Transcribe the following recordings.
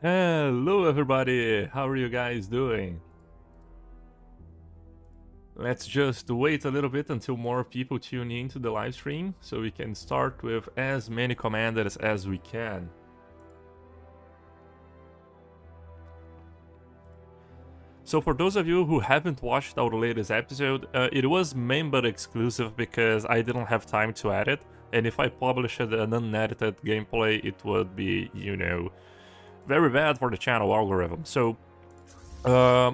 Hello everybody, how are you guys doing? Let's just wait a little bit until more people tune in to the live stream so we can start with as many commanders as we can. So for those of you who haven't watched our latest episode, it was member exclusive because I didn't have time to edit, and if I published an unedited gameplay it would be, very bad for the channel algorithm. So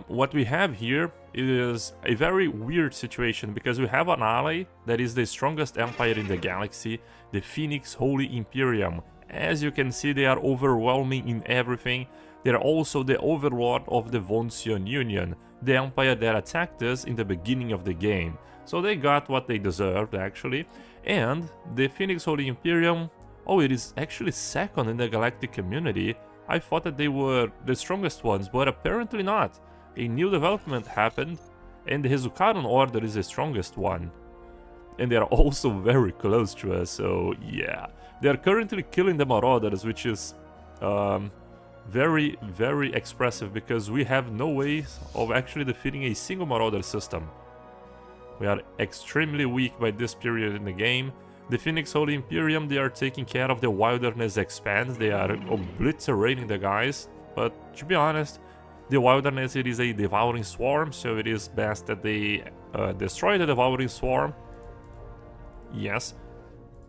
what we have here is a very weird situation because we have an ally that is the strongest empire in the galaxy, the Phoenix Holy Imperium. As you can see, they are overwhelming in everything. They are also the overlord of the Voncian Union, the empire that attacked us in the beginning of the game. So they got what they deserved, actually. And the Phoenix Holy Imperium, oh, it is actually second in the galactic community. I thought that they were the strongest ones, but apparently not. A new development happened, and the Hezukaran Order is the strongest one. And they are also very close to us, so yeah. They are currently killing the Marauders, which is very, very expressive, because we have no ways of actually defeating a single Marauder system. We are extremely weak by this period in the game. The Phoenix Holy Imperium, they are taking care of the Wilderness Expanse, they are obliterating the guys, but to be honest, the Wilderness, it is a Devouring Swarm, so it is best that they destroy the Devouring Swarm. Yes,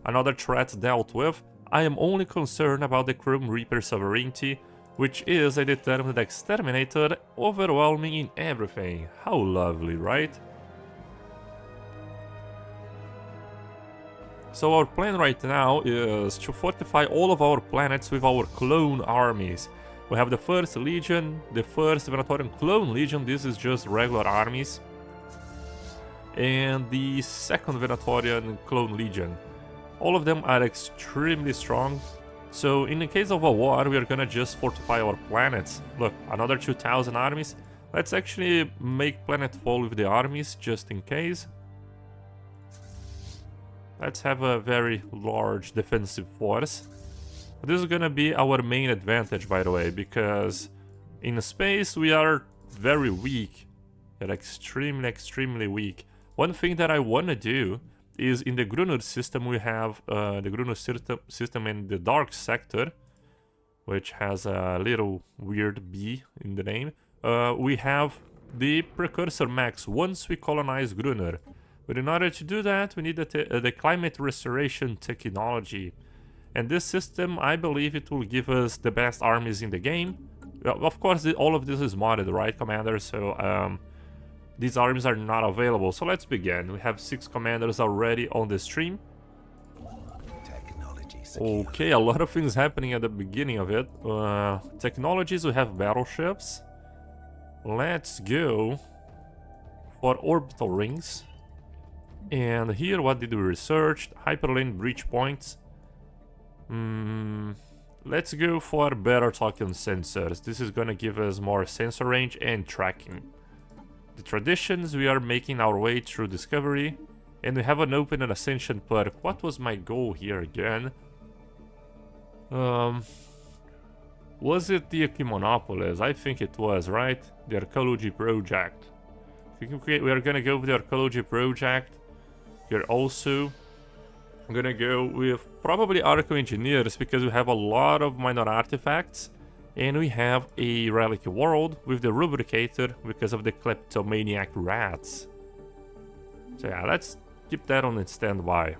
another threat dealt with. I am only concerned about the Chrome Reaper Sovereignty, which is a determined exterminator, overwhelming in everything. How lovely, right? So our plan right now is to fortify all of our planets with our clone armies. We have the first Legion, the first Venatorian Clone Legion, this is just regular armies. And the second Venatorian Clone Legion. All of them are extremely strong. So in the case of a war, we are gonna just fortify our planets. Look, another 2000 armies. Let's actually make planetfall with the armies, just in case. Let's have a very large defensive force. This is gonna be our main advantage, by the way, because in space we are very weak. We're extremely weak. One thing that I wanna do is in the Grunner system we have the Grunner system in the Dark Sector, which has a little weird B in the name. We have the Precursor Max once we colonize Grunner. But in order to do that, we need the climate restoration technology. And this system, I believe it will give us the best armies in the game. Of course, all of this is modded, right, Commander? So these armies are not available. So let's begin. We have 6 commanders already on the stream. Okay, a lot of things happening at the beginning of it. Technologies, we have battleships. Let's go for orbital rings. And here, what did we research? Hyperlane breach points. Let's go for better token sensors. This is gonna give us more sensor range and tracking. The traditions, we are making our way through discovery. And we have an open and ascension perk. What was my goal here again? Was it the Equimonopolis? I think it was, right? The Archaeology Project. We are gonna go with the Archaeology Project. Here also, I'm gonna go with probably Arco Engineers because we have a lot of minor artifacts, and we have a Relic World with the Rubricator because of the Kleptomaniac Rats. So yeah, let's keep that on standby.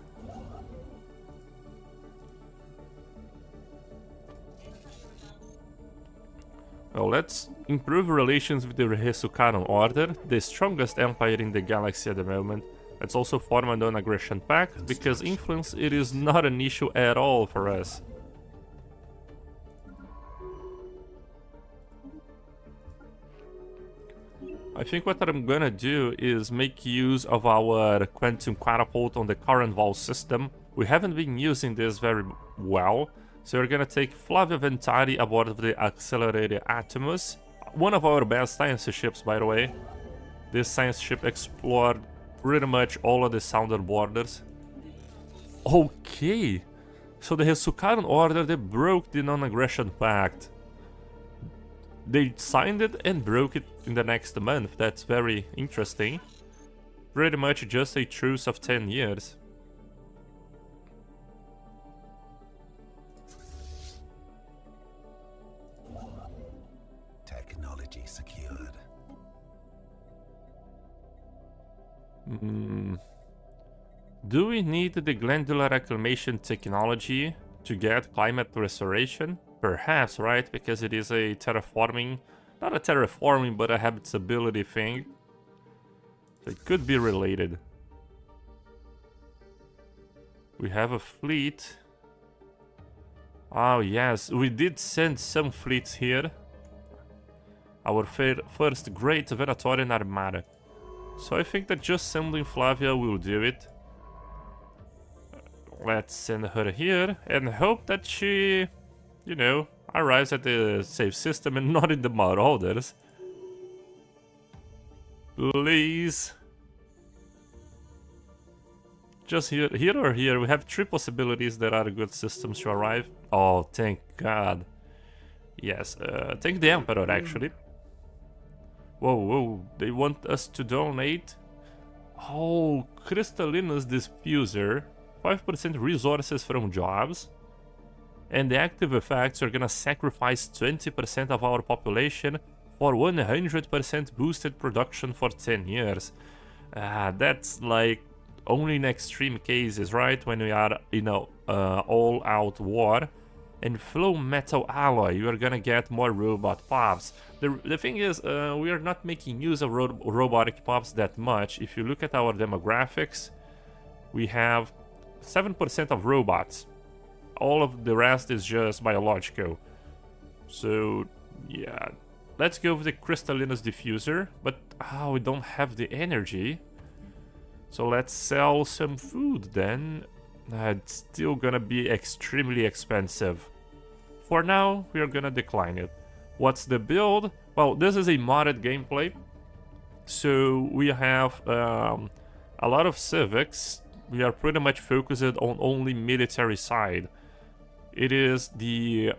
Well, let's improve relations with the Hezukaran Order, the strongest empire in the galaxy at the moment. Let's also form a non-aggression pact, because influence, it is not an issue at all for us. I think what I'm gonna do is make use of our Quantum Catapult on the current Val system. We haven't been using this very well, so we're gonna take Flavia Ventari aboard of the Accelerated Atomus. One of our best science ships, by the way. This science ship explored pretty much all of the southern borders. Okay, so the Hezukaran Order, they broke the non-aggression pact. They signed it and broke it in the next month. That's very interesting. Pretty much just a truce of 10 years. Technology secured. Do we need the glandular acclimation technology to get climate restoration? Perhaps, right? Because it is a terraforming... Not a terraforming, but a habitability thing. So it could be related. We have a fleet. Oh yes, we did send some fleets here. Our first great Venatorian armada. So I think that just sending Flavia will do it. Let's send her here and hope that she, you know, arrives at the safe system and not in the Marauders. Please. Just here or here. We have 3 possibilities that are good systems to arrive. Oh, thank God. Yes, thank the Emperor, actually. Whoa, whoa, they want us to donate. Oh, Crystallinus Diffuser. 5% resources from jobs. And the active effects are gonna sacrifice 20% of our population for 100% boosted production for 10 years. That's like only in extreme cases, right? When we are in a all-out war. And flow metal alloy, you are gonna get more robot pops. The thing is, we are not making use of robotic pops that much. If you look at our demographics, we have 7% of robots. All of the rest is just biological. So, yeah. Let's go with the Crystallinus Diffuser. But, we don't have the energy. So let's sell some food then. It's still gonna be extremely expensive. For now, we are gonna decline it. What's the build? Well, this is a modded gameplay. So we have a lot of civics. We are pretty much focused on only military side. It is the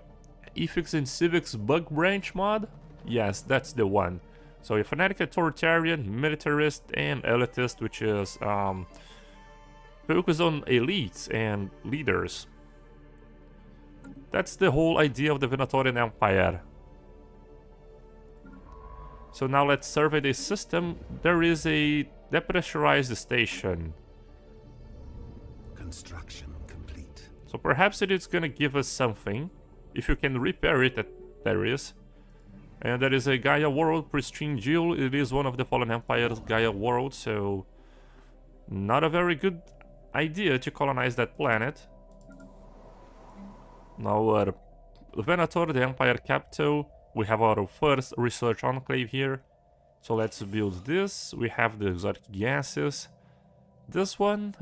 Ethics and Civics Bug Branch mod? Yes, that's the one. So a fanatic authoritarian, militarist, and elitist, which is focused on elites and leaders. That's the whole idea of the Venatorian Empire. So now let's survey the system. There is a depressurized station. Construction complete. So perhaps it is gonna give us something. If you can repair it, there is. And there is a Gaia world, pristine jewel. It is one of the Fallen Empire's Gaia worlds, so not a very good idea to colonize that planet. Now our Venator, the Empire capital. We have our first research enclave here. So let's build this. We have the exotic gases. This one,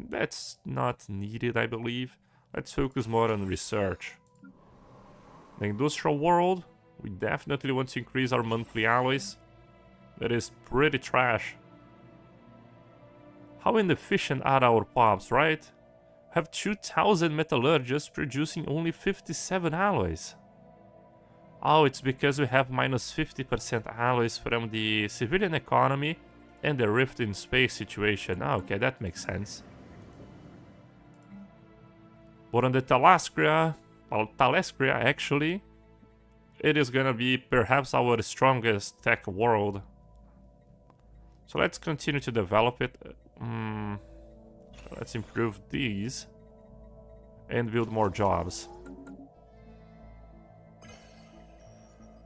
that's not needed, I believe. Let's focus more on research. The industrial world, we definitely want to increase our monthly alloys. That is pretty trash. How inefficient are our pops, right? Have 2,000 metallurgists producing only 57 alloys. Oh, it's because we have minus 50% alloys from the civilian economy and the rift in space situation. Oh, okay, that makes sense. But on the Thalascria, well, Thalascria actually, it is gonna be perhaps our strongest tech world. So let's continue to develop it. Let's improve these and build more jobs.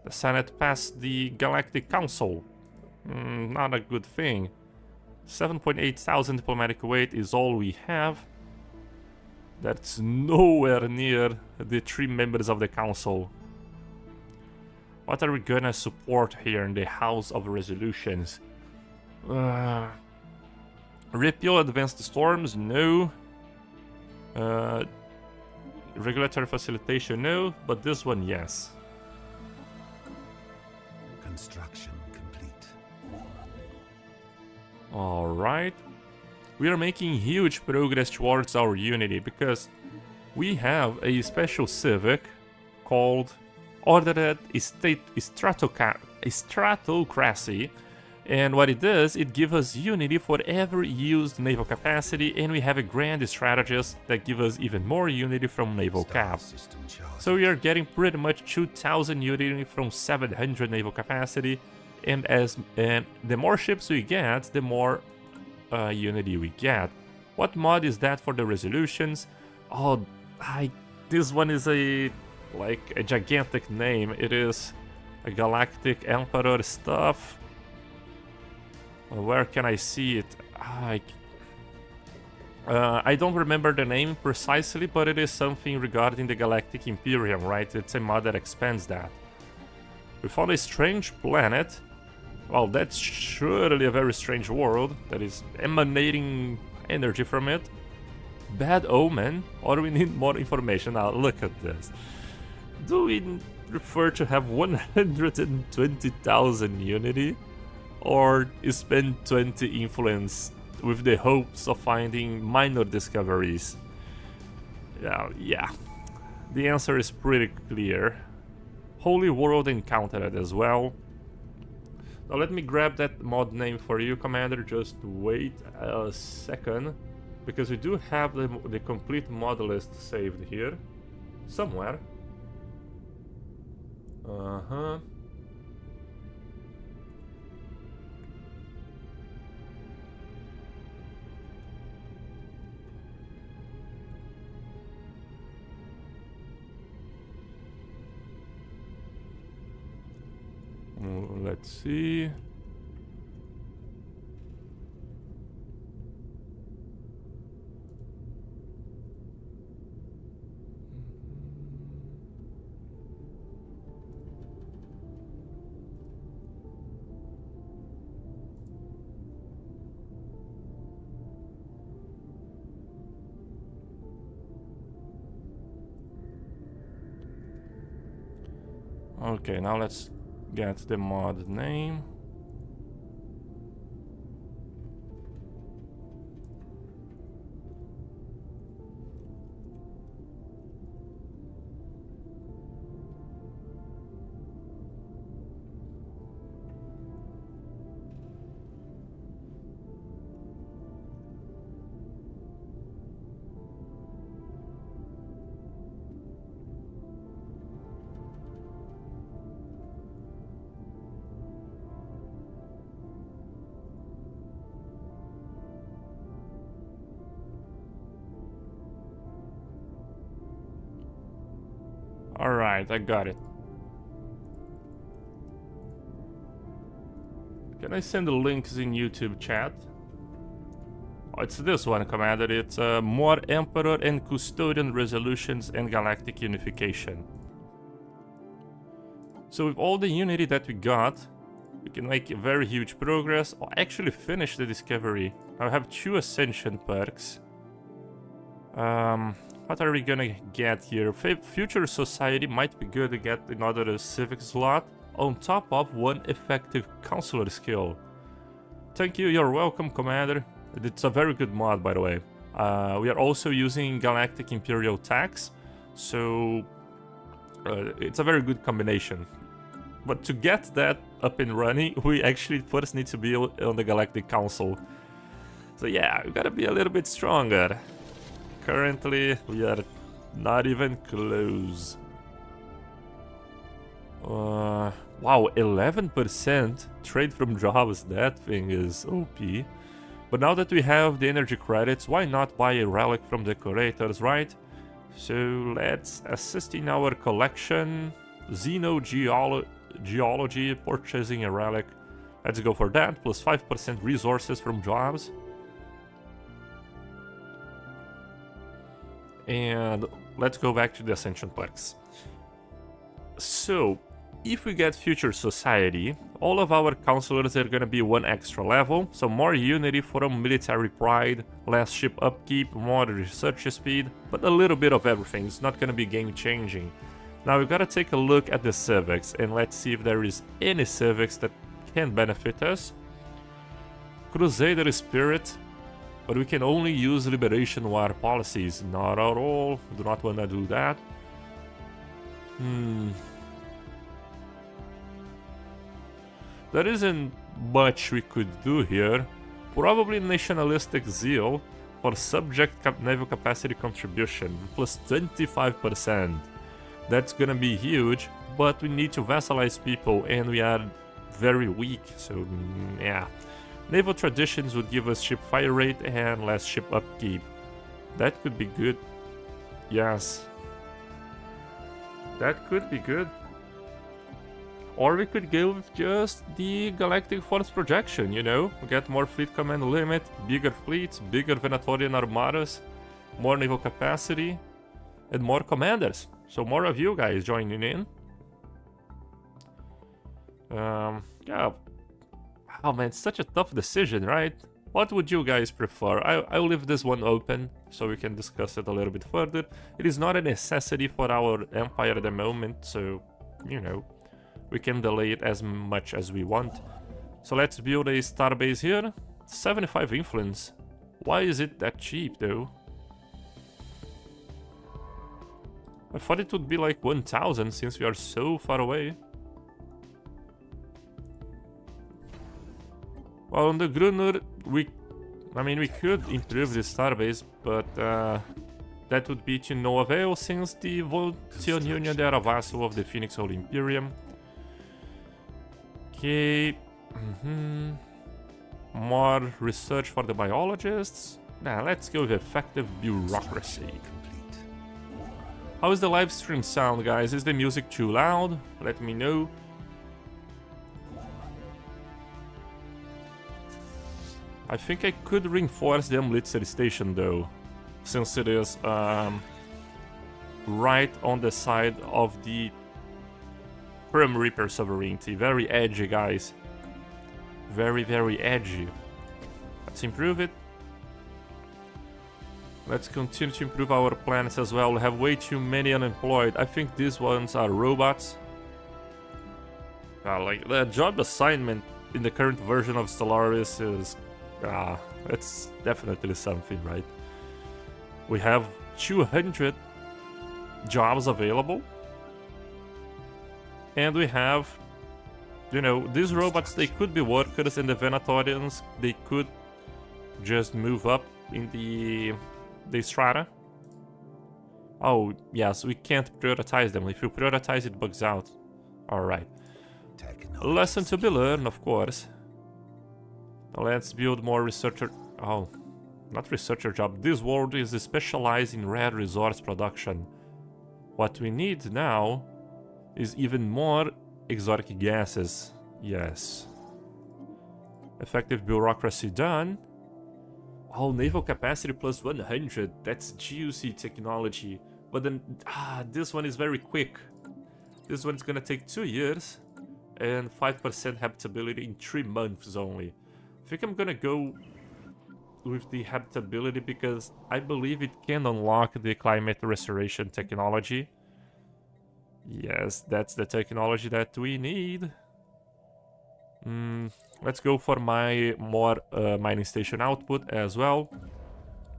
The Senate passed the Galactic Council. Not a good thing. 7.8 thousand diplomatic weight is all we have. That's nowhere near the 3 members of the council. What are we gonna support here in the House of Resolutions? Repeal advanced storms? No. Regulatory facilitation? No. But this one, yes. Construction complete. Alright. We are making huge progress towards our unity because we have a special civic called ordered stratocracy, and what it does, it gives us unity for every used naval capacity, and we have a grand strategist that gives us even more unity from naval cap. System charge. So we are getting pretty much 2000 unity from 700 naval capacity, and the more ships we get, the more unity we get. What mod is that for the resolutions? Oh, this one is a gigantic name. It is a Galactic Emperor stuff. Where can I see it? I don't remember the name precisely, but it is something regarding the Galactic Imperium, right? It's a mod that expands that. We found a strange planet. Well, that's surely a very strange world that is emanating energy from it. Bad omen, or we need more information. Now look at this. Do we prefer to have 120,000 unity, or spend 20 influence with the hopes of finding minor discoveries? Yeah. The answer is pretty clear. Holy World encountered as well. Now let me grab that mod name for you, Commander. Just wait a second, because we do have the complete mod list saved here somewhere. Let's see. Okay, now let's get the mod name. Alright, I got it. Can I send the links in YouTube chat? Oh, it's this one, Commander. It's more Emperor and Custodian resolutions and Galactic unification. So with all the unity that we got, we can make very huge progress, or actually finish the discovery. I have 2 Ascension perks. What are we gonna get here? Future Society might be good to get another civic slot, on top of 1 effective counselor skill. Thank you, you're welcome, Commander. It's a very good mod, by the way. We are also using Galactic Imperial tax, so it's a very good combination. But to get that up and running, we actually first need to be on the Galactic Council. So yeah, we gotta be a little bit stronger. Currently, we are not even close. Wow, 11% trade from jobs. That thing is OP. But now that we have the energy credits, why not buy a relic from decorators, right? So let's assist in our collection. Xenogeology, purchasing a relic. Let's go for that, plus 5% resources from jobs. And let's go back to the Ascension perks. So, if we get Future Society, all of our counselors are gonna be 1 extra level, so more unity from military pride, less ship upkeep, more research speed, but a little bit of everything. It's not gonna be game changing. Now we gotta take a look at the civics, and let's see if there is any civics that can benefit us. Crusader Spirit. But we can only use Liberation War policies. Not at all. Do not want to do that. There isn't much we could do here. Probably nationalistic zeal for subject naval capacity contribution, plus 25%. That's gonna be huge, but we need to vassalize people and we are very weak, so yeah. Naval traditions would give us ship fire rate and less ship upkeep. That could be good. Yes. That could be good. Or we could go with just the Galactic Force projection, you know? Get more fleet command limit, bigger fleets, bigger Venatorian armadas, more naval capacity, and more commanders. So more of you guys joining in. Yeah. Oh man, it's such a tough decision, right? What would you guys prefer? I'll leave this one open so we can discuss it a little bit further. It is not a necessity for our empire at the moment, so, you know, we can delay it as much as we want. So let's build a starbase here. 75 influence. Why is it that cheap though? I thought it would be like 1000 since we are so far away. Well, on the Grunner, we could improve the starbase, but that would be to no avail since the Voltion Union, they are a vassal of the Phoenix Holy Imperium. Okay. More research for the biologists. Nah, let's go with effective bureaucracy. How is the live stream sound, guys? Is the music too loud? Let me know. I think I could reinforce the Amlitzer station though, since it is right on the side of the Prim Reaper sovereignty. Very edgy, guys. Very, very edgy. Let's improve it. Let's continue to improve our planets as well. We have way too many unemployed. I think these ones are robots. Like the job assignment in the current version of Stellaris is... it's definitely something, right? We have 200 jobs available. And we have, you know, these robots, they could be workers, and the Venatorians, they could just move up in the strata. Oh, yes, we can't prioritize them. If you prioritize, it bugs out. Alright. Lesson to be learned, of course. Let's build more researcher... Oh, not researcher job. This world is specialized in rare resource production. What we need now is even more exotic gases. Yes. Effective bureaucracy done. Oh, naval capacity plus 100. That's juicy technology. But then, this one is very quick. This one's gonna take 2 years and 5% habitability in 3 months only. I think I'm gonna go with the habitability because I believe it can unlock the climate restoration technology. Yes, that's the technology that we need. Let's go for my more mining station output as well.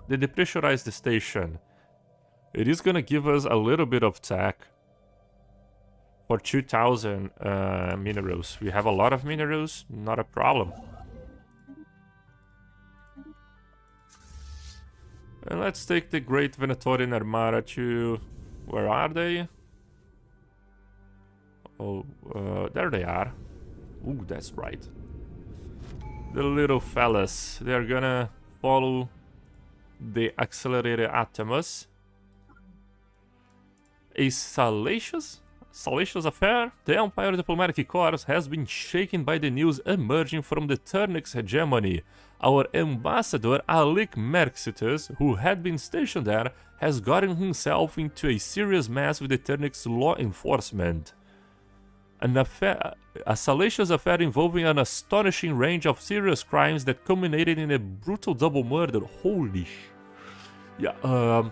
They depressurize the station. It is gonna give us a little bit of tech. For 2000 minerals. We have a lot of minerals, not a problem. And let's take the Great Venatorian Armada to... Where are they? Oh, there they are. Ooh, that's right. The little fellas. They're gonna follow the accelerated Atomus. A salacious affair? The Empire Diplomatic Corps has been shaken by the news emerging from the Turnix hegemony. Our ambassador, Alik Merxitus, who had been stationed there, has gotten himself into a serious mess with the Turnix law enforcement. A salacious affair involving an astonishing range of serious crimes that culminated in a brutal double murder. Holy sh... Yeah,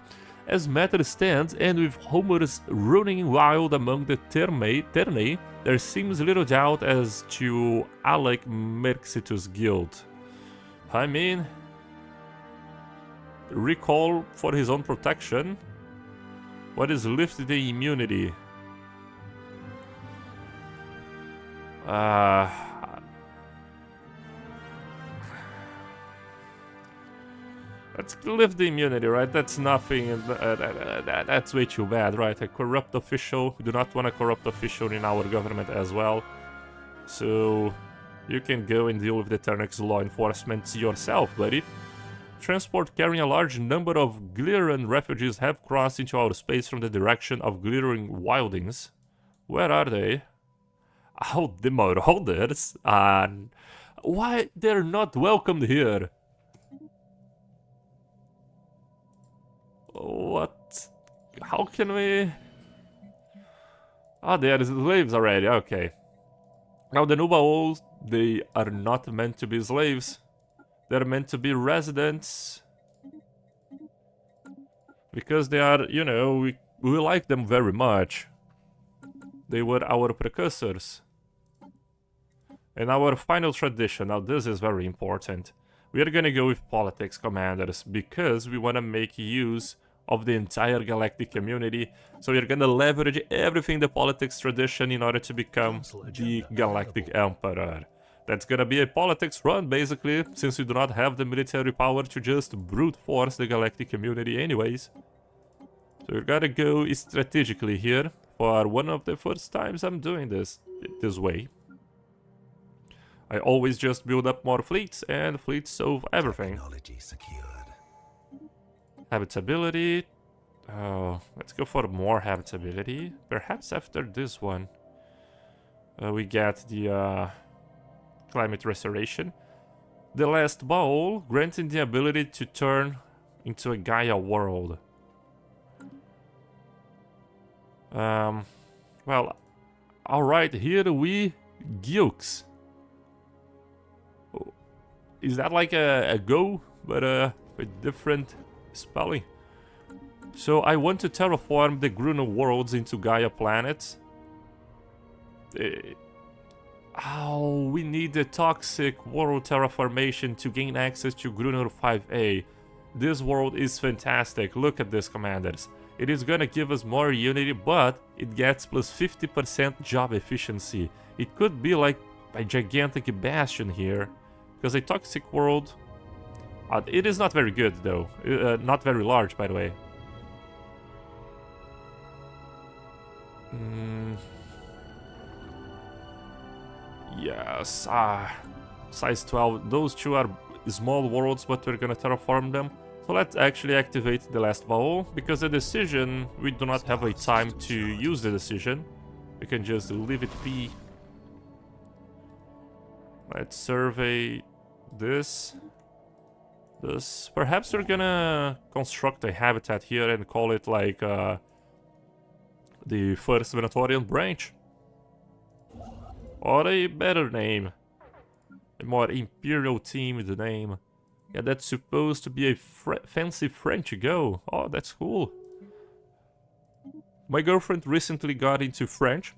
as matters stand, and with rumors running wild among the Ternae, there seems little doubt as to Alec Merxitus' guilt. I mean, recall for his own protection. What is lift the immunity? Let's lift the immunity, right? That's nothing. That's way too bad, right? A corrupt official. We do not want a corrupt official in our government as well. So you can go and deal with the Ternex law enforcement yourself, buddy. Transport carrying a large number of Gliran refugees have crossed into outer space from the direction of glittering wildings. Where are they? Oh, the Marauders. Why they're not welcomed here? What? How can we... Oh, they are slaves already, okay. Now the Nubaols, they are not meant to be slaves. They're meant to be residents. Because they are, you know, we like them very much. They were our precursors. And our final tradition, now this is very important. We are gonna go with politics commanders because we wanna make use of the entire galactic community. So we're gonna leverage everything in the politics tradition in order to become the Galactic Emperor. That's gonna be a politics run, basically, since we do not have the military power to just brute force the galactic community anyways. So we gotta go strategically here. For one of the first times I'm doing this way. I always just build up more fleets, and fleets solve everything. Technology secured. Habitability. Oh, let's go for more habitability. Perhaps after this one. We get the climate restoration. The last bowl, granting the ability to turn into a Gaia world. Well, alright, here we Gukes. Is that like a go, but with different spelling? So I want to terraform the Gruner worlds into Gaia planets. Oh, we need the toxic world terraformation to gain access to Gruner 5A. This world is fantastic. Look at this, commanders. It is gonna give us more unity, but it gets plus 50% job efficiency. It could be like a gigantic bastion here. Because a toxic world... it is not very good, though. Not very large, by the way. Yes, size 12. Those two are small worlds, but we're gonna terraform them. So let's actually activate the last bowl, because the decision, we do not have a time to use the decision. We can just leave it be. Let's survey this. Perhaps we're gonna construct a habitat here and call it like the first Venatorian branch. Or a better name. A more imperial themed name. Yeah, that's supposed to be a fancy French go. Oh, that's cool. My girlfriend recently got into French.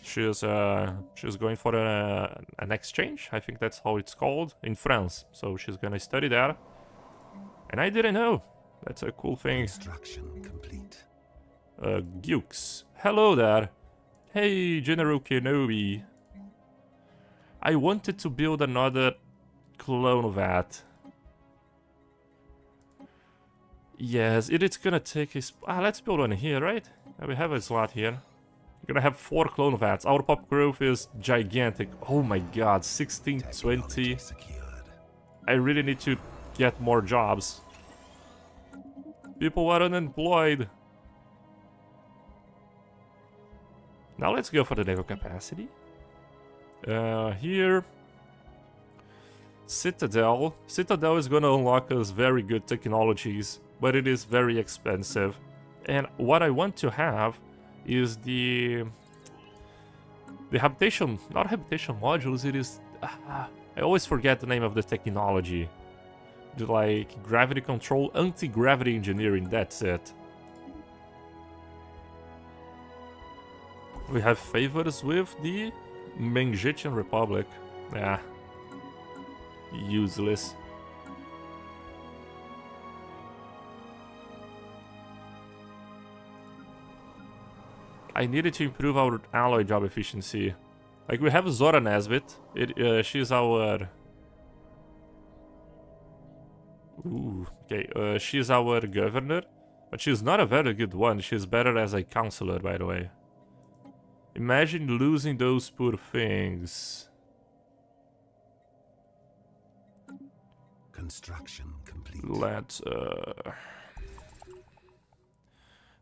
She's going for an exchange. I think that's how it's called in France. So she's gonna study there. And I didn't know. That's a cool thing. Construction complete. Gukes. Hello there. Hey, General Kenobi. I wanted to build another clone of that. Yes, it's gonna take a... let's build one here, right? We have a slot here. We're gonna have 4 clone vats. Our pop growth is gigantic. Oh my god, 1620. I really need to get more jobs. People are unemployed. Now let's go for the naval capacity. Here... Citadel. Citadel is gonna unlock us very good technologies, but it is very expensive. And what I want to have is the habitation, not habitation modules, it is... I always forget the name of the technology. The, like, gravity control, anti-gravity engineering, that's it. We have favors with the Mengitian Republic. Yeah. Useless. I needed to improve our alloy job efficiency. Like, we have Zora Nesbit. She's our... Ooh, okay, she's our governor, but she's not a very good one. She's better as a counselor, by the way. Imagine losing those poor things. Construction complete. Let's,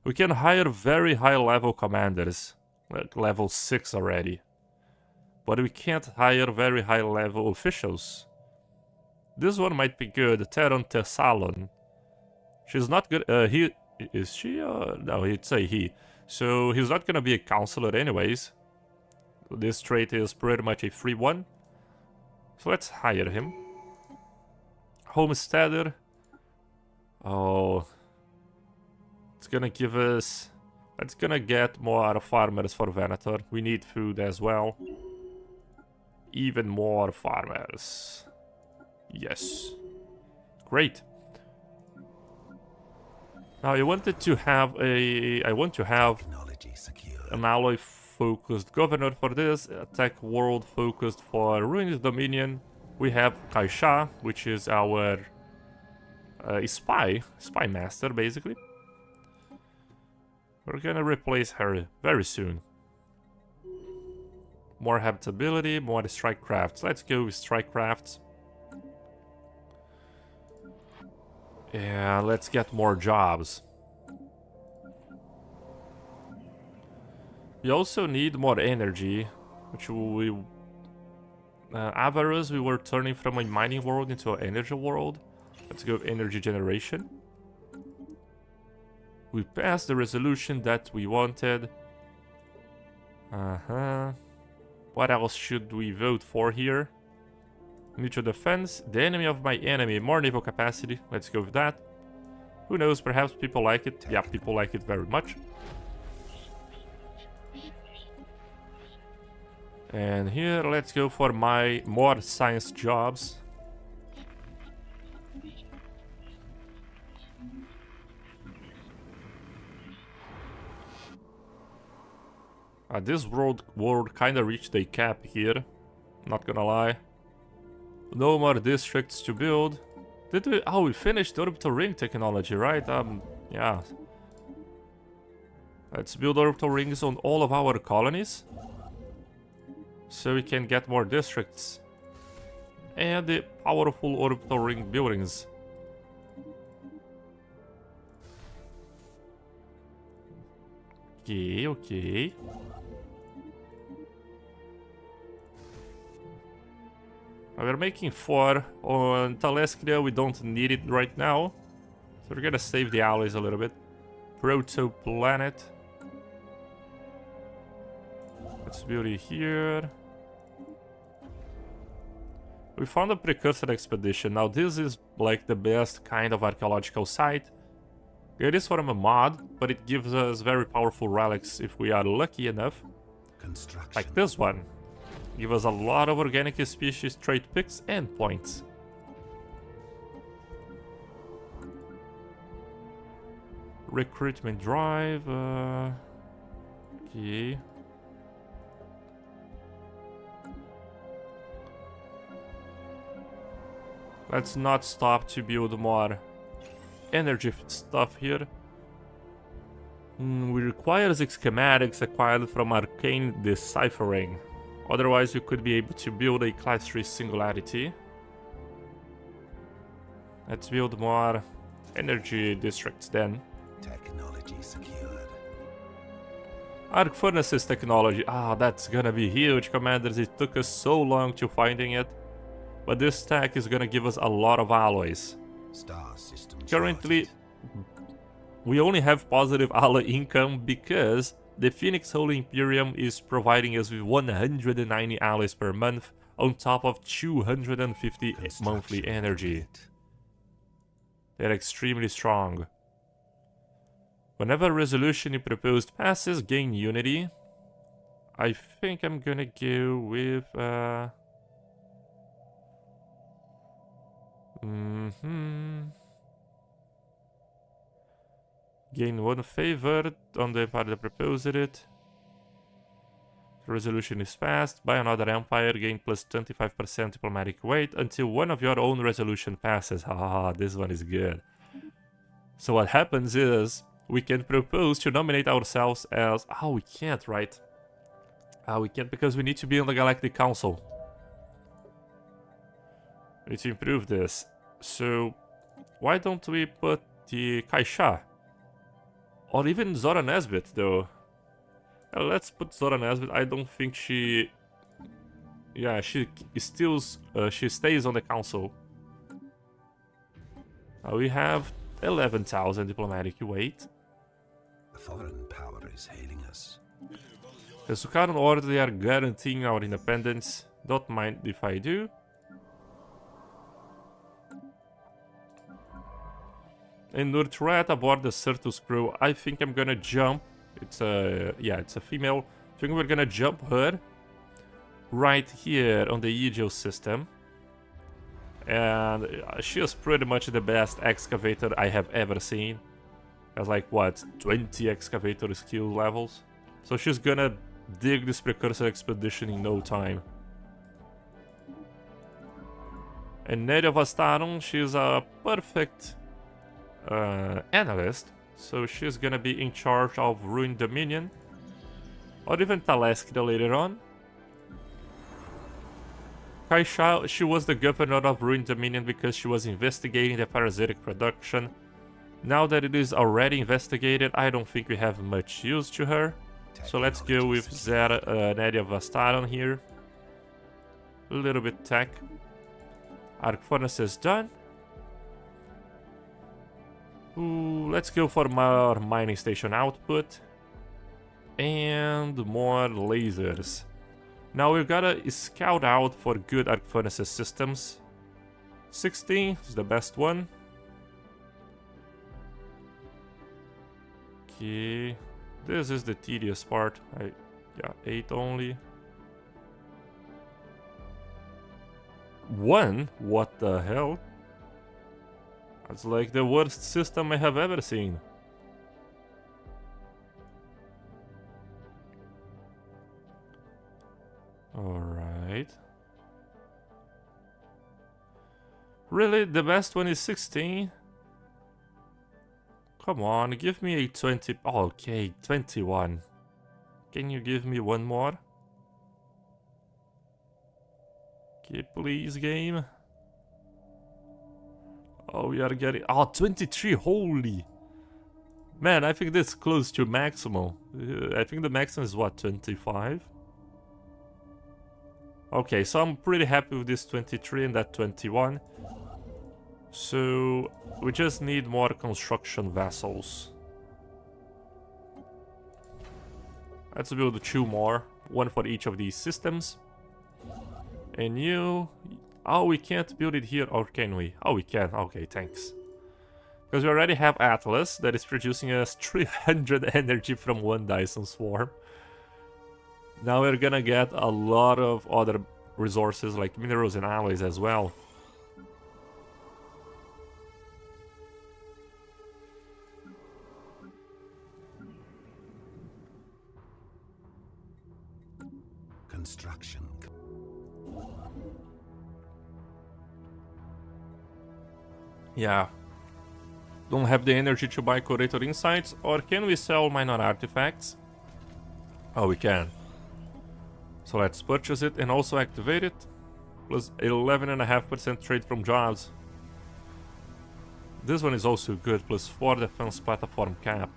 we can hire very high level commanders, like level 6 already. But we can't hire very high level officials. This one might be good, Teron Tessalon. She's not good, is she? No, it's a he. So he's not gonna be a counselor anyways. This trait is pretty much a free one. So let's hire him. Homesteader. Oh. It's gonna give us... It's gonna get more farmers for Venator. We need food as well. Even more farmers. Yes. Great. Now I wanted to have a... I want to have an alloy-focused governor for this. Attack world-focused for Ruined Dominion. We have Kaisha, which is our spy master, basically. We're gonna replace her very soon. More habitability, more strike crafts. Let's go with strike crafts. Yeah, let's get more jobs. We also need more energy, which we... Avarus, we were turning from a mining world into an energy world. Let's go energy generation. We passed the resolution that we wanted. What else should we vote for here? Mutual defense, the enemy of my enemy, more naval capacity. Let's go with that. Who knows, perhaps people like it. Yeah, people like it very much. And here, let's go for my more science jobs. This world kinda reached a cap here. Not gonna lie. No more districts to build. Did we? Oh, we finished the orbital ring technology, right? Yeah. Let's build orbital rings on all of our colonies. So we can get more districts. And the powerful orbital ring buildings. Okay, okay. We're making 4. On Talescria, we don't need it right now. So we're gonna save the alloys a little bit. Proto-planet. Let's build it here. We found a precursor expedition. Now this is like the best kind of archaeological site. It is from a mod, but it gives us very powerful relics if we are lucky enough. Like this one. Give us a lot of organic species trait picks and points. Recruitment drive. Okay. Let's not stop to build more energy stuff here. We require schematics acquired from arcane deciphering. Otherwise, we could be able to build a class 3 singularity. Let's build more energy districts then. Technology secured. Arc furnaces technology. Ah, that's gonna be huge, commanders. It took us so long to finding it. But this tech is gonna give us a lot of alloys. Star system Currently, charted. we only have positive alloy income because the Phoenix Holy Imperium is providing us with 190 alloys per month on top of 250 monthly energy. They're extremely strong. Whenever resolution you proposed passes, gain unity. I think I'm gonna go with... Gain 1 favor on the party that proposed it. Resolution is passed by another empire, gain plus 25% diplomatic weight until one of your own resolution passes. Haha, this one is good. So what happens is, we can propose to nominate ourselves as... Oh, we can't, right? We can't because we need to be on the Galactic Council. We need to improve this. So, why don't we put the Kaisha? Or even Zora Nesbit, though. Let's put Zora Nesbit. I don't think she... Yeah, she stays on the council. We have 11,000 diplomatic weight. A foreign power is hailing us. The Sukaran Order, they are guaranteeing our independence. Don't mind if I do. And Nurtrat aboard the Certus crew. I think I'm gonna jump. It's a female. I think we're gonna jump her right here on the Aegis system. And she is pretty much the best excavator I have ever seen. Has like what, 20 excavator skill levels. So she's gonna dig this precursor expedition in no time. And Nadia Vastaron, she's a perfect analyst. So she's gonna be in charge of Ruined Dominion. Or even Taleskida later on. Kaisha, she was the governor of Ruined Dominion because she was investigating the parasitic production. Now that it is already investigated, I don't think we have much use to her. So let's go with Nadia Vastaron here. A little bit tech. Arc furnace is done. Ooh, let's go for more mining station output. And more lasers. Now we've gotta scout out for good arc furnaces systems. 16 is the best one. Okay, this is the tedious part. Yeah, 8 only. 1? What the hell? That's like the worst system I have ever seen. Alright. Really? The best one is 16? Come on, give me a 20... Oh, okay, 21. Can you give me one more? Okay, please, game. Oh, we are getting... Oh, 23, holy! Man, I think that's close to maximum. I think the maximum is what, 25? Okay, so I'm pretty happy with this 23 and that 21. So, we just need more construction vessels. Let's build 2 more. 1 for each of these systems. And you... Oh, we can't build it here, or can we? Oh, we can. Okay, thanks. Because we already have Atlas that is producing us 300 energy from 1 Dyson Swarm. Now we're gonna get a lot of other resources like minerals and alloys as well. Construction. Yeah. Don't have the energy to buy Curator Insights, or can we sell minor artifacts? Oh, we can. So let's purchase it and also activate it. Plus 11.5% trade from jobs. This one is also good, plus 4 defense platform cap.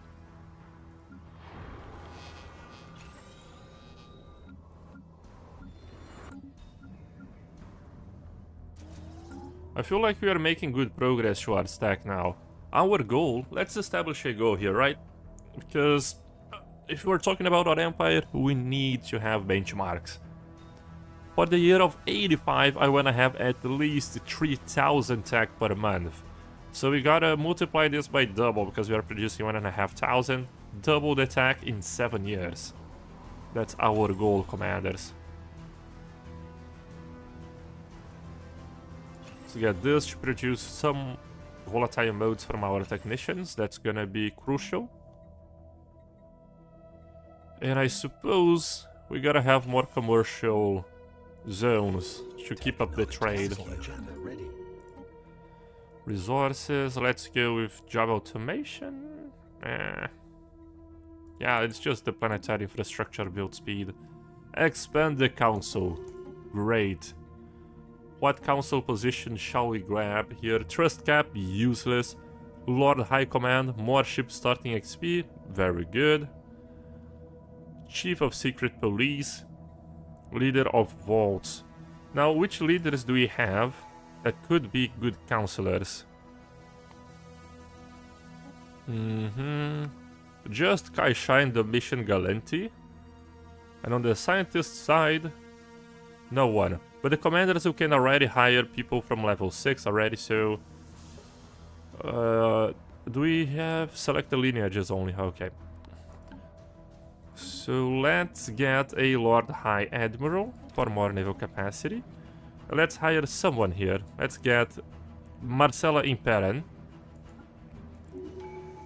I feel like we are making good progress towards tech now. Our goal, let's establish a goal here, right? Because if we're talking about our empire, we need to have benchmarks. For the year of 85, I want to have at least 3,000 tech per month. So we gotta multiply this by double because we are producing 1,500. Double the tech in 7 years. That's our goal, commanders. To get this to produce some volatile modes from our technicians, that's gonna be crucial. And I suppose We gotta have more commercial zones to keep up the trade. Resources, let's go with job automation. Yeah, it's just the planetary infrastructure build speed. Expand the council. Great. What council position shall we grab here? Trust cap, useless. Lord High Command, more ship starting XP, very good. Chief of Secret Police, Leader of Vaults. Now, which leaders do we have that could be good counselors? Just Kai Shine the Mission Galenti. And on the scientist side, no one. But the commanders who can already hire people from level 6 already, so... do we have select the lineages only? Okay. So let's get a Lord High Admiral for more naval capacity. Let's hire someone here. Let's get Marcella Imperan.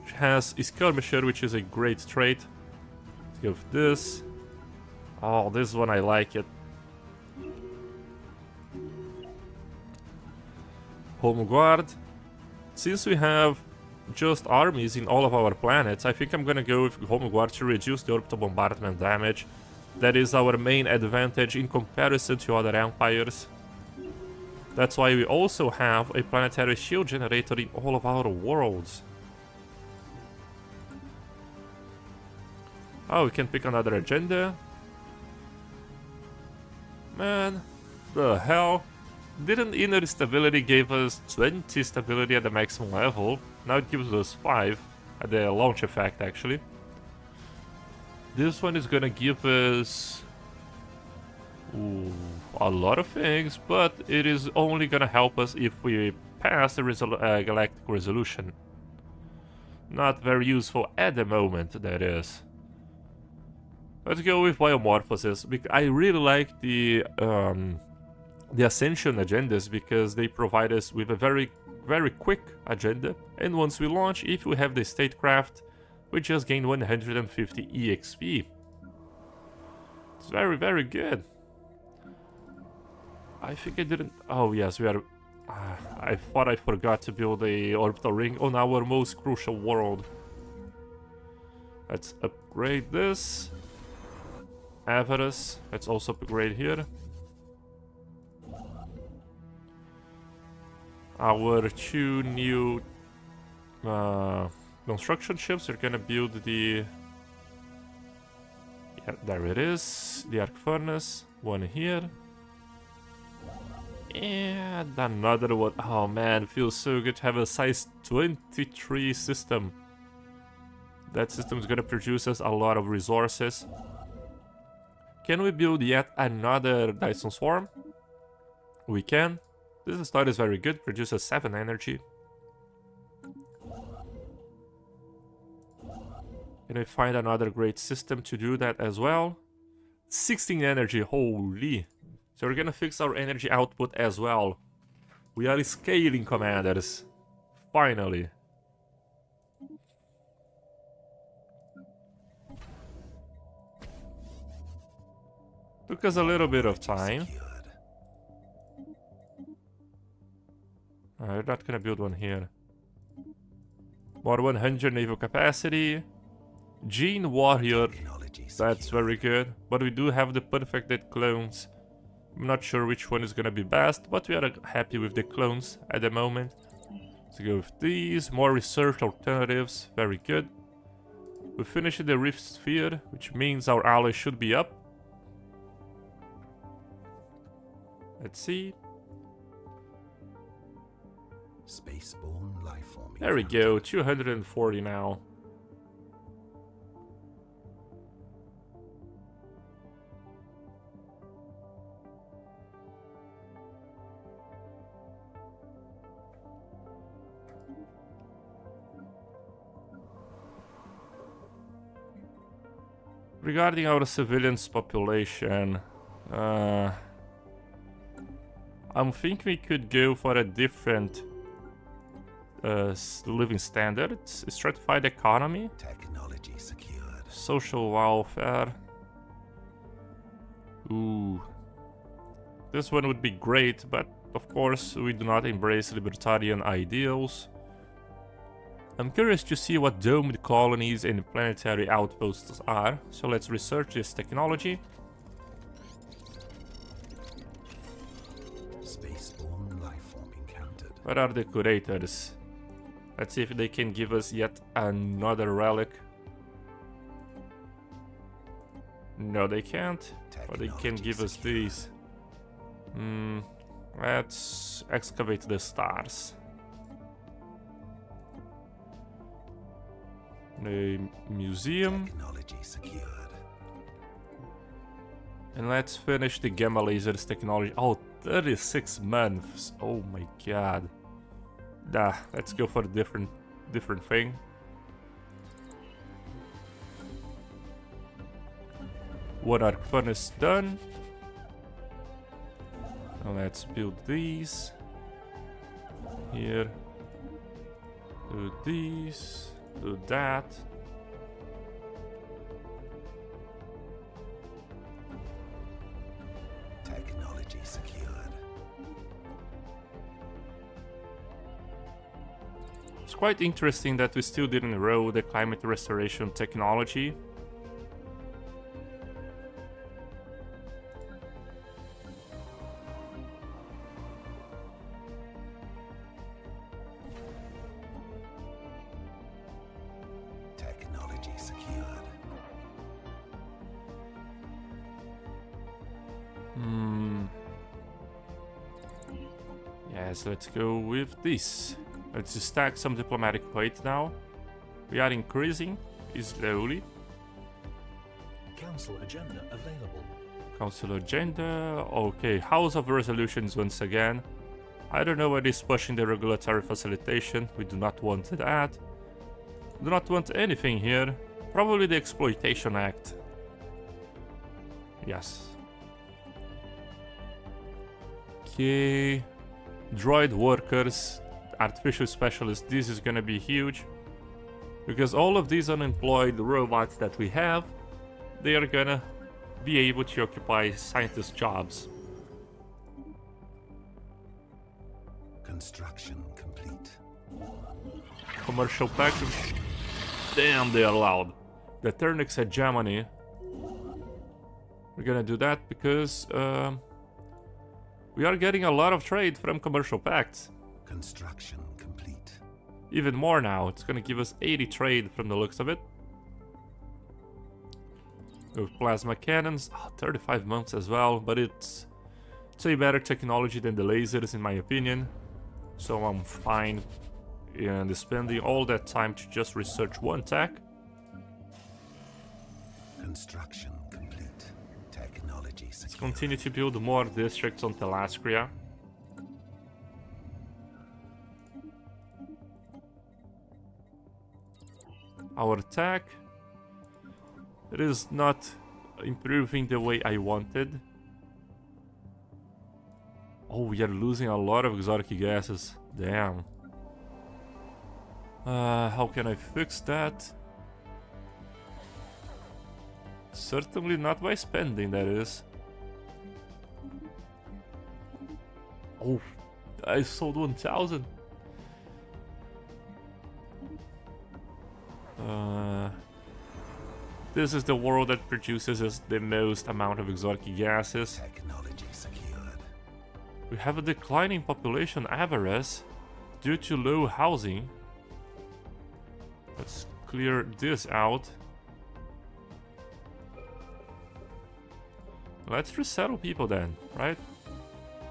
She has Skirmisher, which is a great trait. Let's go with this. Oh, this one I like it. Home Guard. Since we have just armies in all of our planets, I think I'm gonna go with Home Guard to reduce the orbital bombardment damage. That is our main advantage in comparison to other empires. That's why we also have a planetary shield generator in all of our worlds. Oh, we can pick another agenda. Man, the hell? Didn't inner stability give us 20 stability at the maximum level? Now it gives us 5 at the launch effect, actually. This one is gonna give us a lot of things, but it is only gonna help us if we pass the Galactic resolution. Not very useful at the moment, that is. Let's go with biomorphosis, because I really like the Ascension agendas, because they provide us with a very quick agenda, and once we launch, if we have the statecraft, we just gain 150 EXP. It's very good. I think I didn't... Oh yes, we are... I thought I forgot to build a orbital ring on our most crucial world. Let's upgrade this. Avarice, let's also upgrade here. Our 2 new construction ships are gonna build the... Yeah, there it is. The arc furnace. One here. And another one. Oh man, feels so good to have a size 23 system. That system is gonna produce us a lot of resources. Can we build yet another Dyson Swarm? We can. This start is very good, produces 7 energy. Can we find another great system to do that as well? 16 energy, holy. So we're gonna fix our energy output as well. We are scaling, commanders. Finally. Took us a little bit of time. We're not gonna build one here. More 100 naval capacity. Gene Warrior. That's very good. But we do have the perfected clones. I'm not sure which one is gonna be best, but we are happy with the clones at the moment. Let's go with these. More research alternatives. Very good. We finished the Rift Sphere, which means our ally should be up. Let's see. Spaceborne life form. There we go, 240 now. Regarding our civilians population, I'm thinking we could go for a different living standards, stratified economy, Technology secured. social welfare. Ooh. This one would be great, but of course we do not embrace libertarian ideals. I'm curious to see what domed colonies and planetary outposts are, so let's research this technology. Spaceborne lifeform encountered. Where are the curators? Let's see if they can give us yet another relic. No, they can't, but they can give us these. Let's excavate the stars. The museum. Technology secured. And let's finish the gamma lasers technology. Oh, 36 months. Oh my god. Nah, let's go for a different thing. One arc furnace done. Now let's build these. Here. Do these. Do that. Technology secured. It's quite interesting that we still didn't enroll the climate restoration technology. Technology secured. Yes, let's go with this. Let's stack some diplomatic weight now. We are increasing slowly. Council agenda available. Council agenda. Okay, House of Resolutions once again. I don't know what is pushing the regulatory facilitation. We do not want that. Do not want anything here. Probably the Exploitation Act. Yes. Okay. Droid workers, artificial specialists. This is gonna be huge. Because all of these unemployed robots that we have, they are gonna be able to occupy scientist jobs. Construction complete. Commercial package. Damn, they are loud. The Ternix hegemony. We're gonna do that because we are getting a lot of trade from commercial pacts. Construction complete. Even more now. It's gonna give us 80 trade from the looks of it. With plasma cannons, 35 months as well, but it's a better technology than the lasers in my opinion. So I'm fine in spending all that time to just research one tech. Construction complete. Technology Let's secured. continue to build more districts on Thalaskria. Our attack, it is not improving the way I wanted. Oh, we are losing a lot of exotic gases. Damn. How can I fix that? Certainly not by spending, that is. Oh, I sold 1,000. This is the world that produces us the most amount of exotic gases. Technology secured. We have a declining population avarice due to low housing. Let's clear this out. Let's resettle people then, right?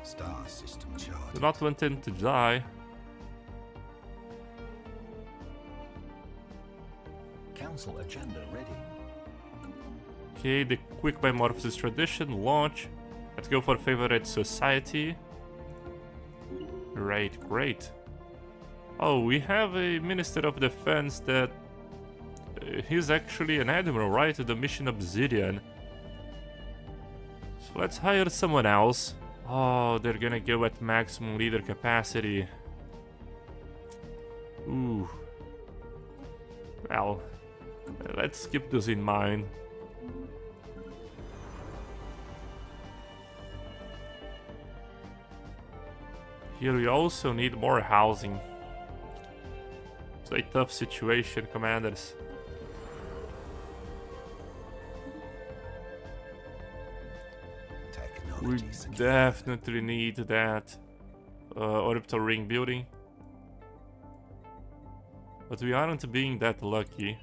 Star system Do charted. not want them to die. Council agenda ready. Okay, the quick bimorphosis tradition launch. Let's go for favorite society. Great, great. Oh, we have a Minister of Defense that he's actually an admiral, right? The mission Obsidian. So let's hire someone else. Oh, they're gonna go at maximum leader capacity. Ooh. Well, let's keep this in mind. Here we also need more housing. It's a tough situation, commanders. We definitely need that orbital ring building. But we aren't being that lucky.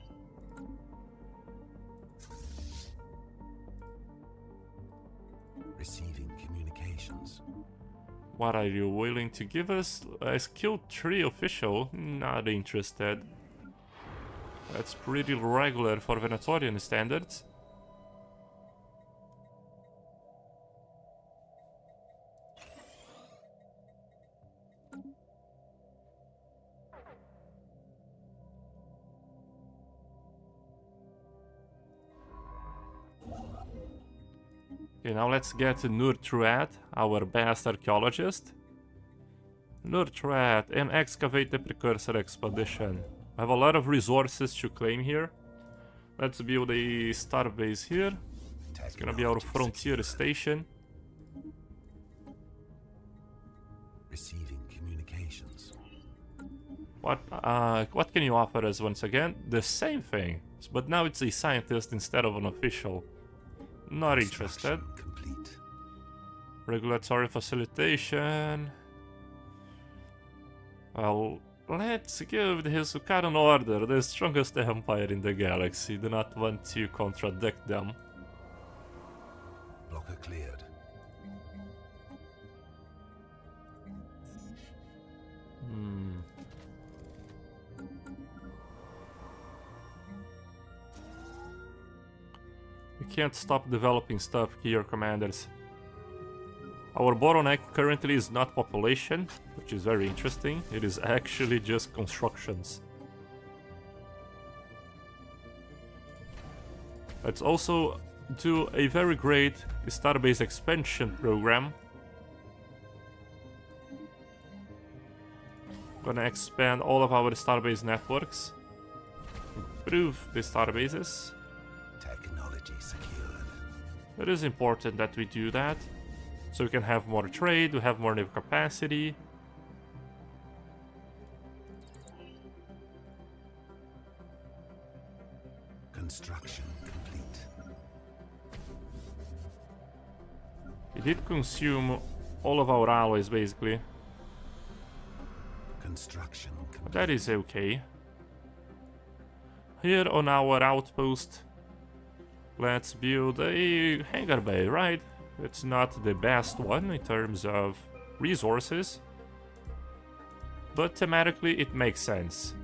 Receiving communications. What are you willing to give us? A skill 3 official? Not interested. That's pretty regular for Venatorian standards. Okay, now let's get to Nurtrat, our best archaeologist. Nurtrat, and excavate the precursor expedition. I have a lot of resources to claim here. Let's build a starbase here. It's gonna be our frontier station. Receiving communications. What can you offer us once again? The same thing, but now it's a scientist instead of an official. Not interested. Complete. Regulatory facilitation. Well, let's give the Hisukaran Order, the strongest empire in the galaxy. Do not want to contradict them. Blocker cleared. We can't stop developing stuff here, commanders. Our bottleneck currently is not population, which is very interesting. It is actually just constructions. Let's also do a very great starbase expansion program. Gonna expand all of our starbase networks. Improve the starbases. Technology secured. It is important that we do that, so we can have more trade, we have more naval capacity. Construction complete. It did consume all of our alloys, basically. Construction complete. But that is okay. Here on our outpost, let's build a hangar bay, right? It's not the best one in terms of resources, but thematically it makes sense.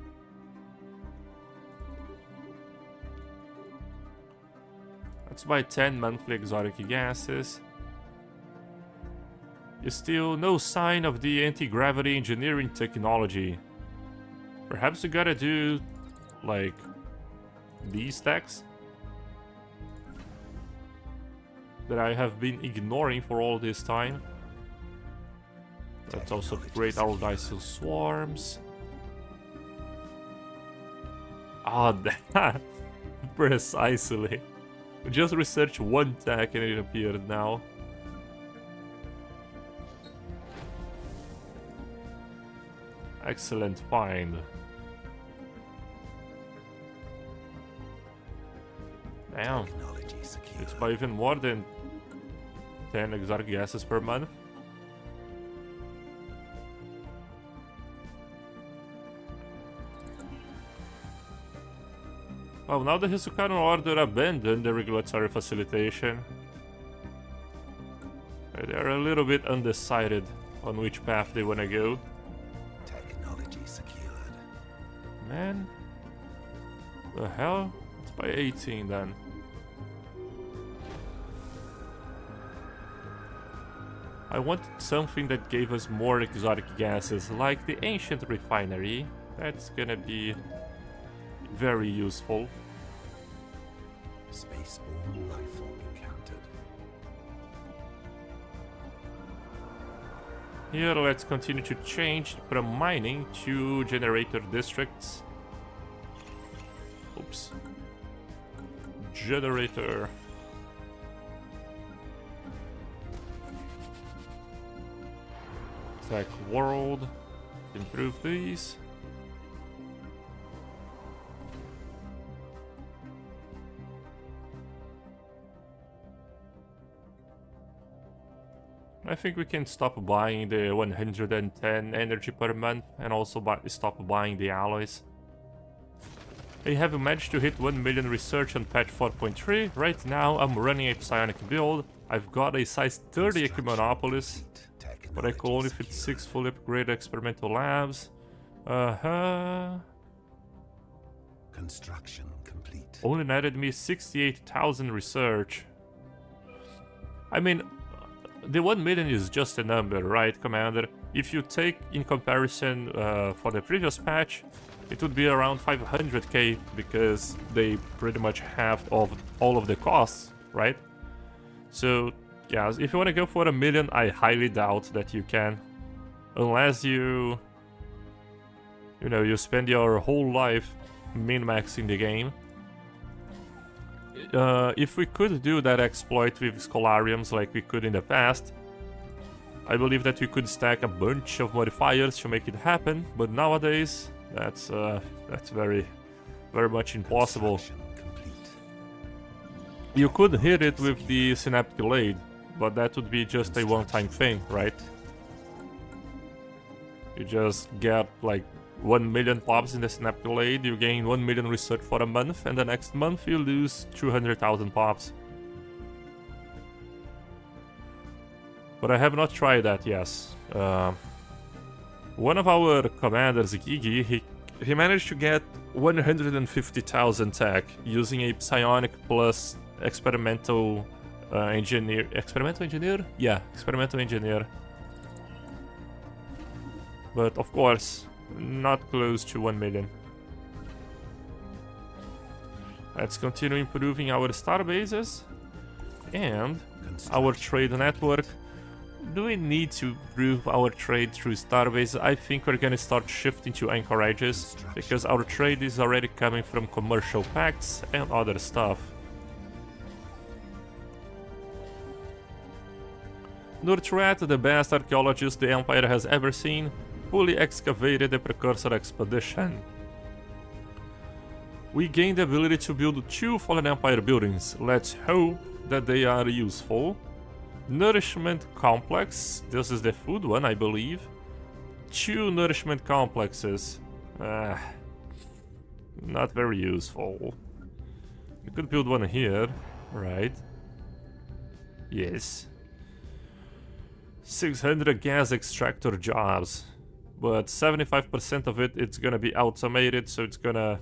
Let's buy 10 monthly exotic gases. Still no sign of the anti-gravity engineering technology. Perhaps we gotta do, like, these stacks that I have been ignoring for all this time. Let's also upgrade our Dicel swarms. Ah, that precisely. We just researched one tech and it appeared now. Excellent find. Damn. It's by even more than 10 exotic gases per month. Well, now the Hisukaran Order abandoned the regulatory facilitation. They are a little bit undecided on which path they want to go. Technology secured. Man, the hell? It's by 18 then. I wanted something that gave us more exotic gases, like the ancient refinery. That's gonna be very useful. Spaceborne lifeform encountered. Here, let's continue to change from mining to generator districts. Oops. Generator. Tech world. Improve these. I think we can stop buying the 110 energy per month and also stop buying the alloys. I have managed to hit 1 million research on patch 4.3. Right now I'm running a psionic build. I've got a size 30 Equimonopolis, but I can only fit 6 fully upgraded experimental labs. Construction complete. Only netted me 68,000 research. I mean, the 1 million is just a number, right, Commander? If you take in comparison for the previous patch, it would be around 500k because they pretty much have all of the costs, right? So, yeah, if you want to go for 1 million, I highly doubt that you can. Unless you spend your whole life min-maxing the game. If we could do that exploit with Scholariums like we could in the past, I believe that we could stack a bunch of modifiers to make it happen, but nowadays that's very, very much impossible. You could hit it with the Synaptic Blade, but that would be just a one-time thing, right? You just get like 1 million pops in the Synaptic Blade, you gain 1 million research for a month, and the next month you lose 200,000 pops. But I have not tried that yet. One of our commanders, Gigi, he managed to get 150,000 tech using a psionic plus experimental engineer. Experimental engineer? Yeah, experimental engineer. But of course, not close to 1 million. Let's continue improving our star bases and our trade network. Do we need to improve our trade through starbase? I think we're gonna start shifting to anchorages because our trade is already coming from commercial pacts and other stuff. Nurtrat, the best archaeologist the Empire has ever seen, fully excavated the Precursor expedition. We gained the ability to build 2 Fallen Empire buildings. Let's hope that they are useful. Nourishment complex. This is the food one, I believe. 2 nourishment complexes. Not very useful. We could build one here, right? Yes. 600 gas extractor jars. But 75% of it's gonna be automated, so it's gonna,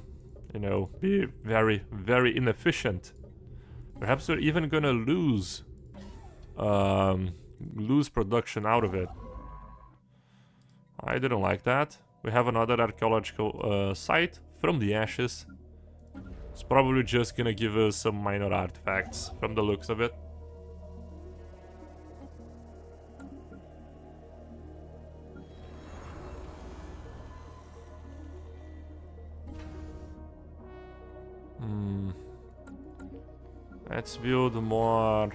be very, very inefficient. Perhaps we're even gonna lose production out of it. I didn't like that. We have another archaeological site from the ashes. It's probably just gonna give us some minor artifacts from the looks of it. Let's build more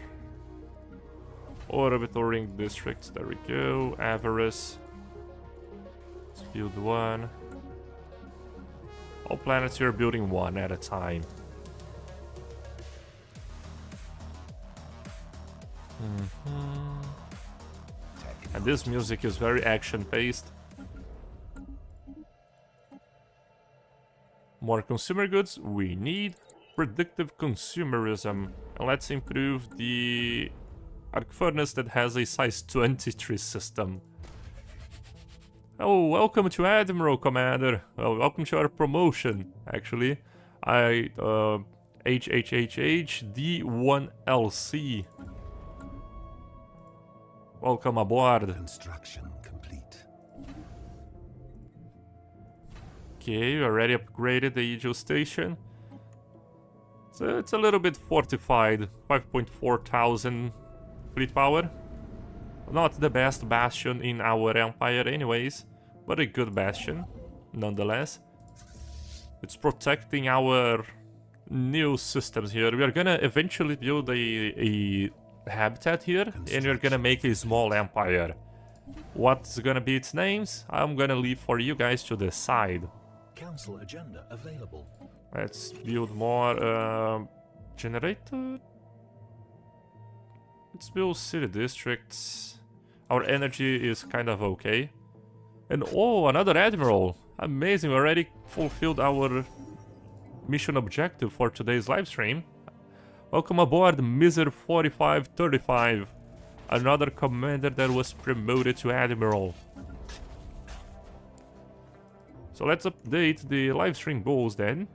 orbital ring districts. There we go. Avarice. Let's build one. All planets here are building one at a time. And this music is very action-paced. More consumer goods. We need predictive consumerism. And let's improve the arc furnace that has a size 23 system. Oh, welcome to Admiral, Commander. Well, welcome to our promotion, actually. HHHHD1LC. Welcome aboard. Construction complete. Okay, we already upgraded the Aegis station. So it's a little bit fortified. 5.4 thousand fleet power. Not the best bastion in our empire anyways, but a good bastion nonetheless. It's protecting our new systems here. We are gonna eventually build a habitat here, and we're gonna make a small empire. What's gonna be its names? I'm gonna leave for you guys to decide. Council agenda available. Let's build more generator. Let's build city districts. Our energy is kind of okay. And oh, another admiral. Amazing, we already fulfilled our mission objective for today's live stream. Welcome aboard, Miser 4535. Another commander that was promoted to admiral. So let's update the live stream goals then.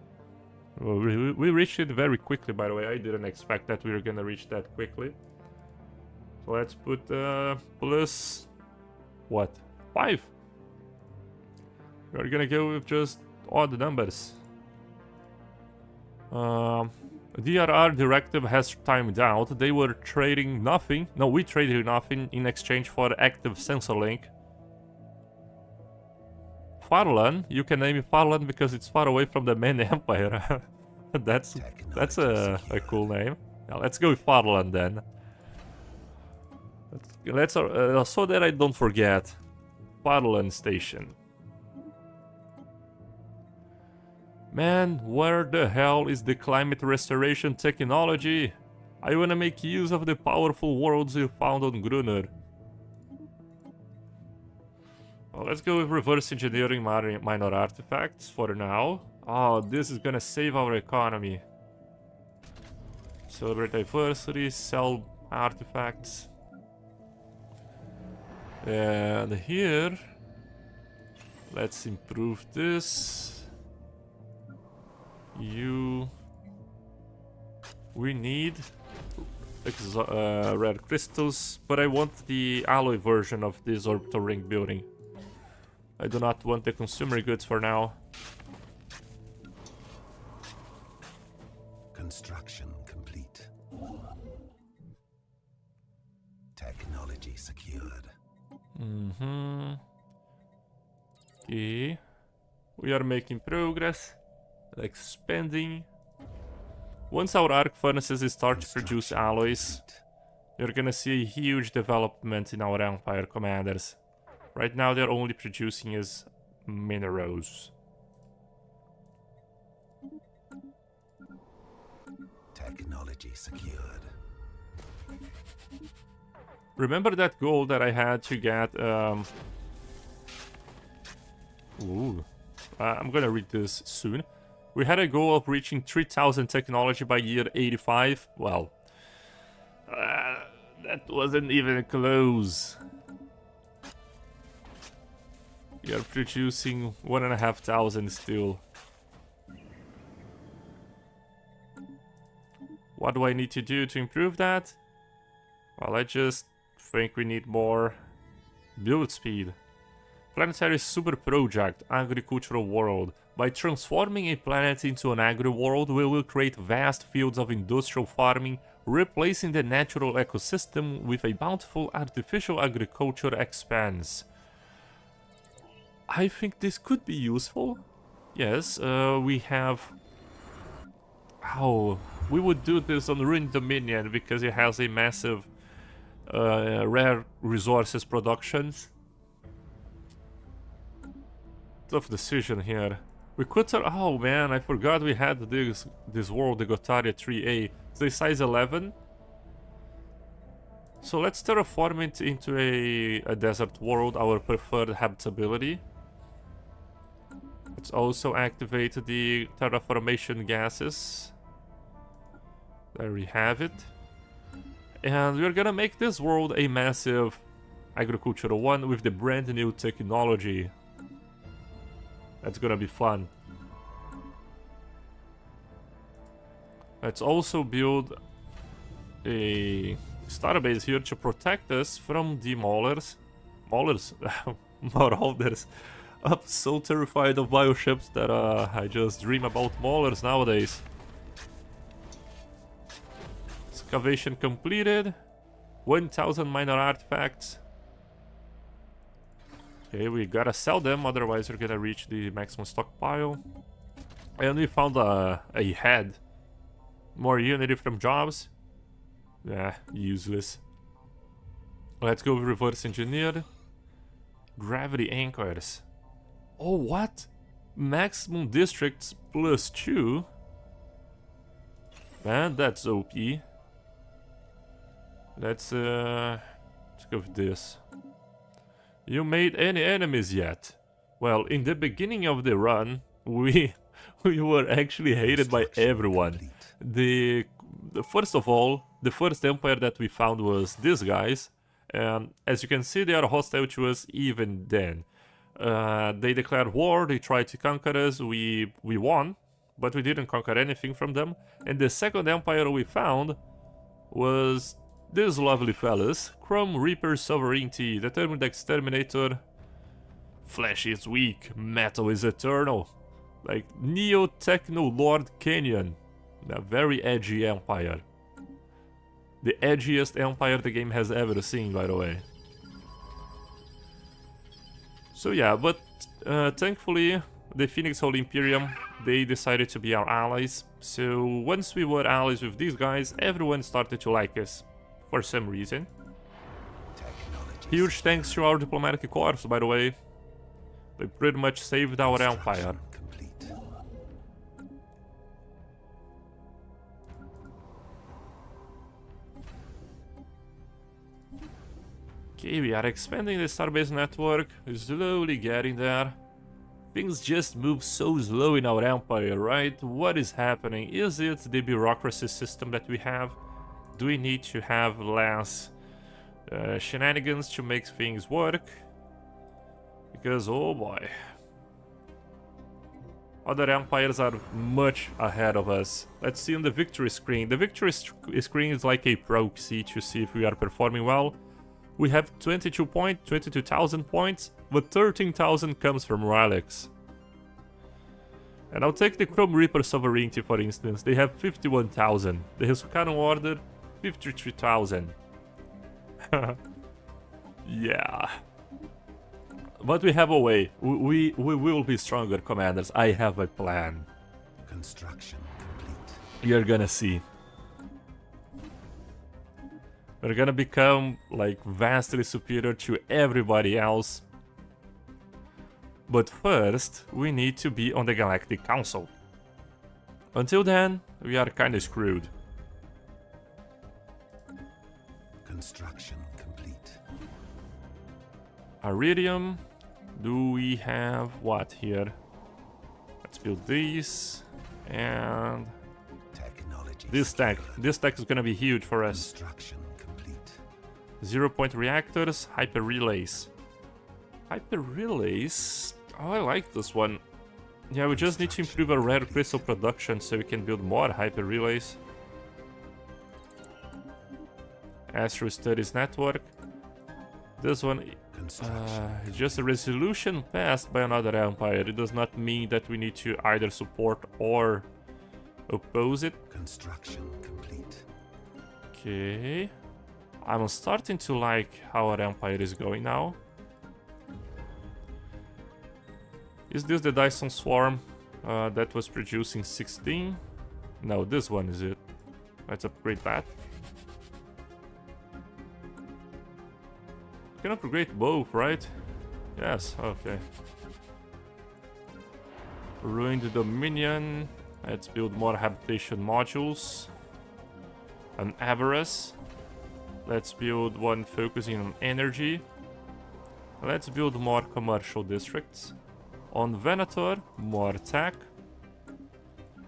Well, we reached it very quickly, by the way. I didn't expect that we were gonna reach that quickly. So let's put plus what? 5. We're gonna go with just odd numbers. DRR directive has timed out. They were trading nothing. No, we traded nothing in exchange for active sensor link. Farlan, you can name it Farlan because it's far away from the main empire. that's a cool name. Yeah, let's go with Farlan then. Let's so that I don't forget. Farlan station. Man, where the hell is the climate restoration technology? I wanna make use of the powerful worlds you found on Gruner. Well, let's go with reverse engineering minor artifacts for now. Oh, this is gonna save our economy. Celebrate diversity, sell artifacts. And here, let's improve this. We need rare crystals, but I want the alloy version of this orbital ring building. I do not want the consumer goods for now. Construction complete. Technology secured. Okay. We are making progress. Expanding. Once our arc furnaces start to produce alloys, you're gonna see a huge development in our empire, commanders. Right now they're only producing as minerals. Technology secured. Remember that goal that I had to get I'm gonna read this soon. We had a goal of reaching 3000 technology by year 85. Well, that wasn't even close. We are producing 1,500 still. What do I need to do to improve that? Well, I just think we need more build speed. Planetary Super Project, Agricultural World. By transforming a planet into an agri-world, we will create vast fields of industrial farming, replacing the natural ecosystem with a bountiful artificial agriculture expanse. I think this could be useful. Yes, we have... Oh, we would do this on Ruined Dominion because it has a massive rare resources productions. Tough decision here. We could... Oh man, I forgot we had this world, the Gotaria 3A. It's a size 11. So let's terraform it into a desert world, our preferred habitability. Let's also activate the terraformation gases. There we have it. And we're gonna make this world a massive agricultural one with the brand new technology. That's gonna be fun. Let's also build a starbase here to protect us from the Marauders. I'm so terrified of bioships that I just dream about Maulers nowadays. Excavation completed. 1000 minor artifacts. Okay, we gotta sell them, otherwise we're gonna reach the maximum stockpile. And we found a head. More unity from jobs. Yeah, useless. Let's go reverse engineer. Gravity anchors. Oh, what? Maximum districts +2? Man, that's OP. Let's go with this. You made any enemies yet? Well, in the beginning of the run, we were actually hated by everyone. First of all, the first empire that we found was these guys. As you can see, they are hostile to us even then. They declared war, they tried to conquer us, we won, but we didn't conquer anything from them. And the second empire we found was these lovely fellas. Chrome Reaper Sovereignty, Determined Exterminator. Flesh is weak, metal is eternal. Like Neo Techno Lord Canyon. A very edgy empire. The edgiest empire the game has ever seen, by the way. So yeah, but thankfully the Phoenix Holy Imperium, they decided to be our allies. So once we were allies with these guys, everyone started to like us. For some reason. Huge thanks to our diplomatic corps, by the way. They pretty much saved our empire. Okay, we are expanding the starbase network, slowly getting there. Things just move so slow in our empire, right? What is happening? Is it the bureaucracy system that we have? Do we need to have less shenanigans to make things work? Because, oh boy. Other empires are much ahead of us. Let's see on the victory screen. The victory screen is like a proxy to see if we are performing well. We have 22,000 points, but 13,000 comes from relics. And I'll take the Chrome Reaper Sovereignty for instance. They have 51,000. The Hisukaran Order, 53,000. Yeah. But we have a way. We will be stronger, commanders. I have a plan. Construction complete. You're gonna see. We're gonna become, like, vastly superior to everybody else. But first, we need to be on the Galactic Council. Until then, we are kinda screwed. Construction complete. Iridium. Do we have what here? Let's build these. And Technology this tech. secured. This tech is gonna be huge for us. Construction complete. 0-point reactors, hyper relays. Hyper relays? Oh, I like this one. Yeah, we just need to improve our rare crystal production so we can build more hyper relays. Astro Studies Network. This one is just a resolution passed by another empire. It does not mean that we need to either support or oppose it. Construction complete. Okay. I'm starting to like how our empire is going now. Is this the Dyson Swarm that was producing 16? No, this one is it. Let's upgrade that. You can upgrade both, right? Yes, okay. Ruined Dominion. Let's build more habitation modules. An Avarice. Let's build one focusing on energy. Let's build more commercial districts. On Venator, more tech.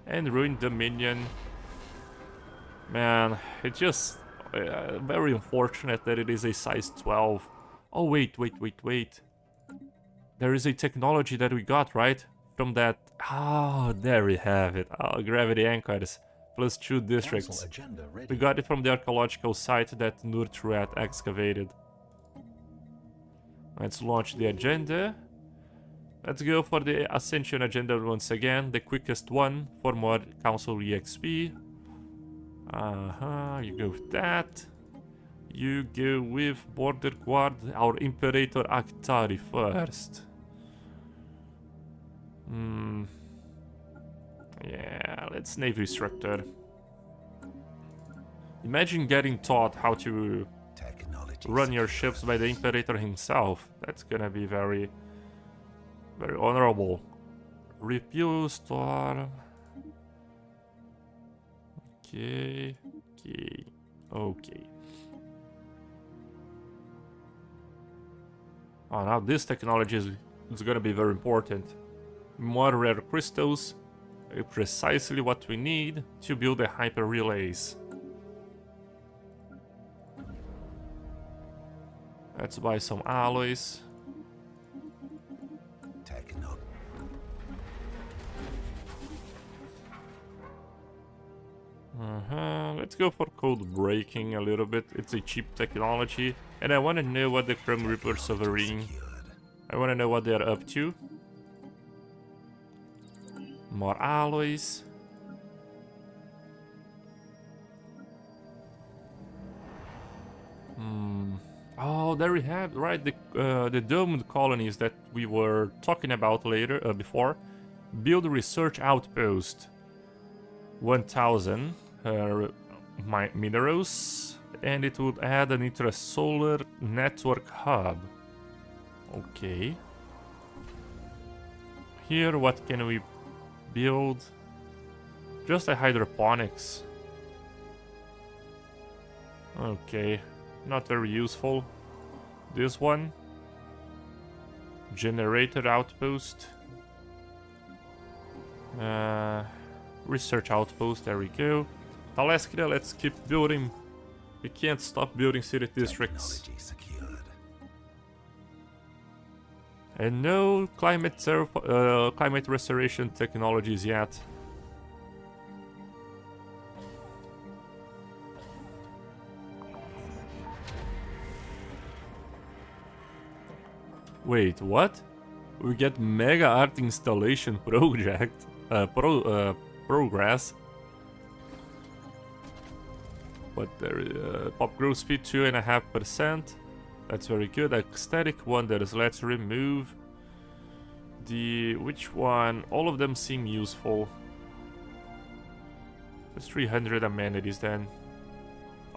And Ruined Dominion. Man, it's just very unfortunate that it is a size 12. Oh, wait. There is a technology that we got, right? From that... Oh, there we have it. Oh, gravity anchors. +2 districts. Council agenda ready. We got it from the archaeological site that Nurtruat excavated. Let's launch the agenda. Let's go for the Ascension agenda once again. The quickest one for more Council EXP. You go with that. You go with Border Guard, our Imperator Actari first. Yeah, let's Navy Instructor. Imagine getting taught how to run your ships by the Imperator himself. That's gonna be very, very honorable. Refuel storm. Okay, okay, okay. Oh, now this technology is gonna be very important. More rare crystals, precisely what we need to build the hyper relays. Let's buy some alloys. Let's go for code breaking a little bit. It's a cheap technology, and I want to know what the Chrome Reaper Sovereign. I want to know what they're up to. More alloys. Oh, there we have right the domed colonies that we were talking about later before. Build a research outpost. 1,000 minerals, and it would add an intrasolar network hub. Okay. Here, what can we build? Just a hydroponics. Okay, not very useful. This one. Generator outpost. Research outpost, there we go. Talaskria, let's keep building. We can't stop building city districts. And no climate restoration technologies yet. Wait, what? We get mega art installation project progress. But there pop growth speed 2.5%. That's very good. Aesthetic wonders. Let's remove the which one? All of them seem useful. There's 300 amenities then.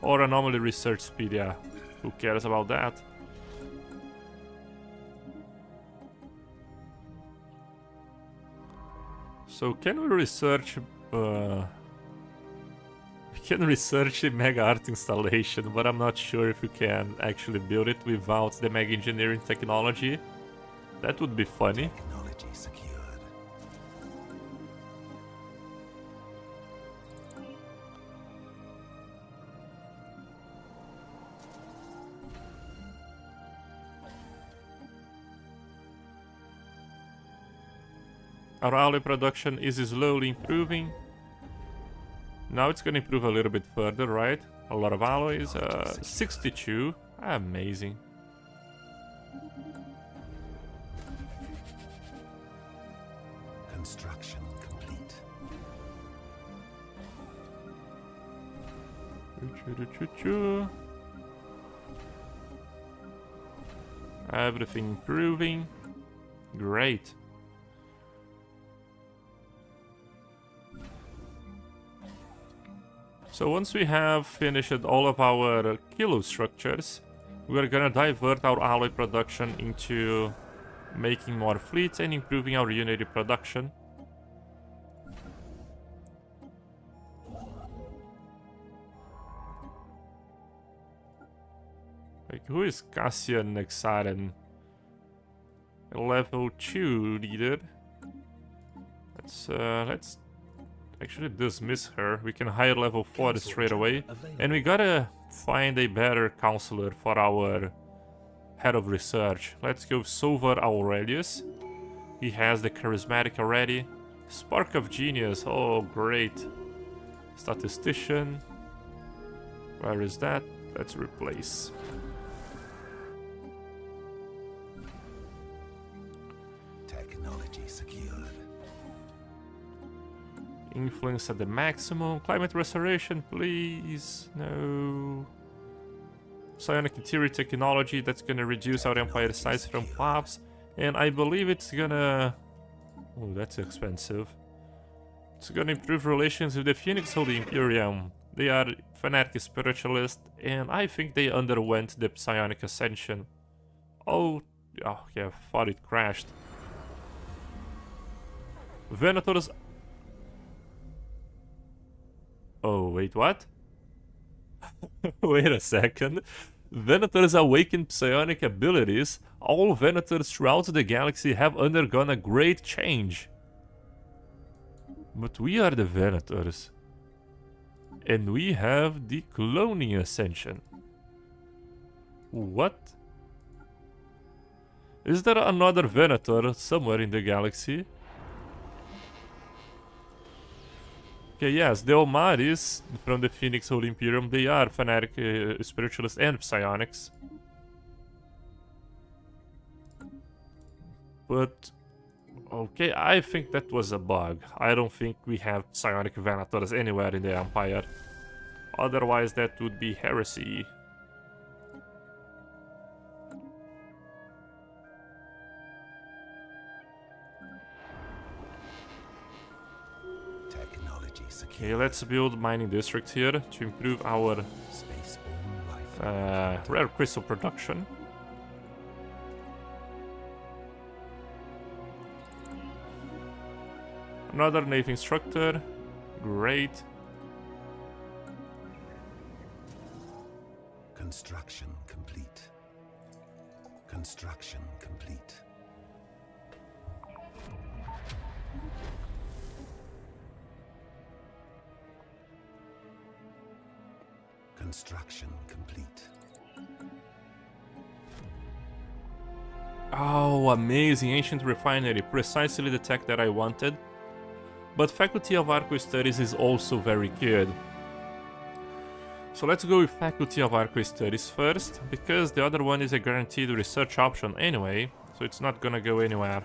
Or anomaly research speed, yeah. Who cares about that? So can we research? We can research a mega art installation, but I'm not sure if we can actually build it without the mega engineering technology. That would be funny. Technology secured. Our alloy production is slowly improving. Now it's gonna improve a little bit further, right? A lot of alloys. 62. Amazing. Construction complete. Everything improving. Great. So once we have finished all of our kilo structures, we're gonna divert our alloy production into making more fleets and improving our unity production. Like, who is Cassian Nexaren? A level 2 leader. Let's actually dismiss her. We can hire level 4 straight away. And we gotta find a better counselor for our head of research. Let's go Silver Aurelius. He has the charismatic already. Spark of Genius. Oh, great. Statistician. Where is that? Let's replace. Technology secured. Influence at the maximum. Climate restoration, please. No. Psionic interior technology, that's gonna reduce our empire size from pops. And I believe it's gonna... Oh, that's expensive. It's gonna improve relations with the Phoenix Holy Imperium. They are fanatic spiritualists, and I think they underwent the psionic ascension. Oh, yeah, I thought it crashed. Venators... Oh, wait, what? Wait a second. Venators awaken psionic abilities. All Venators throughout the galaxy have undergone a great change. But we are the Venators. And we have the cloning ascension. What? Is there another Venator somewhere in the galaxy? Okay, yes, the Omaris from the Phoenix Holy Imperium, they are fanatic spiritualists and psionics. But, okay, I think that was a bug. I don't think we have psionic Venators anywhere in the Empire. Otherwise, that would be heresy. Okay, let's build mining district here to improve our rare crystal production. Another navy instructor, great. Construction complete. Construction complete. Construction complete. Oh, amazing. Ancient refinery. Precisely the tech that I wanted. But Faculty of Arco Studies is also very good. So let's go with Faculty of Arco Studies first, because the other one is a guaranteed research option anyway, so it's not gonna go anywhere.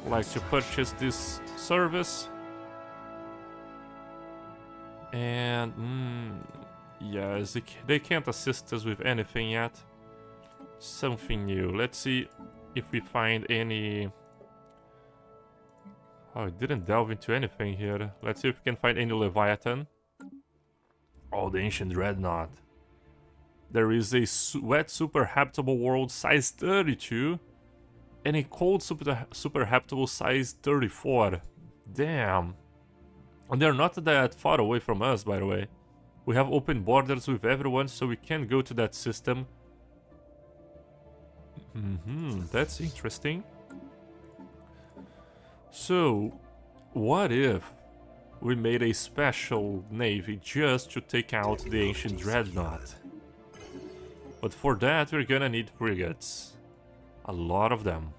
Like to purchase this service. And yes, they can't assist us with anything yet. Something new. Let's see if we find any... Oh, it didn't delve into anything here. Let's see if we can find any Leviathan. Oh, the ancient dreadnought. There is a wet super habitable world size 32 and a cold super habitable size 34. Damn. And they're not that far away from us, by the way. We have open borders with everyone, so we can go to that system. That's interesting. So, what if we made a special navy just to take out the ancient dreadnought? But for that, we're gonna need frigates. A lot of them.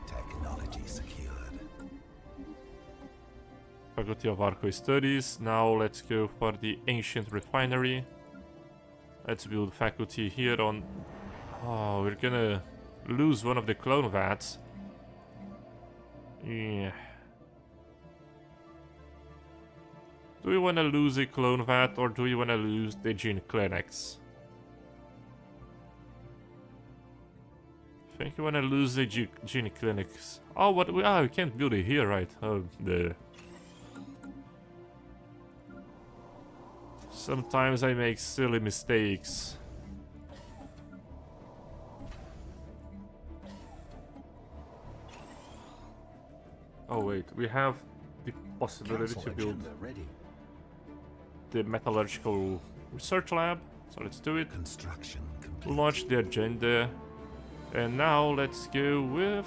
Technology secured. Faculty of Arco Studies. Now let's go for the ancient refinery. Let's build faculty here on... Oh, we're gonna lose one of the clone vats. Yeah. Do we want to lose a clone vat or do we want to lose the gene clinics? I think we want to lose the gene clinics. Oh, what? We can't build it here, right? Oh, the. Sometimes I make silly mistakes. Oh wait, we have the possibility to build the metallurgical research lab, so let's do it. Construction complete. Launch the agenda, and now let's go with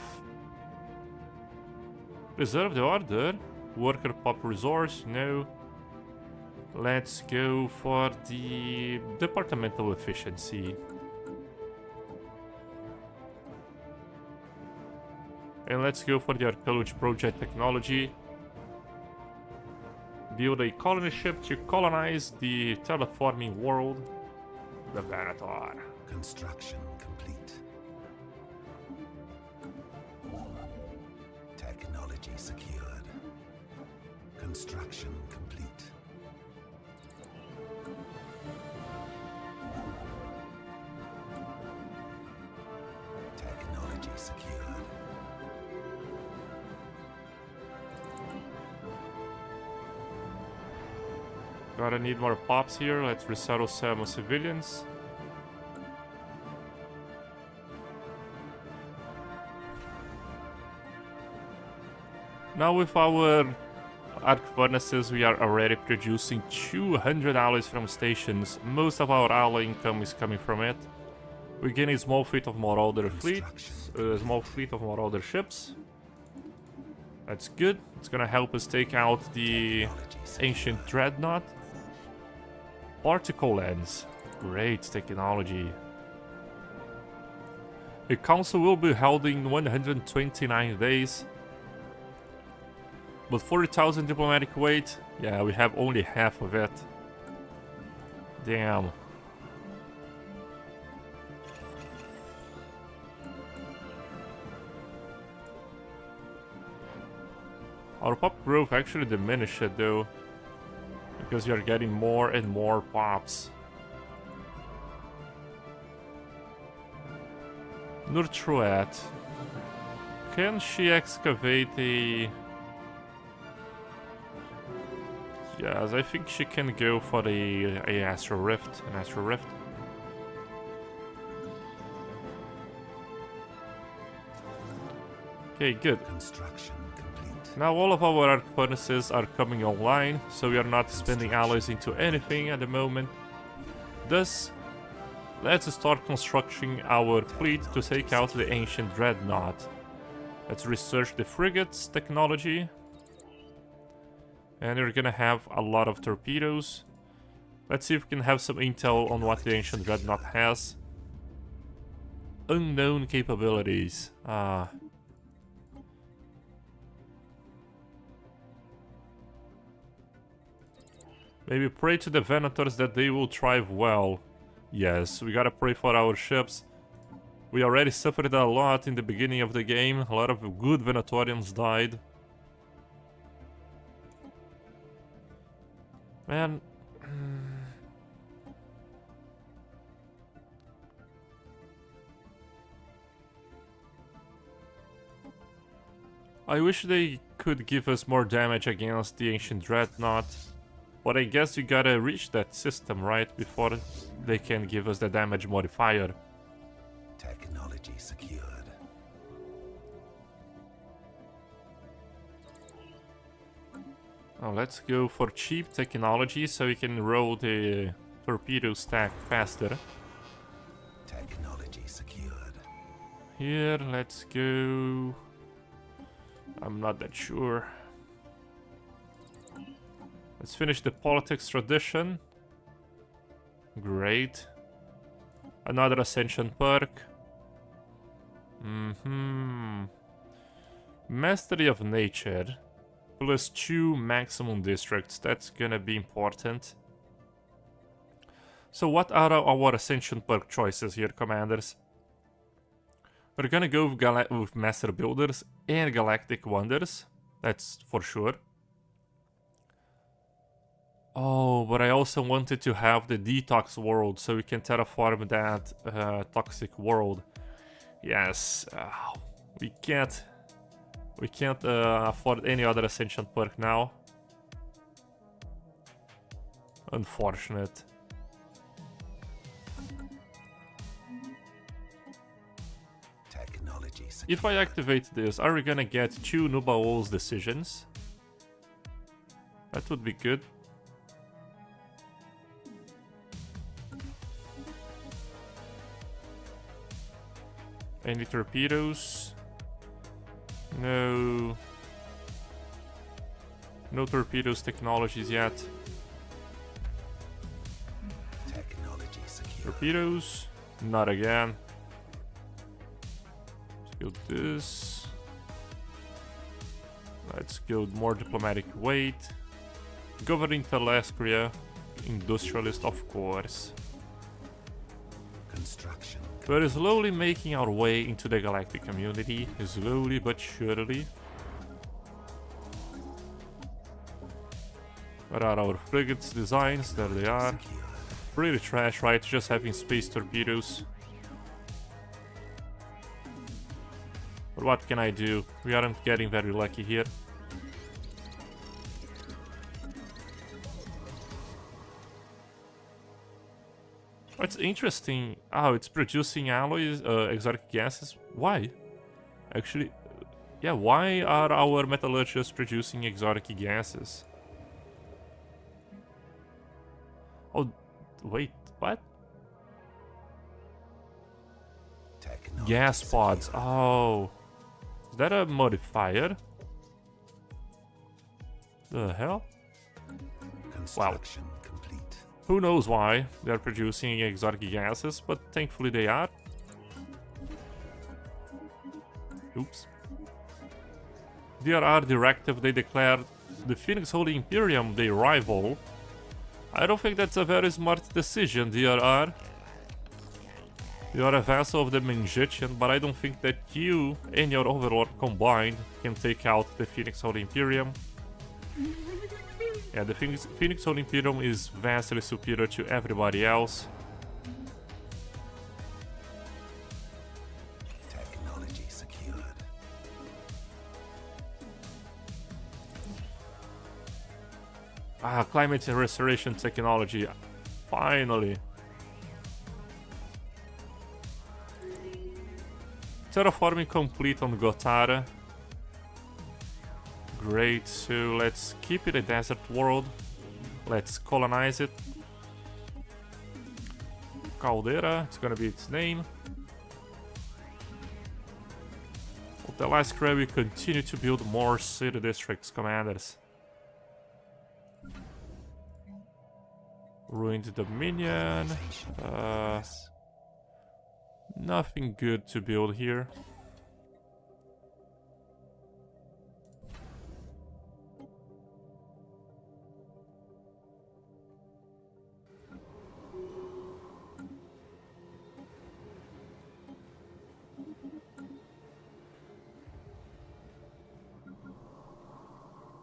reserve the order. Worker pop resource, no. Let's go for the departmental efficiency. And let's go for the archaeology project technology. Build a colony ship to colonize the terraforming world, the Venator. Construction complete. Technology secured. Construction complete. Technology secured. Gotta need more pops here. Let's resettle some civilians. Now with our arc furnaces, we are already producing 200 alloys from stations. Most of our alloy income is coming from it. We gain a small fleet of marauder fleets, a small fleet of marauder ships. That's good. It's gonna help us take out the ancient dreadnought. Particle lens. Great technology. The council will be held in 129 days. But 40,000 diplomatic weight, yeah, we have only half of it. Damn. Our pop growth actually diminished though, because we are getting more and more pops. Nurtruet. Can she excavate a... Yes, I think she can go for a astral rift, an astral rift. Okay, good. Construction complete. Now all of our arc furnaces are coming online, so we are not spending alloys into anything at the moment. Thus, let's start constructing our fleet to take out the ancient dreadnought. Let's research the frigates technology. And we're gonna have a lot of torpedoes. Let's see if we can have some intel on what the ancient dreadnought has. Unknown capabilities. Maybe pray to the Venators that they will thrive well. Yes, we gotta pray for our ships. We already suffered a lot in the beginning of the game. A lot of good Venatorians died. Man. I wish they could give us more damage against the ancient dreadnought. But I guess you gotta reach that system, right? Before they can give us the damage modifier. Technology secured. Now let's go for cheap technology so we can roll the torpedo stack faster. Technology secured. Here, let's go... I'm not that sure. Let's finish the politics tradition. Great. Another ascension perk. Mastery of nature. Plus 2 maximum districts. That's gonna be important. So what are our ascension perk choices here, commanders? We're gonna go with Master Builders and Galactic Wonders. That's for sure. Oh, but I also wanted to have the detox world so we can terraform that toxic world. Yes, we can't afford any other ascension perk now. Unfortunate. Technology secured. If I activate this, are we gonna get 2 Nubaul's decisions? That would be good. Any torpedoes? No. No torpedoes technologies yet. Technology secured. Torpedoes? Not again. Let's go this. Let's go more diplomatic weight. Governing Telescria. Industrialist, of course. Construction. We're slowly making our way into the galactic community, slowly but surely. Where are our frigates designs? There they are. Secured. Pretty trash, right? Just having space torpedoes. But what can I do? We aren't getting very lucky here. What's interesting... Oh, it's producing alloys, exotic gases. Why? Actually, yeah, why are our metallurgists producing exotic gases? Oh, wait, what? Technology Gas pods. secure. Oh. Is that a modifier? The hell? Construction complete. Who knows why they're producing exotic gases, but thankfully they are. Oops. DRR directive, they declared the Phoenix Holy Imperium their rival. I don't think that's a very smart decision, DRR. You are a vassal of the Mingitian, but I don't think that you and your overlord combined can take out the Phoenix Holy Imperium. Yeah, the Phoenix Holy Imperium is vastly superior to everybody else. Technology secured. Ah, climate and restoration technology. Finally. Terraforming complete on Gotara. Great, so let's keep it a desert world. Let's colonize it. Caldera, it's gonna be its name. With the last cry, we continue to build more city districts, commanders. Ruined Dominion. Colonization in progress. Nothing good to build here.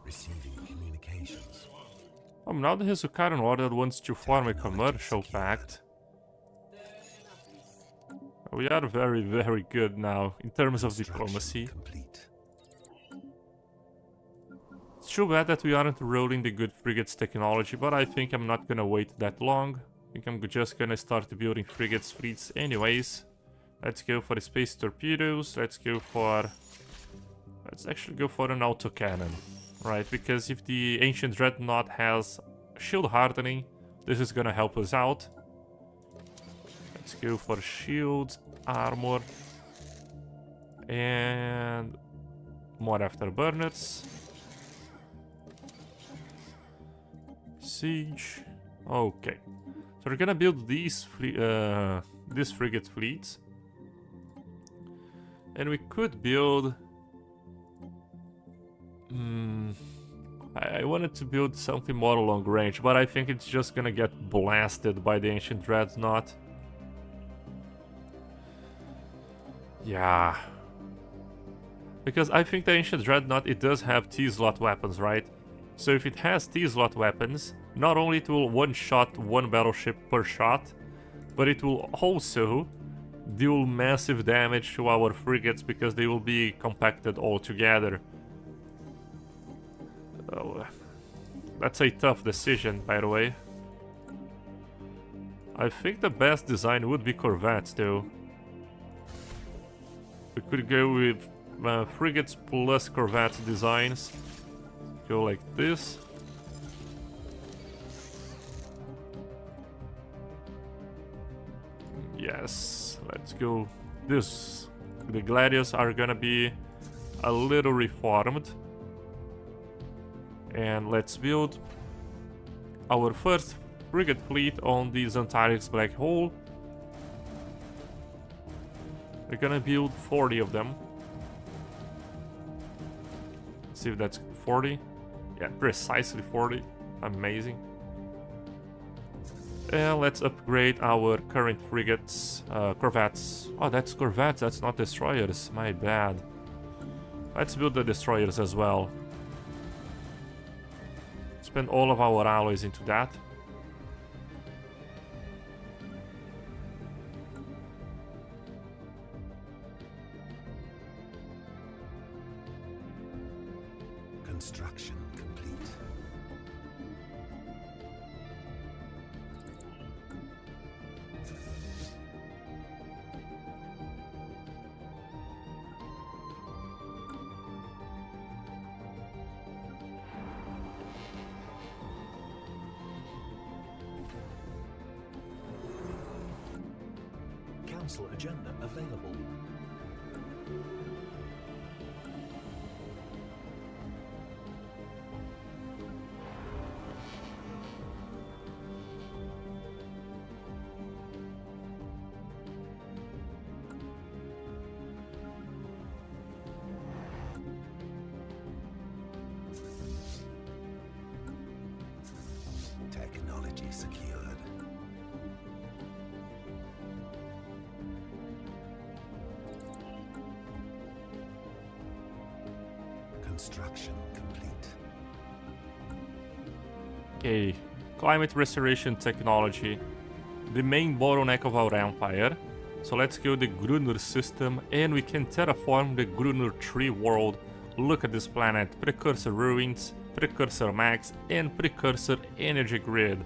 Receiving communications. Now the Hizukaran Order wants to form a commercial pact. We are very, very good now in terms of diplomacy. Complete. It's too bad that we aren't rolling the good frigates technology, but I think I'm not gonna wait that long. I think I'm just gonna start building frigates fleets anyways. Let's go for the space torpedoes. Let's actually go for an autocannon. Right, because if the ancient dreadnought has shield hardening, this is gonna help us out. Let's go for shields, armor, and more afterburners. Siege. Okay, so we're gonna build these frigate fleets, and we could build. I wanted to build something more long range, but I think it's just gonna get blasted by the ancient dreadnought. Yeah. Because I think the ancient dreadnought, it does have T-slot weapons, right? So if it has T-slot weapons, not only it will one-shot one battleship per shot, but it will also deal massive damage to our frigates because they will be compacted all together. Oh, that's a tough decision, by the way. I think the best design would be corvettes, though. We could go with frigates plus corvette designs. Go like this. Yes, let's go. The gladius are gonna be a little reformed. And let's build our first frigate fleet on the Xantarix Black Hole. We're gonna build 40 of them. Let's see if that's 40. Yeah, precisely 40. Amazing. And let's upgrade our current frigates, corvettes. Oh, that's corvettes, that's not destroyers. My bad. Let's build the destroyers as well. Spend all of our alloys into that. Construction complete. Council agenda available. Technology secured. Construction complete. Okay, climate restoration technology. The main bottleneck of our empire. So let's go the Gruner system and we can terraform the Gruner tree world. Look at this planet. Precursor ruins, precursor max, and precursor energy grid.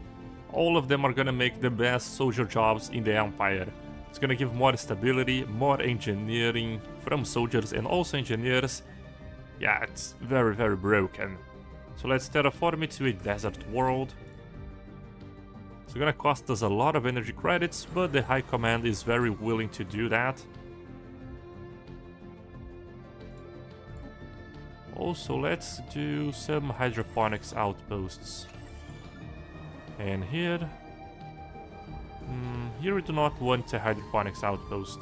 All of them are gonna make the best soldier jobs in the empire. It's gonna give more stability, more engineering from soldiers and also engineers. Yeah, it's very, very broken. So let's terraform it to a desert world. It's gonna cost us a lot of energy credits, but the High Command is very willing to do that. Also, let's do some hydroponics outposts. And here... here we do not want a hydroponics outpost.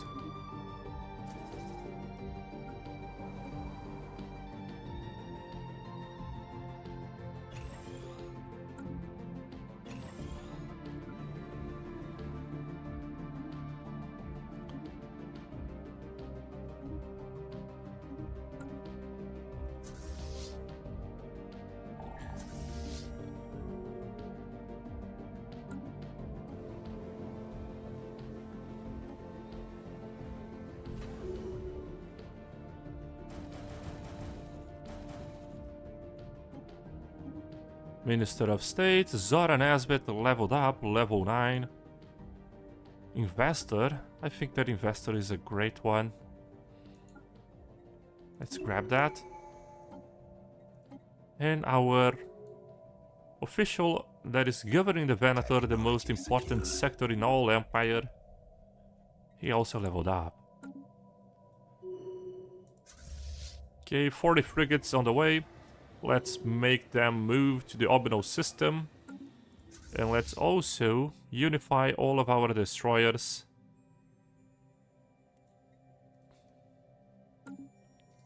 Minister of State, Zora Nesbit leveled up, level 9. Investor, I think that investor is a great one. Let's grab that. And our official that is governing the Venator, the most important sector in all Empire, he also leveled up. Okay, 40 frigates on the way. Let's make them move to the Obno system. And let's also unify all of our destroyers.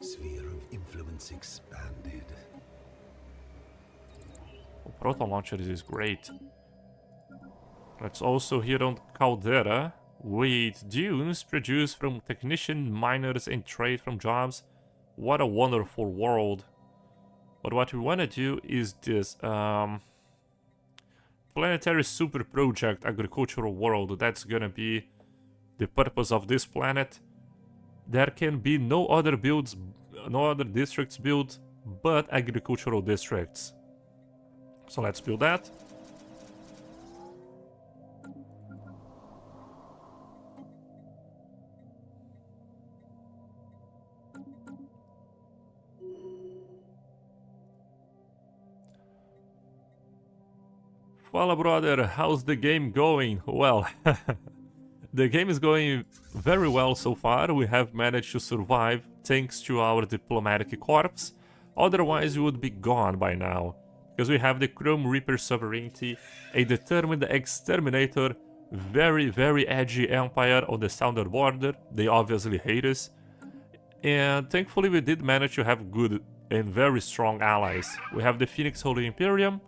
Sphere of influence expanded. Oh, proton launchers is great. Let's also here on Caldera. With dunes produced from technician, miners, and trade from jobs. What a wonderful world. But what we want to do is this planetary super project agricultural world. That's gonna be the purpose of this planet. There can be no other builds, no other districts built but agricultural districts. So let's build that. Fala brother, how's the game going? Well, the game is going very well so far. We have managed to survive thanks to our diplomatic corps. Otherwise we would be gone by now. Because we have the Chrome Reaper sovereignty, a determined exterminator, very, very edgy empire on the southern border. They obviously hate us. And thankfully we did manage to have good and very strong allies. We have the Phoenix Holy Imperium,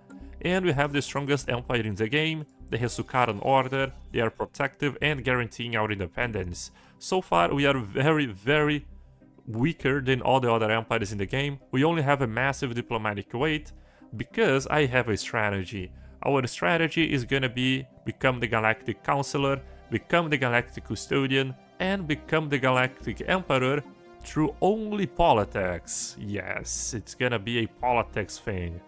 and we have the strongest empire in the game, the Hesukaran Order. They are protective and guaranteeing our independence. So far we are very, very weaker than all the other empires in the game. We only have a massive diplomatic weight because I have a strategy. Our strategy is gonna be become the Galactic Counselor, become the Galactic Custodian, and become the Galactic Emperor through only politics. Yes, it's gonna be a politics thing.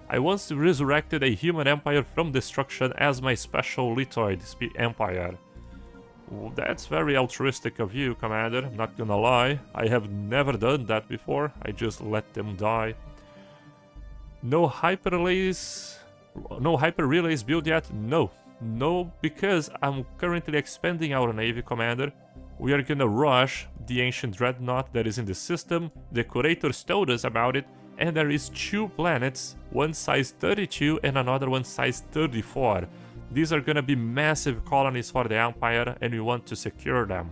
I once resurrected a human empire from destruction as my special lithoid empire. Well, that's very altruistic of you, Commander, not gonna lie. I have never done that before, I just let them die. No hyper relays built yet? No. No, because I'm currently expanding our navy, Commander. We are gonna rush the ancient dreadnought that is in the system. The curators told us about it, and there is 2 planets, one size 32 and another one size 34. These are gonna be massive colonies for the Empire, and we want to secure them.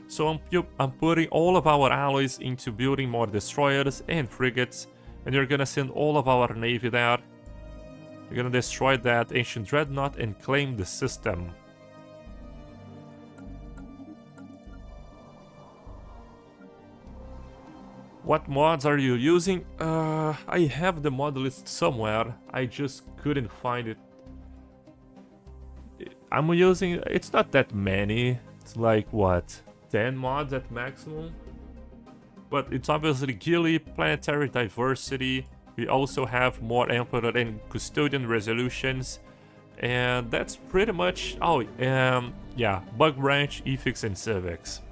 So I'm putting all of our alloys into building more destroyers and frigates, and you're gonna send all of our navy there. We're gonna destroy that ancient dreadnought and claim the system. What mods are you using? I have the mod list somewhere, I just couldn't find it. I'm using, it's not that many, it's like what, 10 mods at maximum? But it's obviously Gilly, planetary diversity, we also have more Emperor and Custodian resolutions, and that's pretty much, yeah, Bug Branch, Ethics and Civics.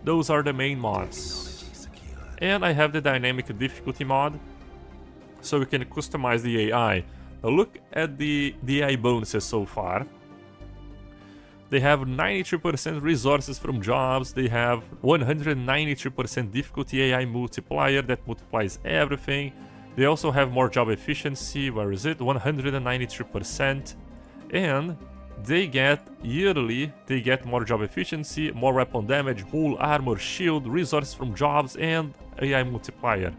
Those are the main mods. And I have the dynamic difficulty mod, so we can customize the AI. Now look at the AI bonuses so far. They have 93% resources from jobs, they have 193% difficulty AI multiplier that multiplies everything. They also have more job efficiency, where is it? 193%. And they get yearly, they get more job efficiency, more weapon damage, hull, armor, shield, resources from jobs, and AI multiplier.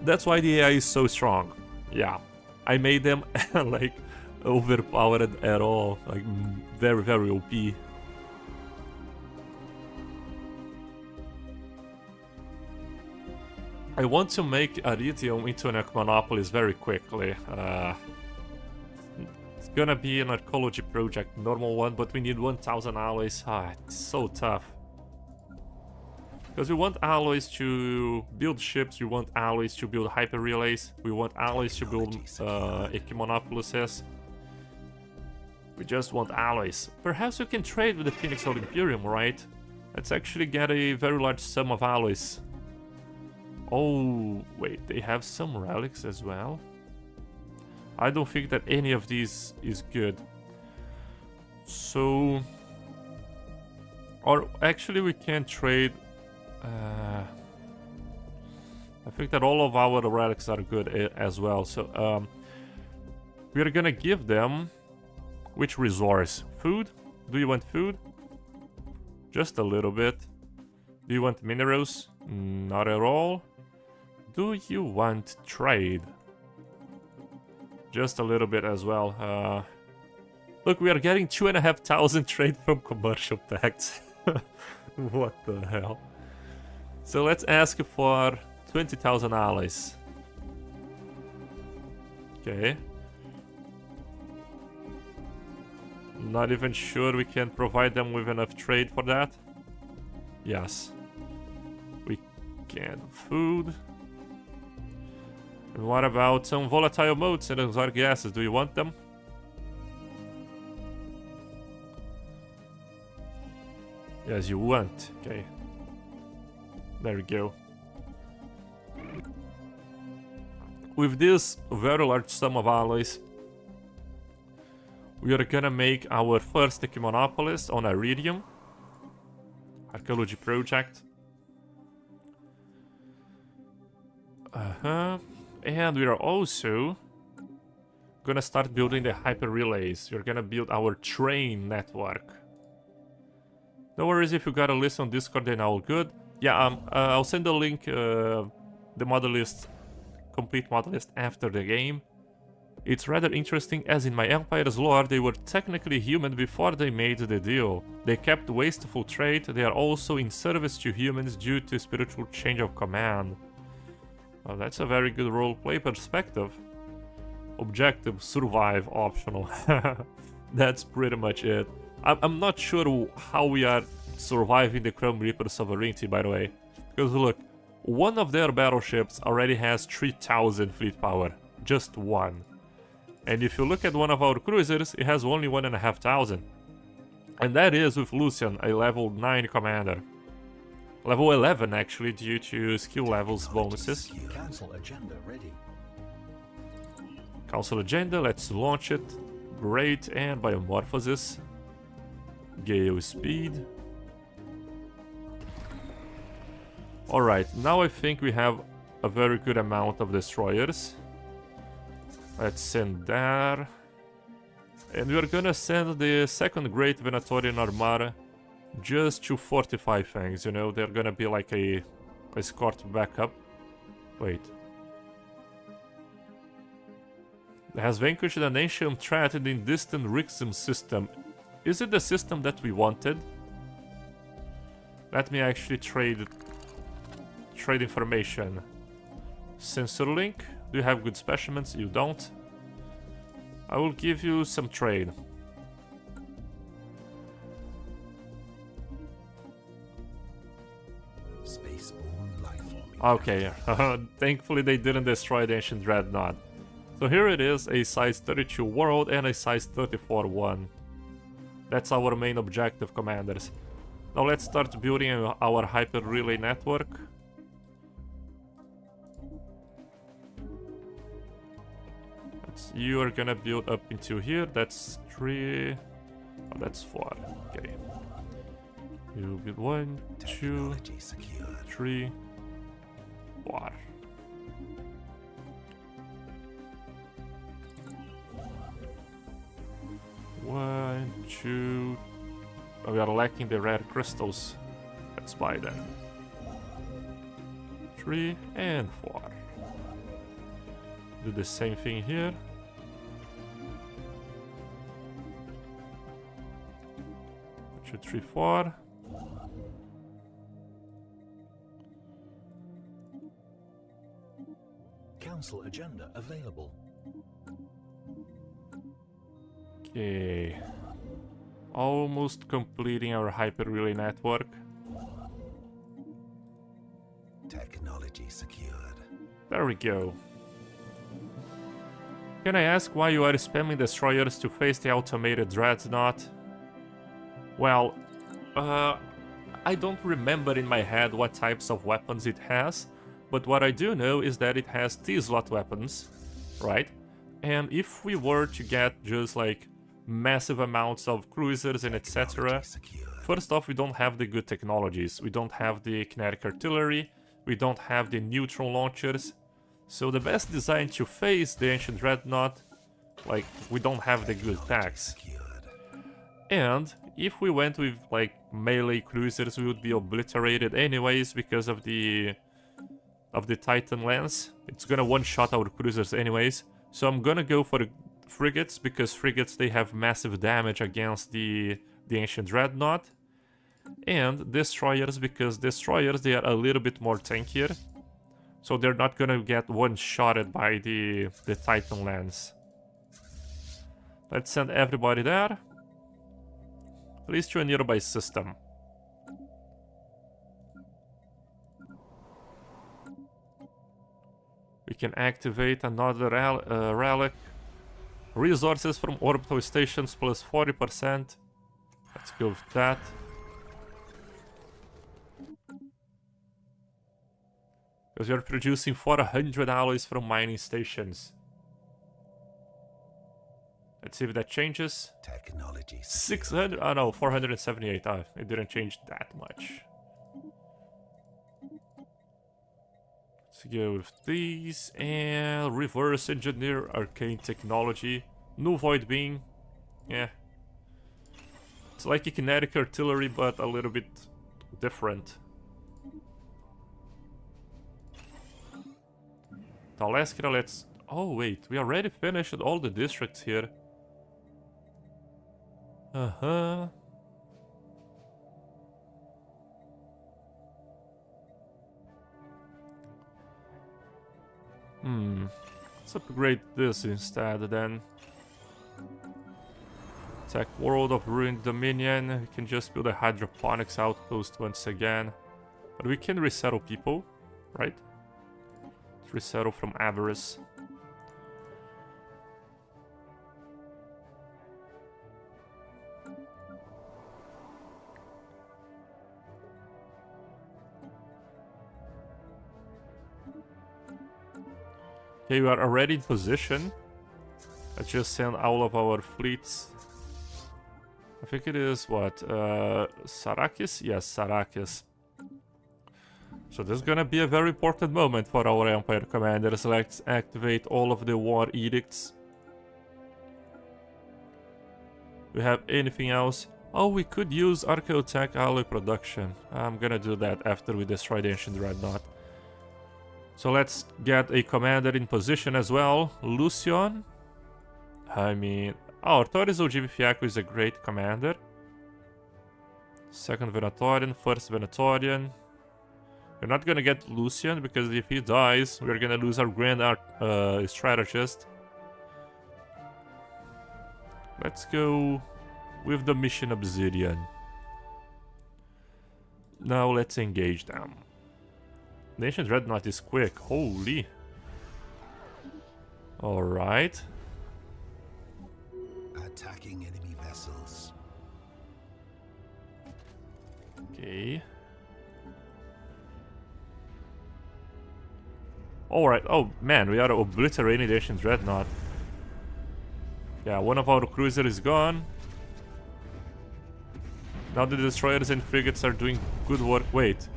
That's why the AI is so strong. Yeah, I made them like overpowered at all, like very, very OP. I want to make Iridium into an Econopolis very quickly. It's gonna be an archaeology project, normal one, but we need 1000 alloys. It's so tough. Because we want alloys to build ships, we want alloys to build hyper relays, we want alloys to build Econopolises. We just want alloys. Perhaps we can trade with the Phoenix Old Imperium, right? Let's actually get a very large sum of alloys. Oh, wait, they have some relics as well? I don't think that any of these is good. So... Or actually we can trade... I think that all of our relics are good as well. So we're gonna give them... Which resource? Food? Do you want food? Just a little bit. Do you want minerals? Not at all. Do you want trade? Just a little bit as well. Look, we are getting 2,500 trade from commercial pacts. What the hell? So let's ask for 20,000 allies. Okay. Not even sure we can provide them with enough trade for that. Yes. We can. Food. And what about some volatile modes and exotic gases? Do you want them? Yes, you want. Okay. There we go. With this very large sum of alloys, we are gonna make our first Equimonopolis on Iridium. Archaeology project. And we are also gonna start building the hyper relays. We're gonna build our train network. No worries if you got a list on Discord, then all good. Yeah, I'll send the link, the model list, complete model list after the game. It's rather interesting, as in my Empire's lore, they were technically human before they made the deal. They kept wasteful trade, they are also in service to humans due to spiritual change of command. Well, that's a very good roleplay perspective. Objective, survive, optional. That's pretty much it. I'm not sure how we are surviving the Chrome Reaper sovereignty, by the way. Because look, one of their battleships already has 3000 fleet power. Just one. And if you look at one of our cruisers, it has only 1500. And that is with Lucian, a level 9 commander. Level 11 actually, due to skill levels bonuses. Council agenda ready. Council agenda, let's launch it. Great, and biomorphosis. Gale speed. Alright, now I think we have a very good amount of destroyers. Let's send there. And we're gonna send the second great Venatorian armada just to fortify things, you know, they're gonna be like a escort backup. Wait. It has vanquished an ancient threat in the distant Rixum system. Is it the system that we wanted? Let me actually trade information. Sensor link. Do you have good specimens? You don't. I will give you some trade. Spaceborne life form. Okay, thankfully they didn't destroy the ancient dreadnought. So here it is, a size 32 world and a size 34 one. That's our main objective, commanders. Now let's start building our hyper relay network. You are gonna build up into here. That's 3. Oh, that's 4. Okay. You build 1, 2, Technology secured. 3, 4. One, two. Oh, we are lacking the rare crystals. Let's buy them. 3 and 4. Do the same thing here. 2, 3, 4. Council agenda available. Okay. Almost completing our hyper relay network. Technology secured. There we go. Can I ask why you are spamming destroyers to face the automated dreadnought? Well, I don't remember in my head what types of weapons it has, but what I do know is that it has T-slot weapons, right? And if we were to get just like massive amounts of cruisers and etc., first off, we don't have the good technologies. We don't have the kinetic artillery, we don't have the neutron launchers. So the best design to face the ancient dreadnought, like, we don't have the good packs. And if we went with like melee cruisers, we would be obliterated anyways because of the Titan lance. It's gonna one-shot our cruisers anyways. So I'm gonna go for the frigates, because frigates, they have massive damage against the ancient dreadnought. And destroyers, because destroyers, they are a little bit more tankier. So they're not gonna get one-shotted by the Titan lance. Let's send everybody there. At least to a nearby system. We can activate another relic. Resources from orbital stations plus 40%. Let's go with that. Because we are producing 400 alloys from mining stations. Let's see if that changes. Technology 600. Oh no, 478. Oh, it didn't change that much. Let's go with these and reverse engineer arcane technology. New void beam. Yeah. It's like a kinetic artillery, but a little bit different. Talaskra, let's... Oh wait, we already finished all the districts here. Uh-huh. Let's upgrade this instead then. Attack World of Ruined Dominion. We can just build a hydroponics outpost once again. But we can resettle people, right? Let's resettle from Avarice. Okay, we are already in position. Let's just send all of our fleets. I think it is, what, Sarakis? Yes, Sarakis. So this is gonna be a very important moment for our Empire commanders. Let's activate all of the war edicts. We have anything else? Oh, we could use Archaeotech alloy production. I'm gonna do that after we destroy the ancient dreadnought. So let's get a commander in position as well. Lucian. I mean, Artorius Ogivifiaco is a great commander. Second Venatorian, first Venatorian. We're not gonna get Lucian because if he dies, we're gonna lose our grand strategist. Let's go with the mission Obsidian. Now let's engage them. The ancient dreadnought is quick. Holy. Alright. Attacking enemy vessels. Okay. Alright. Oh man, we are obliterating the ancient dreadnought. Yeah, one of our cruisers is gone. Now the destroyers and frigates are doing good work. Wait.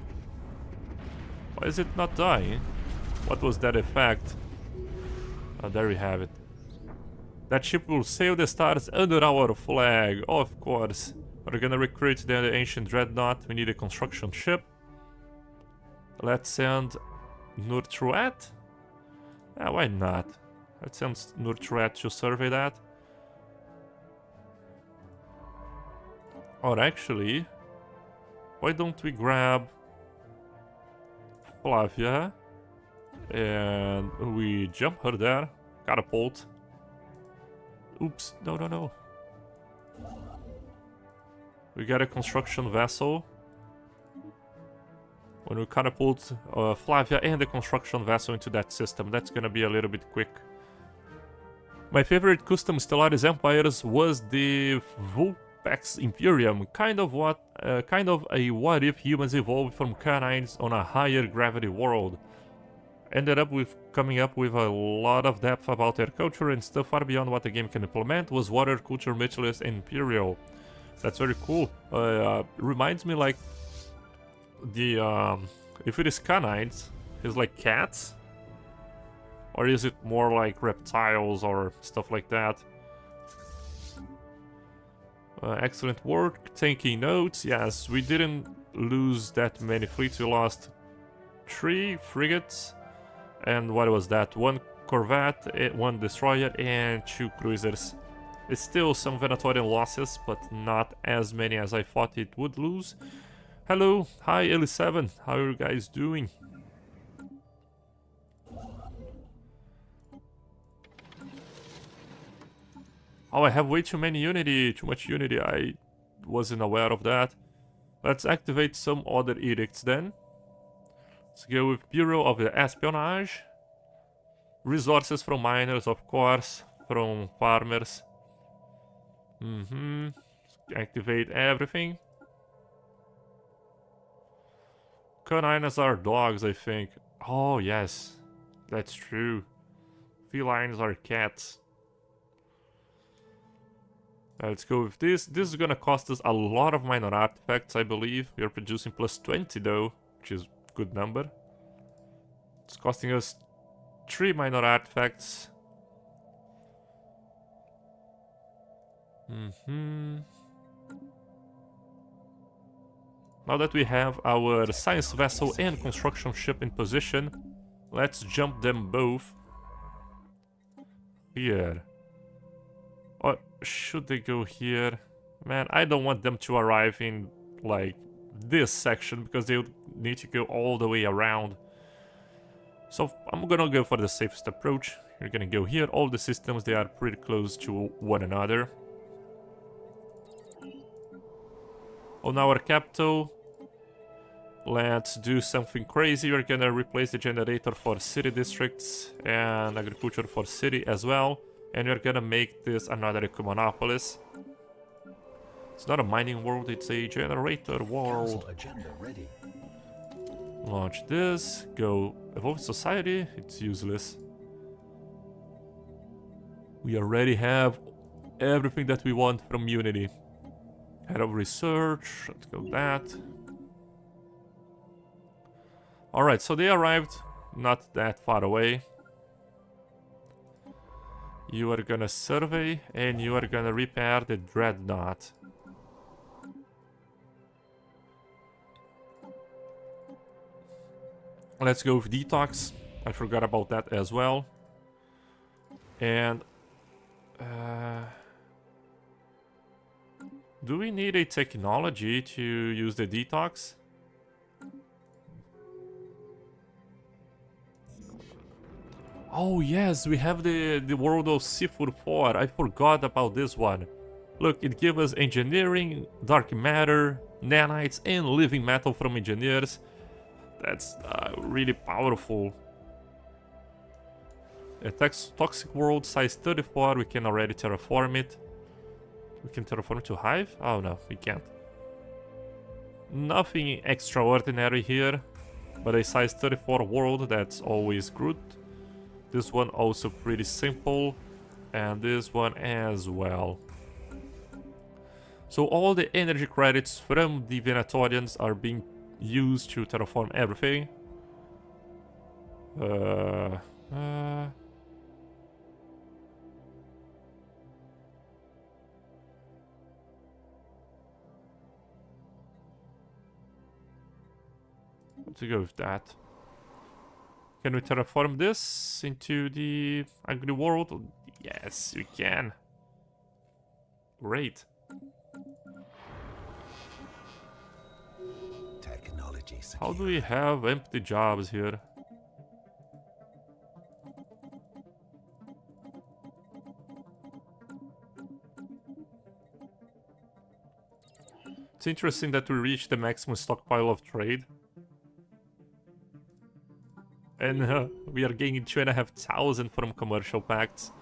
Why is it not dying? What was that effect? Oh, there we have it. That ship will sail the stars under our flag. Oh, of course. We're gonna recruit the ancient dreadnought. We need a construction ship. Let's send Nurtruat? Yeah, why not? Let's send Nurtruat to survey that. Or actually, why don't we grab Flavia and we jump her there? Catapult. Oops, no, no, no. We got a construction vessel. When we catapult Flavia and the construction vessel into that system, that's gonna be a little bit quick. My favorite custom Stellaris Empires was the Vulpex Imperium, kind of a what if humans evolved from canines on a higher gravity world. Ended up with coming up with a lot of depth about their culture and stuff far beyond what the game can implement. Was water culture Mitchellist Imperial. That's very cool. Reminds me like the if it is canines, is like cats, or is it more like reptiles or stuff like that? Excellent work, taking notes. Yes, we didn't lose that many fleets. We lost 3 frigates, and what was that? 1 corvette, 1 destroyer, and 2 cruisers. It's still some Venatorian losses, but not as many as I thought it would lose. Hello, hi Ellie7, how are you guys doing? Oh, I have way too much unity, I wasn't aware of that. Let's activate some other edicts then. Let's go with Bureau of the Espionage. Resources from miners, of course, from farmers. Activate everything. Canines are dogs, I think. Oh, yes. That's true. Felines are cats. Let's go with this. This is gonna cost us a lot of minor artifacts, I believe. We are producing plus 20 though, which is a good number. It's costing us 3 minor artifacts. Now that we have our science vessel and construction ship in position, let's jump them both here. Or should they go here? Man, I don't want them to arrive in, like, this section, because they would need to go all the way around. So I'm gonna go for the safest approach. You're gonna go here. All the systems, they are pretty close to one another. On our capital, let's do something crazy. We're gonna replace the generator for city districts and agriculture for city as well. And we're gonna make this another Ecumenopolis. It's not a mining world, it's a generator world. Council agenda ready. Launch this, go evolve society, it's useless. We already have everything that we want from Unity. Head of research, let's go that. Alright, so they arrived not that far away. You are gonna survey and you are gonna repair the dreadnought. Let's go with detox. I forgot about that as well. And do we need a technology to use the detox? Oh yes, we have the world of Seafood 4. I forgot about this one. Look, it gives us engineering, dark matter, nanites, and living metal from engineers. That's really powerful. A toxic world, size 34, we can already terraform it. We can terraform it to Hive? Oh no, we can't. Nothing extraordinary here, but a size 34 world, that's always good. This one also pretty simple, and this one as well. So all the energy credits from the Venatorians are being used to terraform everything. Let's go with that. Can we terraform this into the agri world? Yes, we can. Great. Technology How do we have empty jobs here? It's interesting that we reached the maximum stockpile of trade. And we are gaining 2,500 from commercial pacts.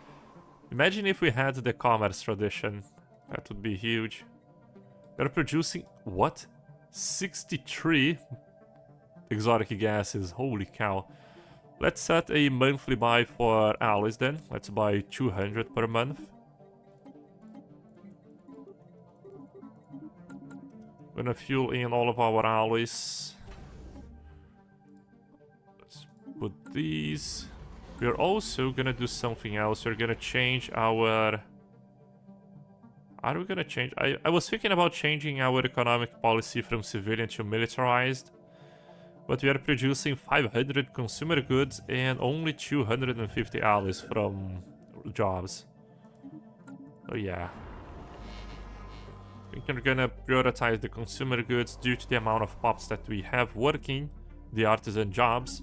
Imagine if we had the commerce tradition. That would be huge. They're producing, what? 63 exotic gases. Holy cow. Let's set a monthly buy for alloys then. Let's buy 200 per month. Gonna fuel in all of our alloys. Put these. We're also gonna do something else. We're gonna change our... Are we gonna change? I was thinking about changing our economic policy from civilian to militarized. But we are producing 500 consumer goods and only 250 alloys from jobs. So yeah. I think we're gonna prioritize the consumer goods due to the amount of pops that we have working, the artisan jobs.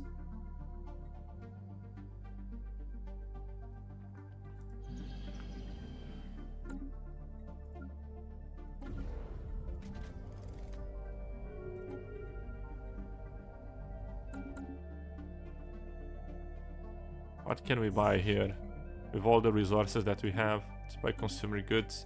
What can we buy here? With all the resources that we have, let's buy consumer goods.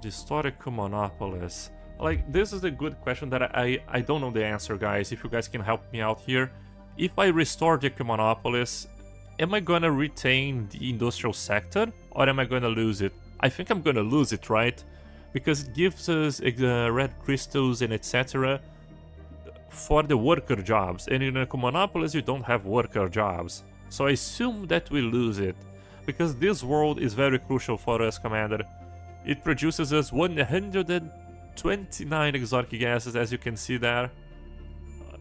Historical monopolies. Like, this is a good question that I don't know the answer, guys. If you guys can help me out here. If I restore the monopolies, am I gonna retain the industrial sector or am I gonna lose it? I think I'm gonna lose it, right? Because it gives us red crystals and etc. for the worker jobs, and in Ecomonopolis you don't have worker jobs. So I assume that we lose it, because this world is very crucial for us, Commander. It produces us 129 exotic gases, as you can see there.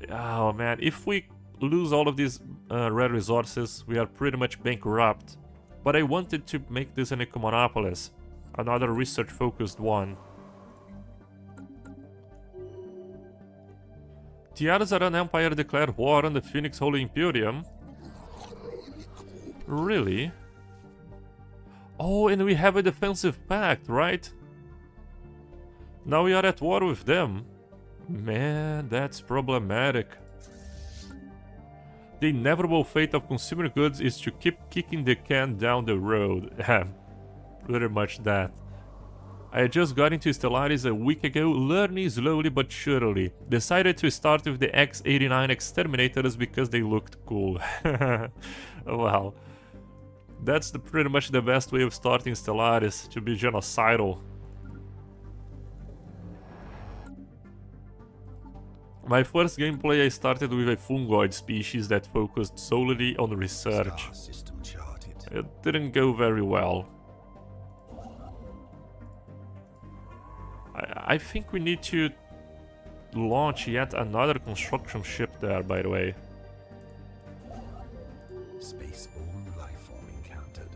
Oh man, if we lose all of these rare resources, we are pretty much bankrupt. But I wanted to make this an Ecomonopolis, another research-focused one. The Arzaran Empire declared war on the Phoenix Holy Imperium. Really? Oh, and we have a defensive pact, right? Now we are at war with them. Man, that's problematic. The inevitable fate of consumer goods is to keep kicking the can down the road. Pretty much that. I just got into Stellaris a week ago, learning slowly but surely. Decided to start with the X-89 exterminators because they looked cool. Well, that's pretty much the best way of starting Stellaris, to be genocidal. My first gameplay I started with a fungoid species that focused solely on research. Star system charted. It didn't go very well. I think we need to launch yet another construction ship there, by the way. Spaceborne lifeform encountered.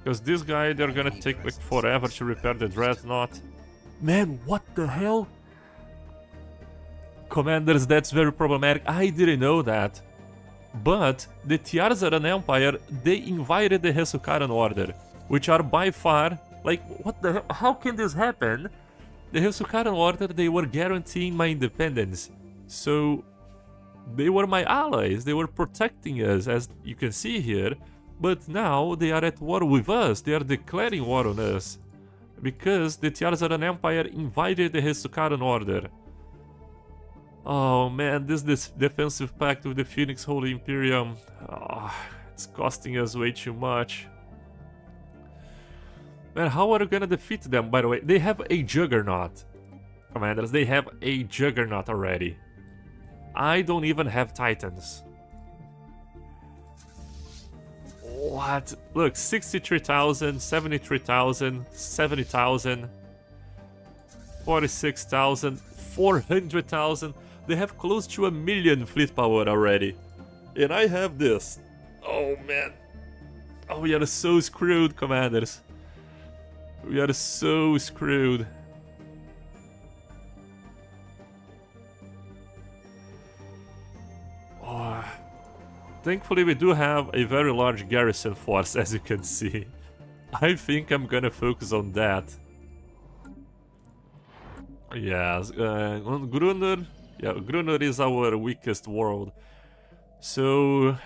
Because this guy, they're gonna take like forever to repair the dreadnought. Man, what the hell? Commanders, that's very problematic. I didn't know that. But the Tiarzaran Empire, they invited the Hesukaran Order, which are by far... Like, what the hell? How can this happen? The Hesukaran Order, they were guaranteeing my independence. So, they were my allies. They were protecting us, as you can see here. But now, they are at war with us. They are declaring war on us. Because the Tiarzaran Empire invited the Hesukaran Order. Oh man, this defensive pact with the Phoenix Holy Imperium. It's costing us way too much. Man, how are we gonna defeat them, by the way? They have a Juggernaut. Commanders, they have a Juggernaut already. I don't even have Titans. What? Look, 63,000, 73,000, 70,000, 46,000, 400,000. They have close to 1 million fleet power already. And I have this. Oh man. Oh, we are so screwed, Commanders. We are so screwed. Oh. Thankfully, we do have a very large garrison force, as you can see. I think I'm gonna focus on that. Yes, on Grunner. Yeah, Grunner is our weakest world. So,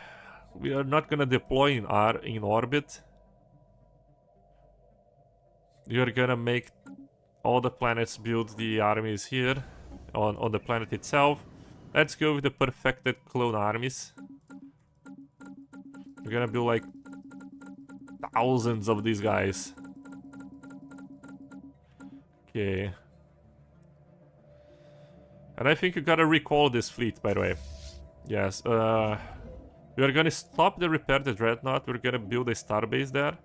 we are not gonna deploy in orbit. We are gonna make all the planets build the armies here, on the planet itself. Let's go with the perfected clone armies. We're gonna build like thousands of these guys. Okay. And I think you gotta recall this fleet, by the way. Yes, we are gonna stop the repair the dreadnought. We're gonna build a starbase there.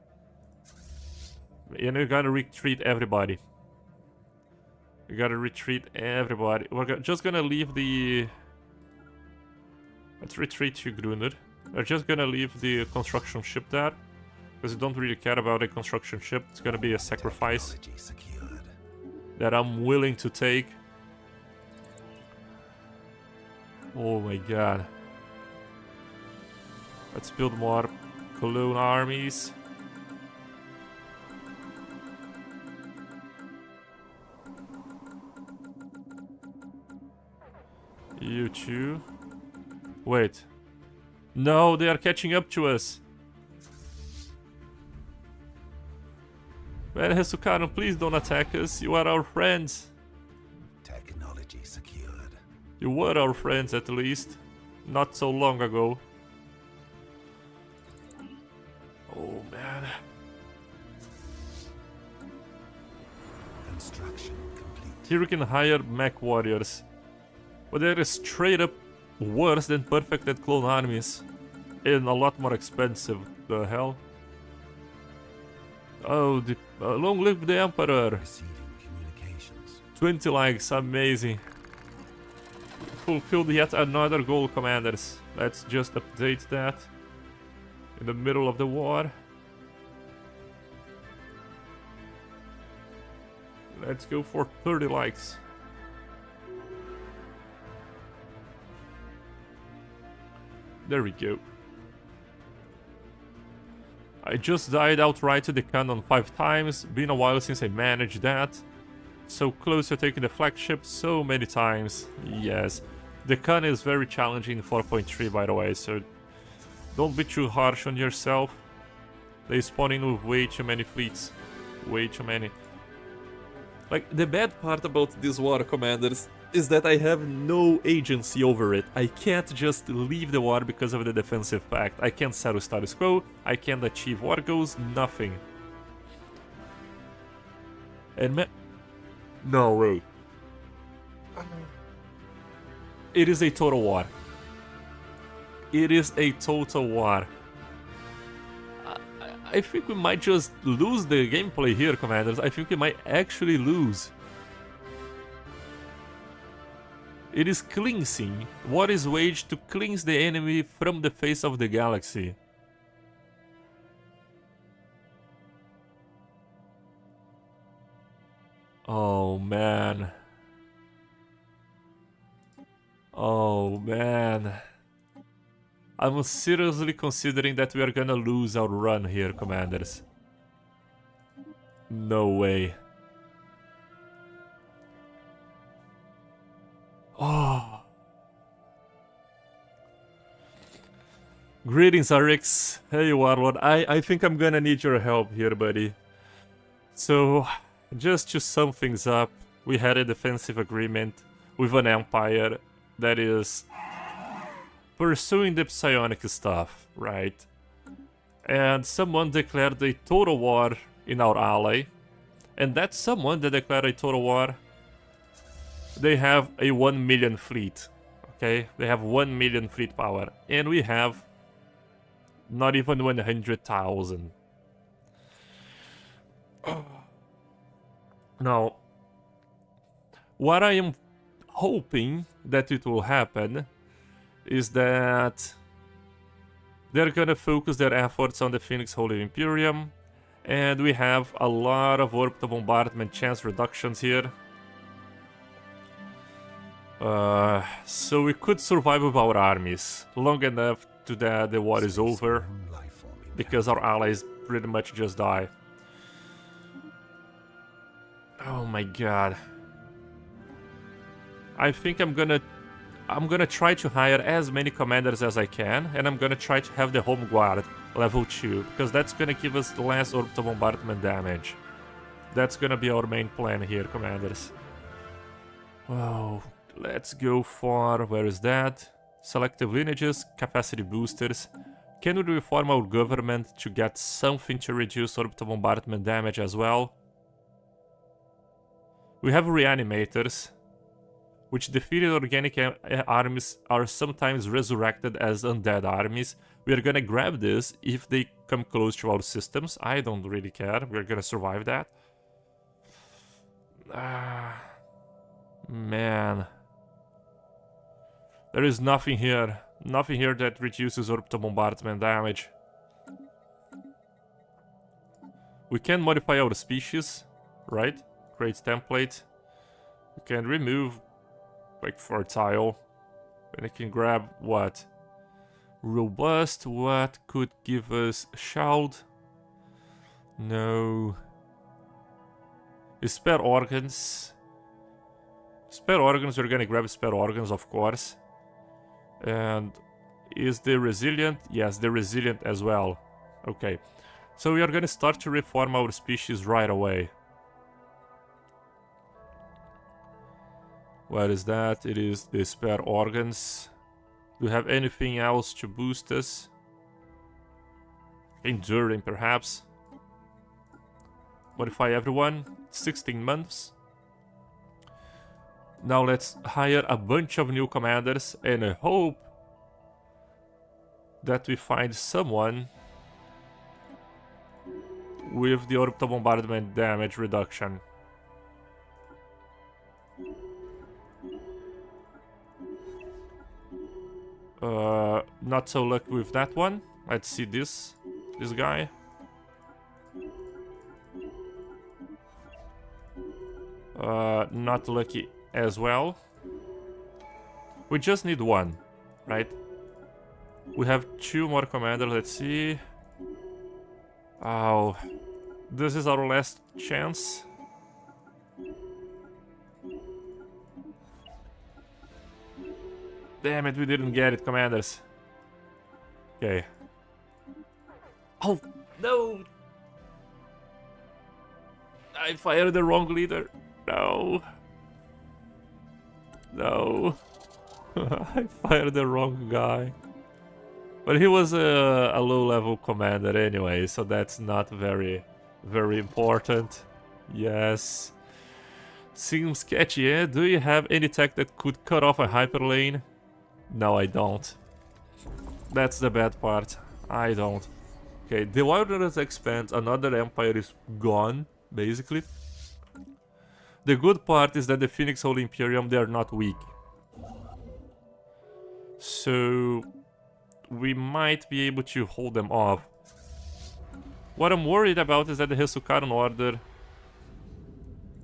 And we're gonna retreat everybody. We gotta retreat everybody. We're just gonna leave the... Let's retreat to Grunner. We're just gonna leave the construction ship there. Because we don't really care about a construction ship. It's gonna be a sacrifice that I'm willing to take. Oh my god. Let's build more clone armies. You too. Wait. No, they are catching up to us. Man, Hesukaran, please don't attack us. You are our friends. Technology secured. You were our friends, at least. Not so long ago. Oh, man. Construction complete. Here we can hire mech warriors. But they're straight up worse than perfected clone armies. And a lot more expensive. The hell? Oh, long live the Emperor! Receiving communications. 20 likes, amazing. Fulfilled yet another goal, Commanders. Let's just update that. In the middle of the war. Let's go for 30 likes. There we go. I just died outright to the cannon 5 times. Been a while since I managed that. So close to taking the flagship so many times. Yes. The Khan is very challenging in 4.3 by the way, so don't be too harsh on yourself. They spawn in with way too many fleets. Way too many. Like, the bad part about this war, commanders, is that I have no agency over it. I can't just leave the war because of the defensive pact. I can't settle status quo, I can't achieve war goals, nothing. And no way. It is a total war. It is a total war. I think we might just lose the gameplay here, commanders. I think we might actually lose. It is cleansing. War is waged to cleanse the enemy from the face of the galaxy. Oh man. Oh man. I'm seriously considering that we are gonna lose our run here, commanders. No way. Oh. Greetings, Arix. Hey, Warlord. I think I'm gonna need your help here, buddy. So, just to sum things up, we had a defensive agreement with an empire that is pursuing the psionic stuff, right? And someone declared a total war in our ally. And that someone that declared a total war, they have a 1 million fleet, okay? They have 1 million fleet power. And we have not even 100,000. Now, what I am hoping that it will happen is that they're gonna focus their efforts on the Phoenix Holy Imperium, and we have a lot of orbital bombardment chance reductions here. So we could survive with our armies long enough to that the war is over, because our allies pretty much just die. Oh my god. I think I'm gonna try to hire as many commanders as I can, and I'm gonna try to have the home guard level 2, because that's gonna give us less orbital bombardment damage. That's gonna be our main plan here, commanders. Wow, let's go for, where is that? Selective lineages, capacity boosters. Can we reform our government to get something to reduce orbital bombardment damage as well? We have reanimators, which defeated organic armies are sometimes resurrected as undead armies. We are gonna grab this if they come close to our systems. I don't really care, we're gonna survive that. Man. There is nothing here that reduces orbital bombardment damage. We can modify our species, right? Create template. We can remove like fertile, and I can grab what? Robust, what could give us shield? No. Spare organs. Spare organs, we're gonna grab spare organs, of course. And is the resilient? Yes, the resilient as well. Okay. So we are gonna start to reform our species right away. What is that? It is the spare organs. Do we have anything else to boost us? Enduring, perhaps. Modify everyone. 16 months. Now let's hire a bunch of new commanders and I hope that we find someone with the orbital bombardment damage reduction. Not so lucky with that one. Let's see this guy. Not lucky as well. We just need one, right? We have 2 more commanders, let's see. Oh, this is our last chance. Damn it, we didn't get it, commanders. Okay. Oh, no! I fired the wrong leader. No. No. I fired the wrong guy. But he was a low-level commander anyway, so that's not very important. Yes. Seems sketchy, eh? Do you have any tech that could cut off a hyperlane? No, I don't. That's the bad part. I don't. Okay, the wilderness expands, another empire is gone, basically. The good part is that the Phoenix Holy Imperium, they are not weak. So we might be able to hold them off. What I'm worried about is that the Hesukaran Order,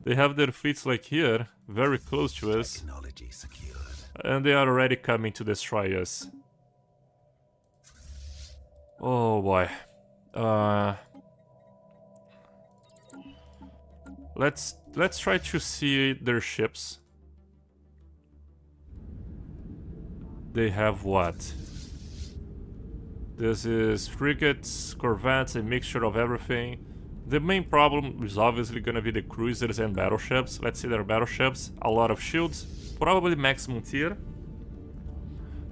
they have their fleets like here, very close to us. Technology secured. And they are already coming to destroy us. Oh boy. Let's try to see their ships. They have what? This is frigates, corvettes, a mixture of everything. The main problem is obviously gonna be the cruisers and battleships. Let's see their battleships. A lot of shields, probably maximum tier.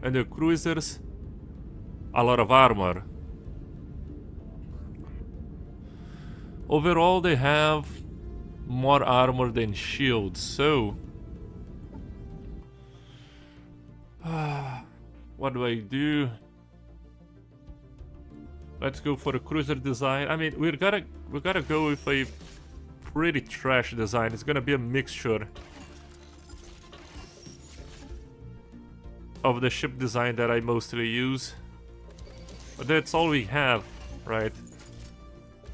And the cruisers, a lot of armor. Overall, they have more armor than shields, so... what do I do? Let's go for a cruiser design. I mean, we gotta go with a pretty trash design. It's gonna be a mixture of the ship design that I mostly use. But that's all we have, right?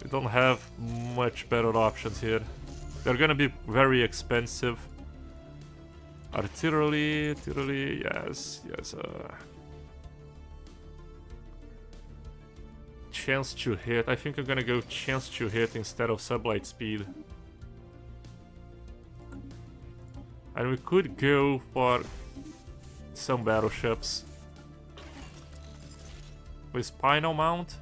We don't have much better options here. They're gonna be very expensive. Artillery, yes. Chance to hit. I think I'm gonna go chance to hit instead of sublight speed. And we could go for some battleships. With spinal mount.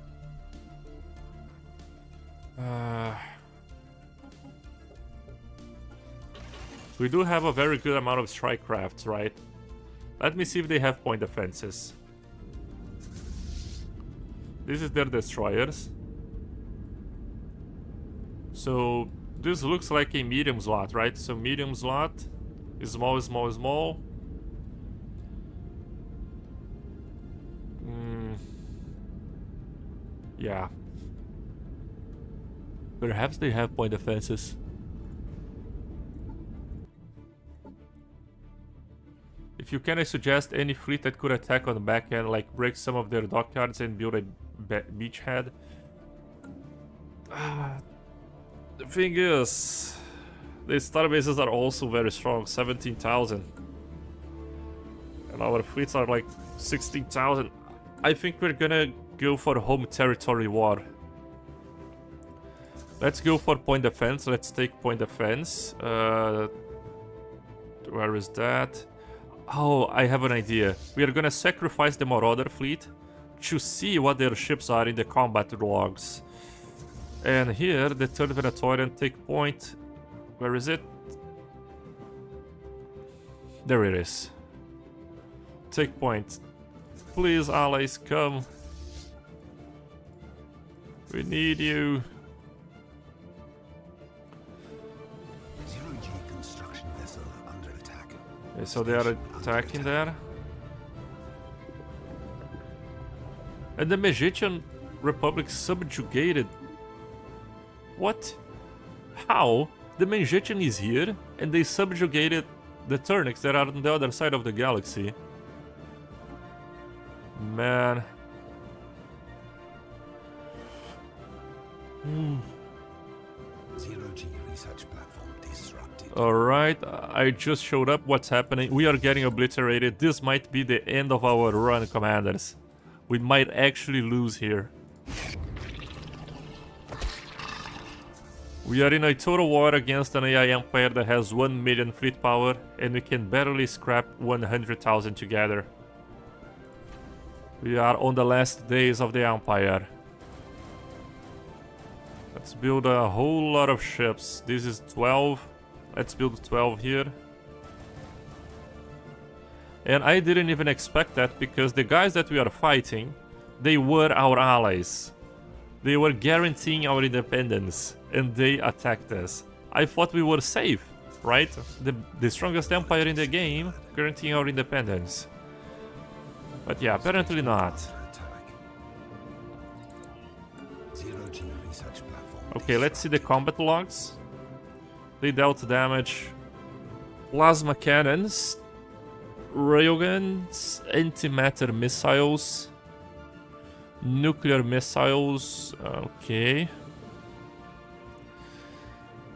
We do have a very good amount of strike crafts, right? Let me see if they have point defenses. This is their destroyers. So this looks like a medium slot, right? So medium slot is small. Yeah. Perhaps they have point defenses. If you can, I suggest any fleet that could attack on the back end, like break some of their dockyards and build a beachhead. The thing is, the star bases are also very strong, 17,000. And our fleets are like 16,000. I think we're gonna go for home territory war. Let's go for point defense. Let's take point defense. Where is that? Oh, I have an idea. We are gonna sacrifice the Marauder fleet to see what their ships are in the combat logs. And here, the 3rd Venatorian take point. Where is it? There it is. Take point. Please, allies, come. We need you. Zero-G construction vessel under attack. Okay, so they are attacking there. And the Megetian Republic subjugated. What? How? The Megetian is here and they subjugated the Turnics that are on the other side of the galaxy. Man. Zero-G research platform disrupted. Alright, I just showed up. What's happening? We are getting obliterated. This might be the end of our run, commanders. We might actually lose here. We are in a total war against an AI empire that has 1 million fleet power, and we can barely scrap 100,000 together. We are on the last days of the empire. Let's build a whole lot of ships. This is 12. Let's build 12 here. And I didn't even expect that, because the guys that we are fighting, they were our allies. They were guaranteeing our independence, and they attacked us. I thought we were safe, right? The strongest empire in the game, guaranteeing our independence. But yeah, apparently not. Zero-G research platform. Okay, let's see the combat logs. They dealt damage. Plasma cannons, railguns, antimatter missiles, nuclear missiles. Okay.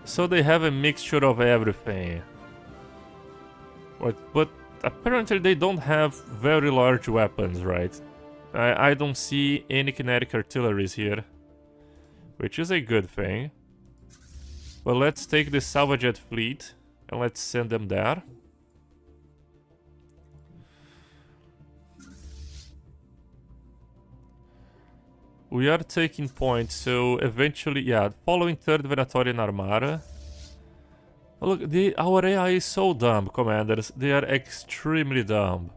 So they have a mixture of everything. But apparently they don't have very large weapons, right? I don't see any kinetic artilleries here, which is a good thing. But let's take the salvage fleet and let's send them there. We are taking points, so eventually, yeah, following 3rd Venatorian Armada. Oh, look, our AI is so dumb, commanders. They are extremely dumb.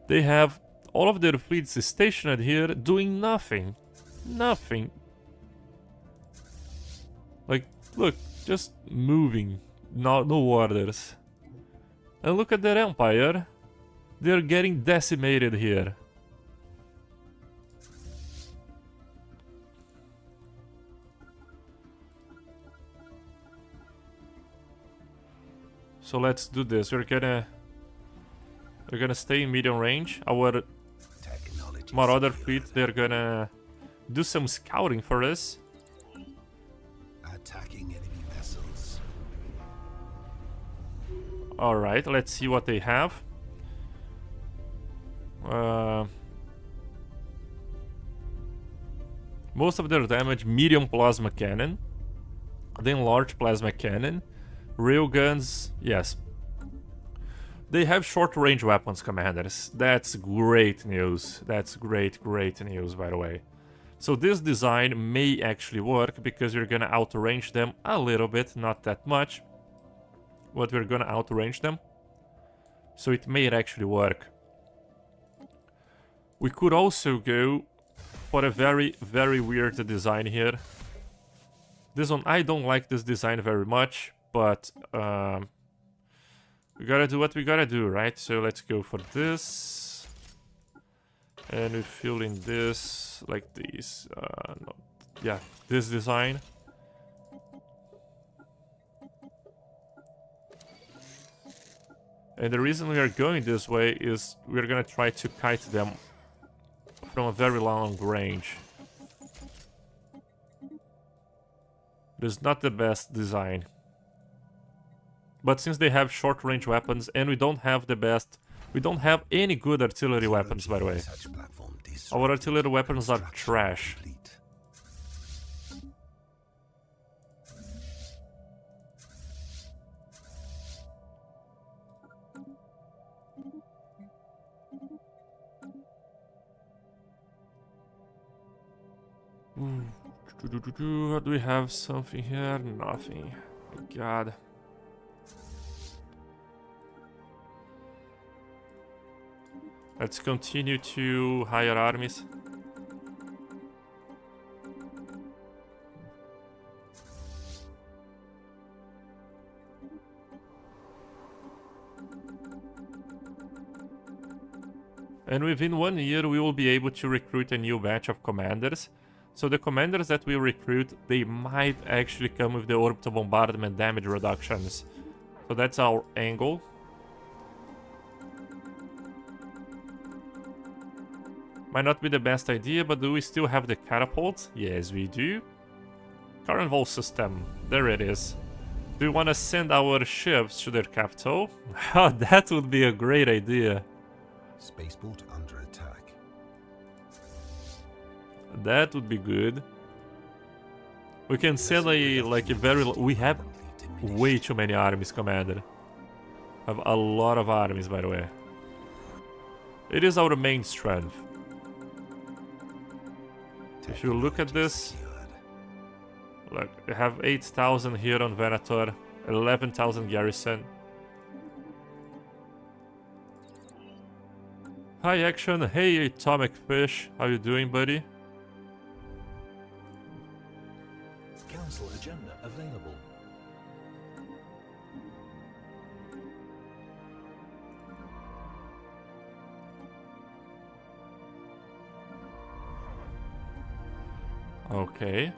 They have all of their fleets stationed here doing nothing. Nothing. Like, look, just moving. No orders. And look at their empire. They're getting decimated here. So let's do this. We're gonna stay in medium range. Our Marauder fleet, they're gonna do some scouting for us. Attacking enemy vessels. Alright, let's see what they have. Most of their damage, medium plasma cannon, then large plasma cannon, railguns, yes. They have short-range weapons, commanders. That's great news. That's great news, by the way. So this design may actually work, because we're gonna outrange them a little bit, not that much, but we're gonna outrange them. So it may actually work. We could also go for a very weird design here. This one, I don't like this design very much, but we gotta do what we gotta do, right? So let's go for this. And we fill in this like this. No, yeah, this design. And the reason we are going this way is we're gonna try to kite them from a very long range. It is not the best design. But since they have short-range weapons and we don't have the best... We don't have any good artillery weapons, by the way. Our artillery weapons are trash. Do we have something here? Nothing. God. Let's continue to hire armies. And within 1 year we will be able to recruit a new batch of commanders. So the commanders that we recruit, they might actually come with the orbital bombardment damage reductions. So that's our angle. Might not be the best idea, but do we still have the catapult? Yes, we do. Carnival system, there it is. Do we want to send our ships to their capital? That would be a great idea. Spaceport under attack. That would be good. We can send a very. We have way too many armies, Commander. Have a lot of armies, by the way. It is our main strength. If you look at this, look, we have 8,000 here on Venator, 11,000 garrison. Hi Action, hey Atomic Fish, how you doing, buddy? Council agenda available. Okay.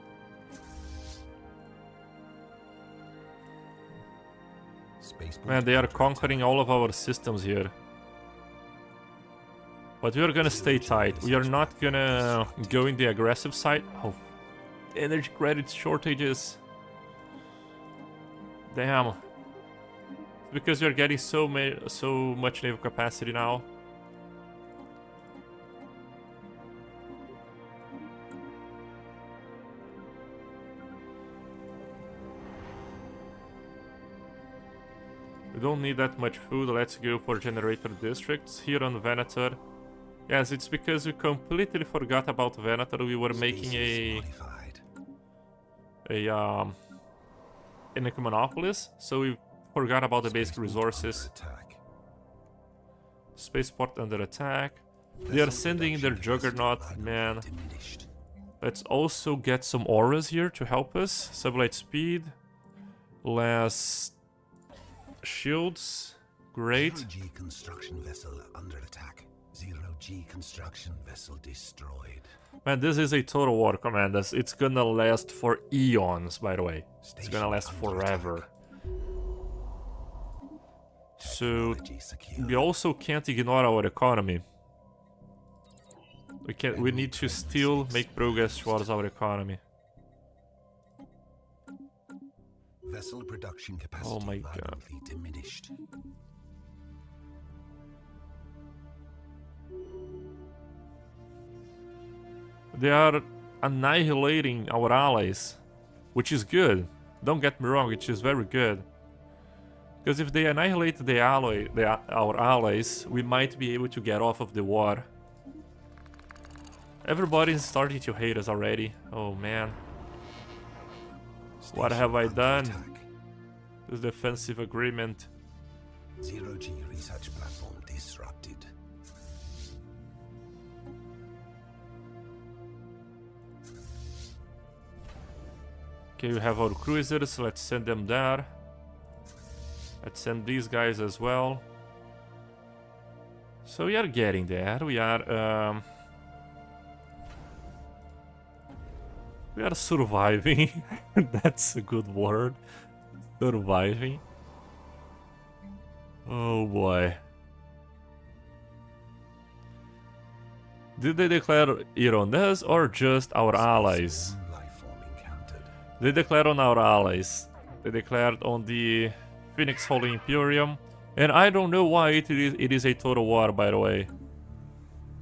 Man, they are conquering all of our systems here. But we are gonna stay tight. We are not gonna go in the aggressive side. Oh, energy credit shortages. Damn. Because we are getting so much naval capacity now. We don't need that much food. Let's go for generator districts here on Venator. Yes, it's because we completely forgot about Venator. We were making an Ecomonopolis, so we forgot about the basic resources. Spaceport under attack. They are sending their Juggernaut, man. Let's also get some auras here to help us. Sublight speed. Less shields. Great. 0G construction vessel under attack. 0G construction vessel destroyed. Man, this is a total war, Commanders. It's gonna last for eons, by the way. It's gonna last forever. So we also can't ignore our economy. We need to still make progress towards our economy. Vessel production capacity Oh my god. violently diminished. They are annihilating our allies, which is good. Don't get me wrong, it is very good. Because if they annihilate our allies, we might be able to get off of the war. Everybody's starting to hate us already. Oh man. What have I done? This defensive agreement. 0G research platform disrupted. Okay, we have our cruisers. Let's send them there. Let's send these guys as well. So we are getting there. We are surviving. That's a good word. Surviving. Oh boy. Did they declare it on us or just our allies? They declared on our allies. They declared on the Phoenix Holy Imperium. And I don't know why it is a total war, by the way.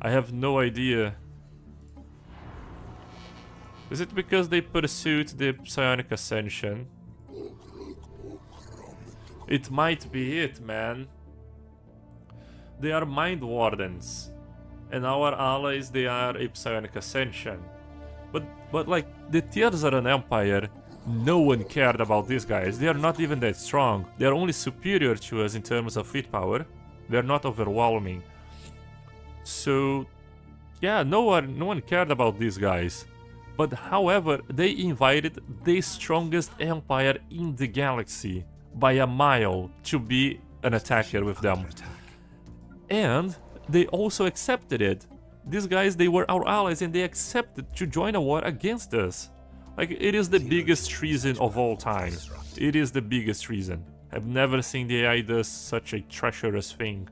I have no idea. Is it because they pursued the psionic ascension? It might be it, man. They are mind wardens. And our allies, they are a psionic ascension. But like, the Tearzaran Empire, no one cared about these guys. They are not even that strong. They are only superior to us in terms of fleet power. They are not overwhelming. So, yeah, no one cared about these guys. But however, they invited the strongest empire in the galaxy by a mile to be an attacker with them. And they also accepted it. These guys, they were our allies and they accepted to join a war against us. Like, it is the biggest treason of all time. It is the biggest treason. I've never seen the AI do such a treacherous thing.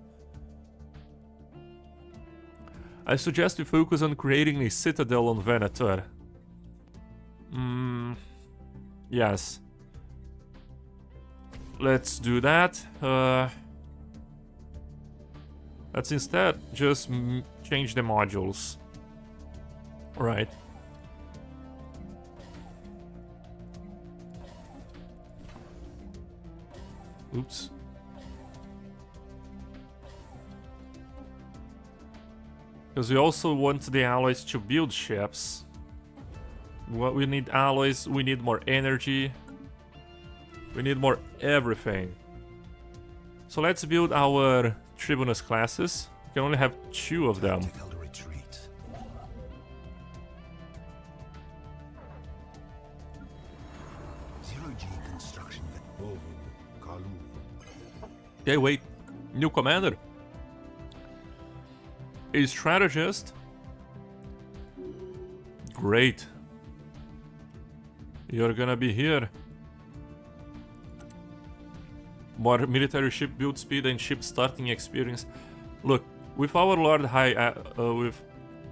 I suggest we focus on creating a citadel on Venator. Yes. Let's do that. Let's instead just change the modules. Right. Oops. Because we also want the alloys to build ships. We need alloys, we need more energy. We need more everything. So let's build our Tribunus classes. We can only have 2 of them. Tactical retreat. Zero G construction. Kalu. Okay, wait. New commander. A strategist. Great. You're gonna be here. More military ship build speed and ship starting experience. Look, with our Lord High, with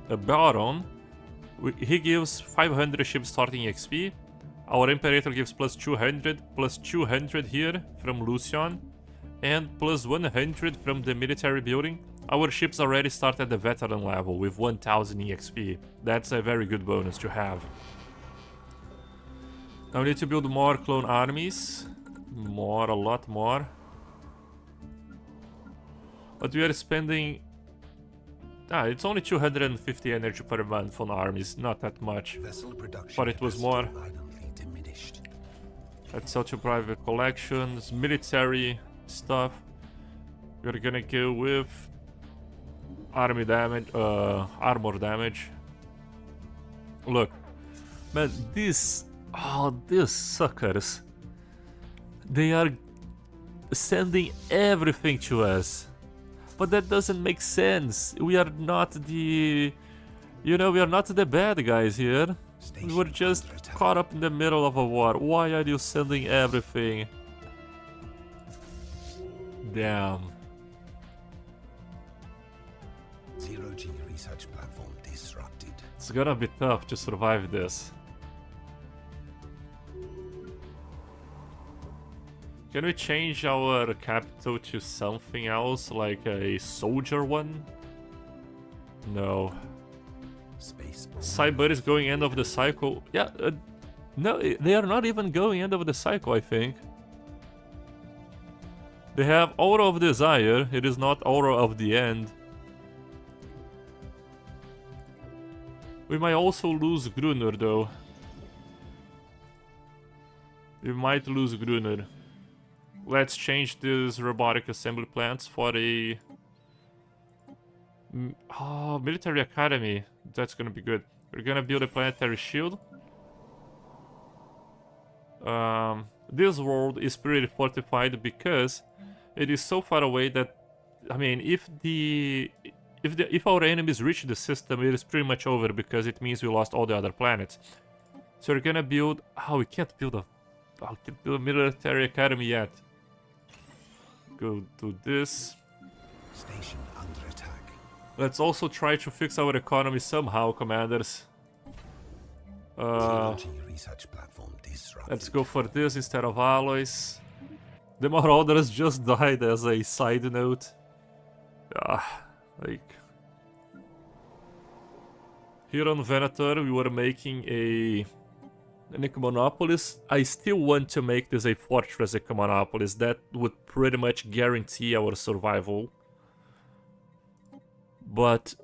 a Baron, he gives 500 ship starting XP. Our Imperator gives plus 200 here from Lucian, and plus 100 from the military building. Our ships already start at the veteran level with 1000 EXP. That's a very good bonus to have. Now we need to build more clone armies. A lot more. But we are spending... it's only 250 energy per month on armies, not that much. Vessel production But it was more. violently diminished. Let's sell to private collections, military stuff. We're gonna go with army damage, armor damage. Look, man, these suckers, they are sending everything to us. But that doesn't make sense. We are not the... we are not the bad guys here. We were just caught up in the middle of a war. Why are you sending everything? Damn. Zero G research platform disrupted. It's gonna be tough to survive this. Can we change our capital to something else, like a soldier one? No. Cyber is going end of the cycle. Yeah, no, they are not even going end of the cycle, I think. They have Aura of Desire, it is not Aura of the End. We might also lose Gruner though. We might lose Gruner. Let's change these robotic assembly plants for a... military academy. That's gonna be good. We're gonna build a planetary shield. This world is pretty fortified because it is so far away that, I mean, if our enemies reach the system, it is pretty much over because it means we lost all the other planets. So we're gonna build... we can't build a military academy yet. Go do this. Station under attack. Let's also try to fix our economy somehow, commanders. Zero G research platform disrupted. Let's go for this instead of alloys. The Marauders just died as a side note. Here on Venator, we were making an Ecomonopolis. I still want to make this a fortress Ecomonopolis. That would pretty much guarantee our survival. But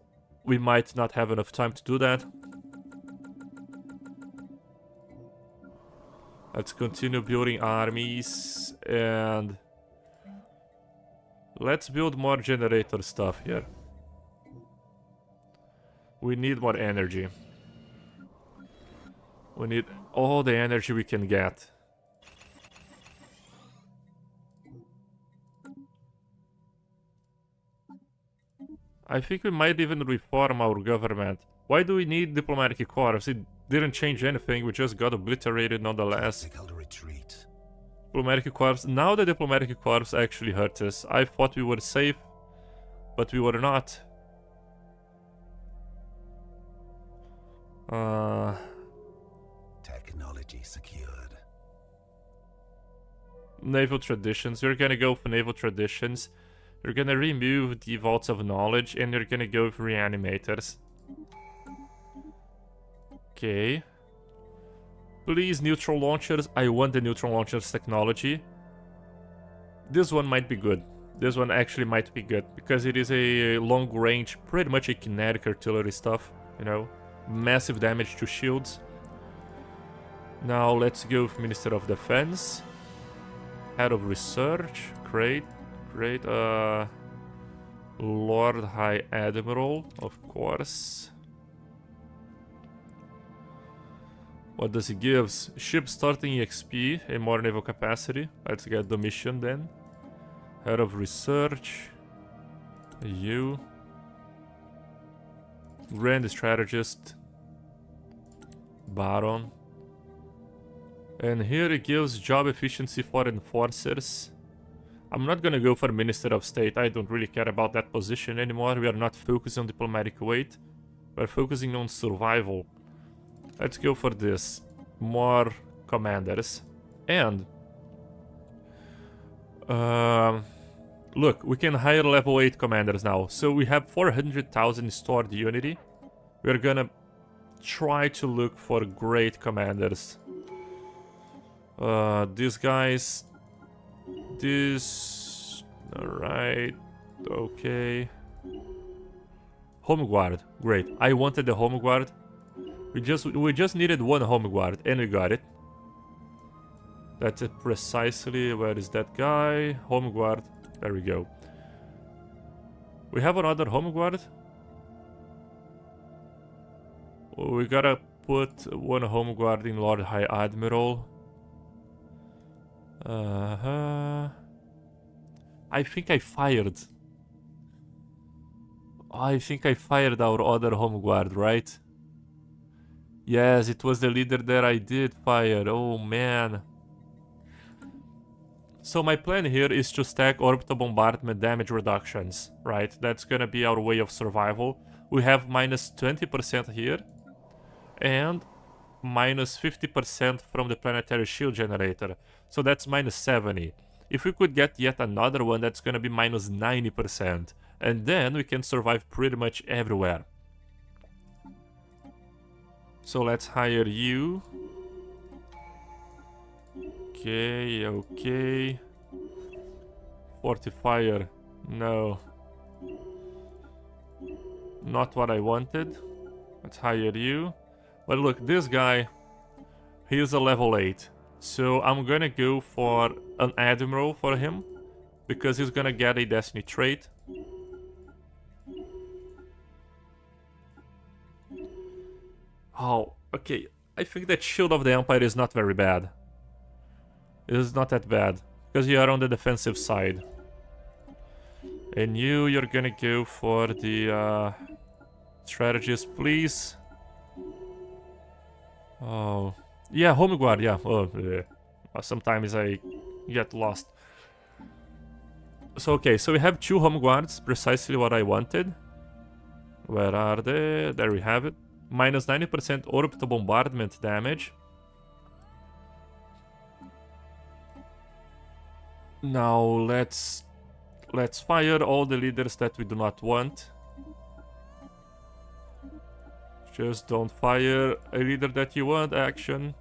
we might not have enough time to do that. Let's continue building armies and let's build more generator stuff here. We need more energy. We need all the energy we can get. I think we might even reform our government. Why do we need diplomatic corps? It didn't change anything, we just got obliterated nonetheless. Retreat. Diplomatic corps. Now the diplomatic corps actually hurt us. I thought we were safe, but we were not. Technology secured. Naval traditions. You're gonna go for naval traditions. You're gonna remove the vaults of knowledge, and you're gonna go for reanimators. Okay. Please, neutral launchers. I want the neutral launchers technology. This one might be good. This one actually might be good, because it is a long range, pretty much a kinetic artillery stuff, you know. Massive damage to shields. Now let's go with Minister of Defense. Head of Research, great, great. Lord High Admiral, of course. What does he give? Ship starting EXP and more naval capacity. Let's get the mission then. Head of Research. You. Grand Strategist. Baron. And here it gives job efficiency for enforcers. I'm not gonna go for Minister of State. I don't really care about that position anymore. We are not focusing on diplomatic weight. We're focusing on survival. Let's go for this. More commanders. And look, we can hire level 8 commanders now. So we have 400,000 stored unity. We're gonna try to look for great commanders. These guys. This. Alright. Okay. Home Guard. Great. I wanted the Home Guard. We just needed one Home Guard, and we got it. That's it precisely. Where is that guy? Home Guard. There we go. We have another Home Guard. We gotta put one Home Guard in Lord High Admiral. I think I fired. I think I fired our other Home Guard, right? Yes, it was the leader that I did fire. Oh man. So my plan here is to stack orbital bombardment damage reductions, right? That's gonna be our way of survival. We have minus 20% here and minus 50% from the planetary shield generator. So that's minus 70. If we could get yet another one, that's gonna be minus 90%. And then we can survive pretty much everywhere. So let's hire you. Okay, okay. Fortifier. No. Not what I wanted. Let's hire you. But look, this guy, he is a level 8. So I'm gonna go for an Admiral for him, because he's gonna get a Destiny trait. Oh, okay. I think that Shield of the Empire is not very bad. It is not that bad, because you are on the defensive side. And you're gonna go for the strategist, please. Oh, yeah, Home Guard, yeah. Oh, yeah. Sometimes I get lost. So, okay, so we have 2 Home Guards, precisely what I wanted. Where are they? There we have it. Minus 90% orbital bombardment damage. Now let's fire all the leaders that we do not want. Just don't fire a leader that you want. Action.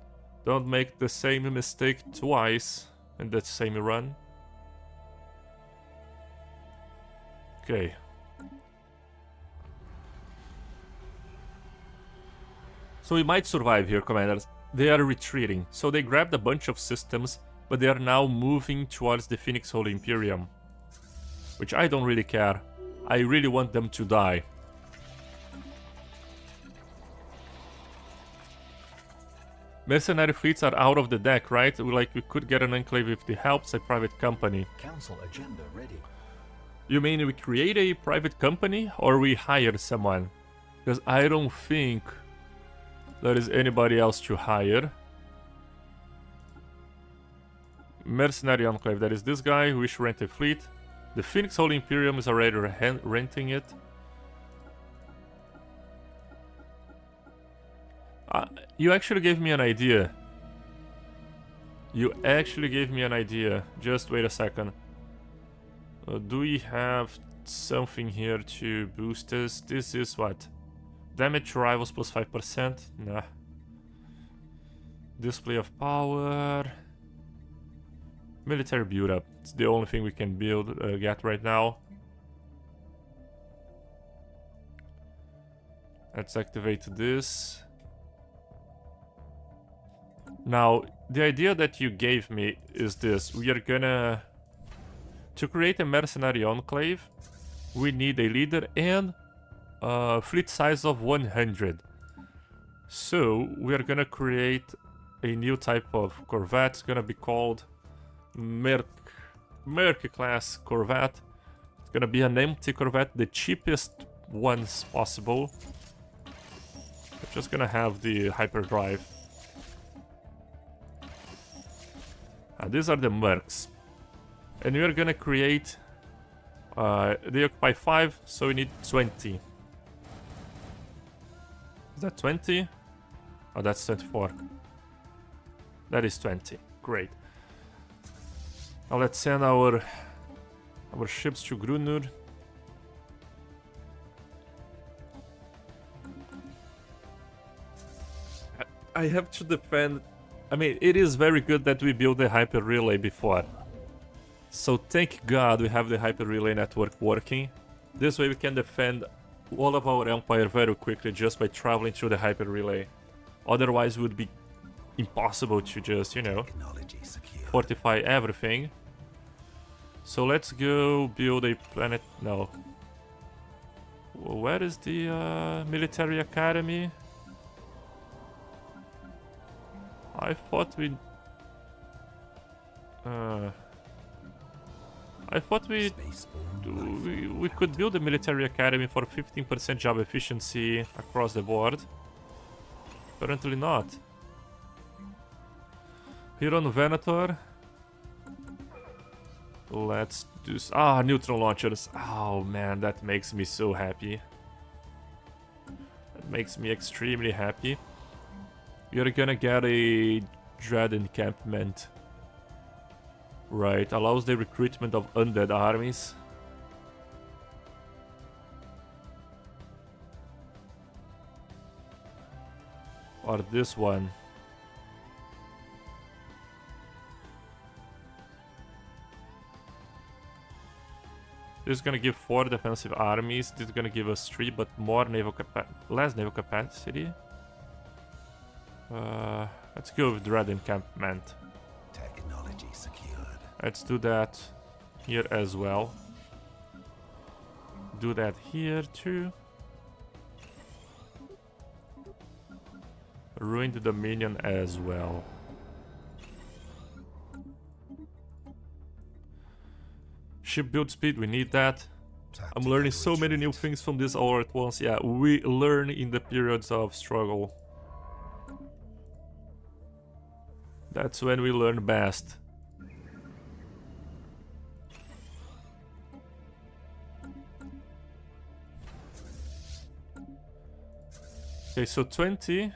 Don't make the same mistake twice in the same run. Okay. So we might survive here, commanders. They are retreating, so they grabbed a bunch of systems, but they are now moving towards the Phoenix Holy Imperium. Which I don't really care. I really want them to die. Mercenary fleets are out of the deck, right? We could get an enclave if it helps a private company. Council agenda ready. You mean we create a private company or we hire someone? Because I don't think there is anybody else to hire. Mercenary Enclave, that is this guy who wish to rent a fleet. The Phoenix Holy Imperium is already renting it. You actually gave me an idea. You actually gave me an idea. Just wait a second. Do we have something here to boost us? This is what? Damage to rivals plus 5%? Nah. Display of power. Military build-up. It's the only thing we can get right now. Let's activate this. Now, the idea that you gave me is this. We are gonna... To create a mercenary enclave, we need a leader and a fleet size of 100. So, we are gonna create a new type of corvette. It's gonna be called Merc class corvette. It's gonna be an empty corvette, the cheapest ones possible. We're just gonna have the hyperdrive. These are the mercs. And we are gonna create... they occupy 5, so we need 20. Is that 20? Oh, that's 24. That is 20. Great. Now let's send our ships to Grunur. I have to defend... I mean, it is very good that we built the hyper relay before. So thank God we have the hyper relay network working. This way we can defend all of our empire very quickly just by traveling through the hyper relay. Otherwise it would be impossible to just, you know, fortify everything. So let's go build a planet... No. Where is the military academy? I thought we could build a military academy for 15% job efficiency across the board. Apparently not. Here on Venator, let's do... neutron launchers. Oh man, that makes me so happy. That makes me extremely happy. You're gonna get a dread encampment. Right, allows the recruitment of undead armies. Or this one. This is gonna give 4 defensive armies. This is gonna give us 3, but more naval less naval capacity. Let's go with dread encampment. Technology secured. Let's do that here as well. Do that here too. Ruin the Dominion as well. Ship build speed, we need that. I'm learning so many new things from this all at once. Yeah, we learn in the periods of struggle. That's when we learn best. Okay, so 20.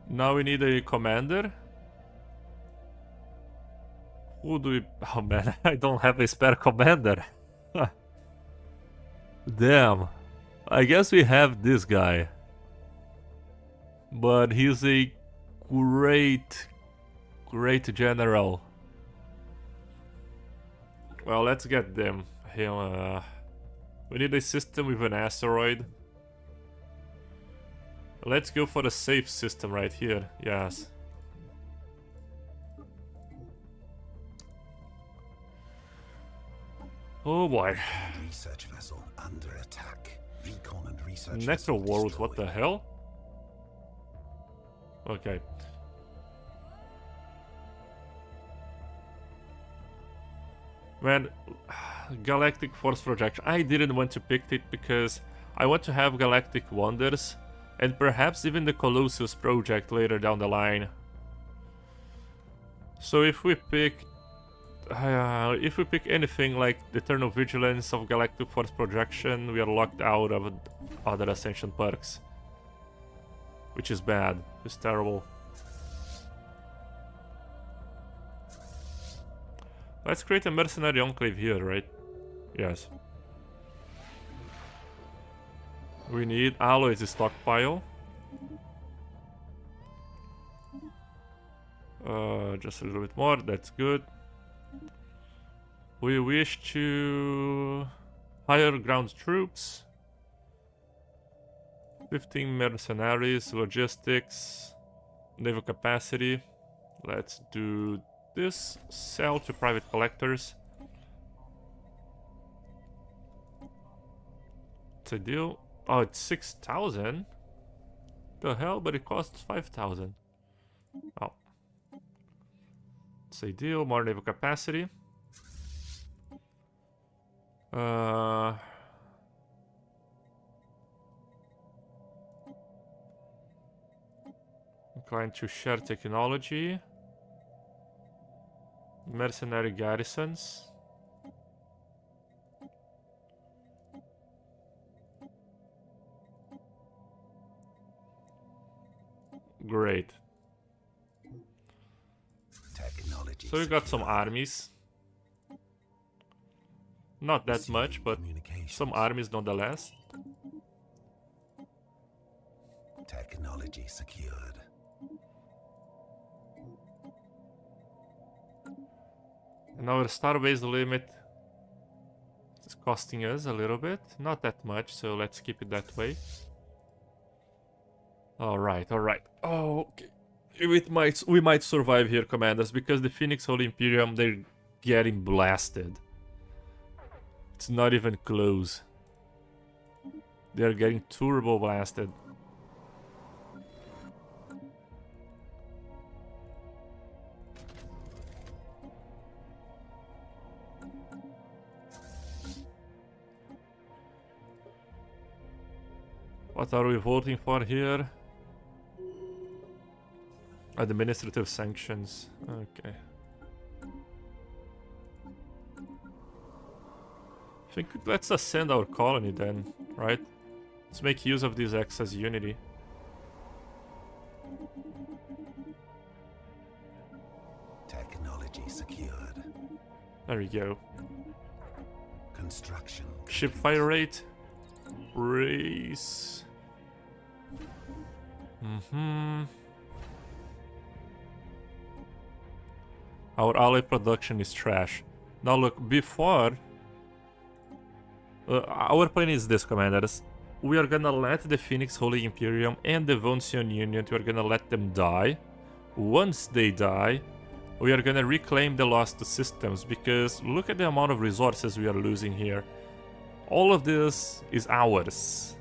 Now we need a commander. Who do we... Oh man, I don't have a spare commander. Damn. I guess we have this guy. But he's a great general. Well, let's get him. We need a system with an asteroid. Let's go for the safe system right here. Yes. Oh boy. Research vessel under attack. Recon and research Necro World, what the hell? Okay. Man, Galactic Force Projection. I didn't want to pick it because I want to have Galactic Wonders and perhaps even the Colossus project later down the line. So if we pick anything like the Eternal Vigilance of Galactic Force Projection, we are locked out of other Ascension perks. Which is bad. It's terrible. Let's create a mercenary enclave here, right? Yes. We need alloys to stockpile. Just a little bit more, that's good. We wish to hire ground troops. 15 mercenaries, logistics, naval capacity. Let's do this. Sell to private collectors. It's a deal. Oh, it's 6,000? The hell, but it costs 5,000. Oh. It's a deal, more naval capacity. Inclined to share technology. Mercenary garrisons. Great. Technology So we got some secure. armies. Not that Receiving much, but communications. some armies nonetheless. Technology secured. And our starbase limit is costing us a little bit. Not that much, so let's keep it that way. Alright, alright. Oh, okay. We might survive here, commanders, because the Phoenix Holy Imperium, they're getting blasted. It's not even close. They're getting turbo blasted. What are we voting for here? Administrative sanctions. Okay. I think let's ascend our colony then, right? Let's make use of this excess unity. Technology secured. There we go. Construction. Ship fire rate. Race. Our ally production is trash. Now look, before... our plan is this, commanders. We are gonna let the Phoenix Holy Imperium and the Vonsion Union, we are gonna let them die. Once they die, we are gonna reclaim the lost systems, because look at the amount of resources we are losing here. All of this is ours,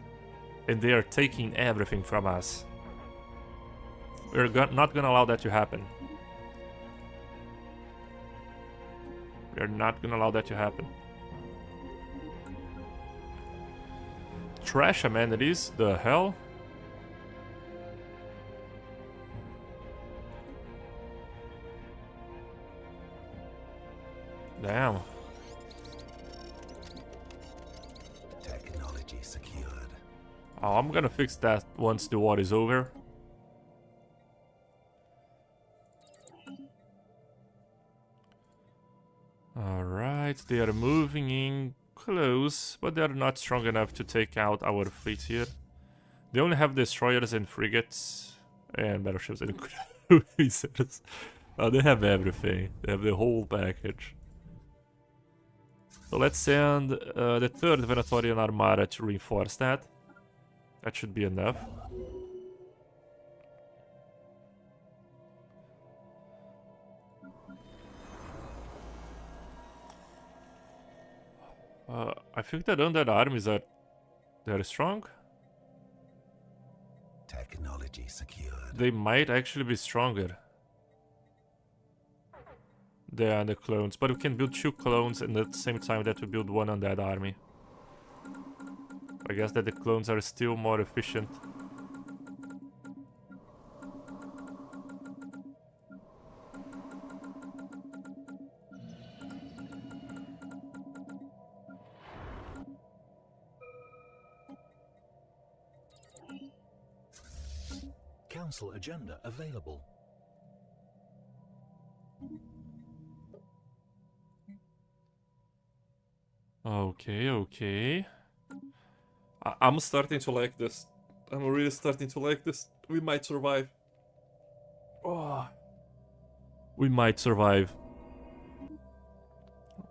and they are taking everything from us. We're not gonna allow that to happen. We're not gonna allow that to happen. Trash amenities, the hell? Damn. Technology secured. Oh, I'm gonna fix that once the war is over. Alright, they are moving in close, but they are not strong enough to take out our fleet here. They only have destroyers and frigates and battleships and cruisers. They have everything. They have the whole package. So let's send the third Venatorian Armada to reinforce that. That should be enough. I think that undead armies are... they're strong. Technology secured. They might actually be stronger than the clones, but we can build 2 clones and at the same time that we build 1 undead army. I guess that the clones are still more efficient. Council agenda available. Okay, okay. I'm starting to like this. I'm really starting to like this. We might survive. Oh. We might survive.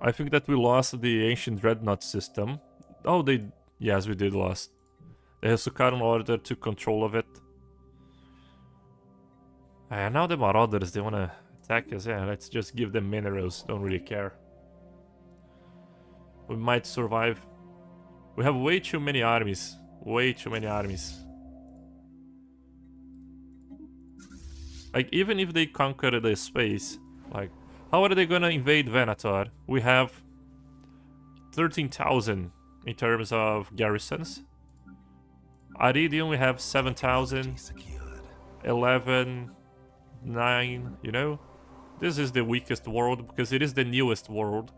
I think that we lost the ancient dreadnought system. Oh, yes, we did lost. They have Sukaran order to control of it. Now the marauders, they wanna attack us. Yeah, let's just give them minerals. Don't really care. We might survive. We have way too many armies. Way too many armies. Like, even if they conquer the space, like, how are they gonna invade Venator? We have 13,000 in terms of garrisons. Aridium, we have 7,000. 11, 9, you know? This is the weakest world because it is the newest world.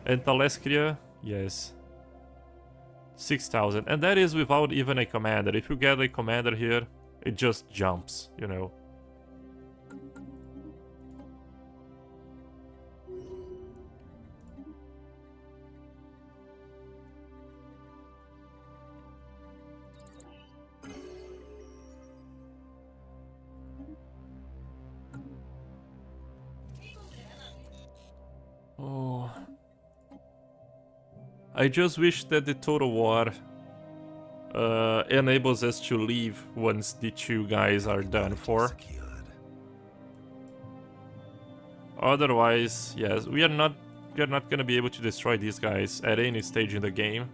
And Talescria, yes. 6,000. And that is without even a commander. If you get a commander here, it just jumps, you know? Oh, I just wish that the Total War enables us to leave once the two guys are done for. Otherwise, yes, we are not gonna be able to destroy these guys at any stage in the game.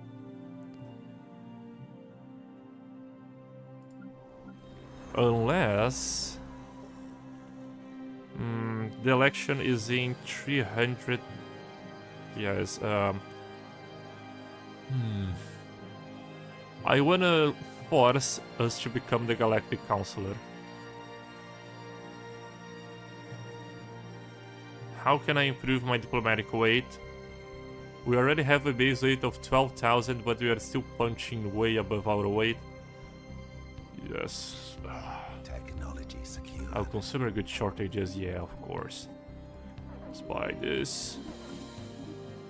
Unless the election is in 300. Yes. I wanna force us to become the Galactic Counselor. How can I improve my diplomatic weight? We already have a base weight of 12,000, but we are still punching way above our weight. Yes. Technology secure. Our consumer goods shortages, yeah, of course. Let's buy this.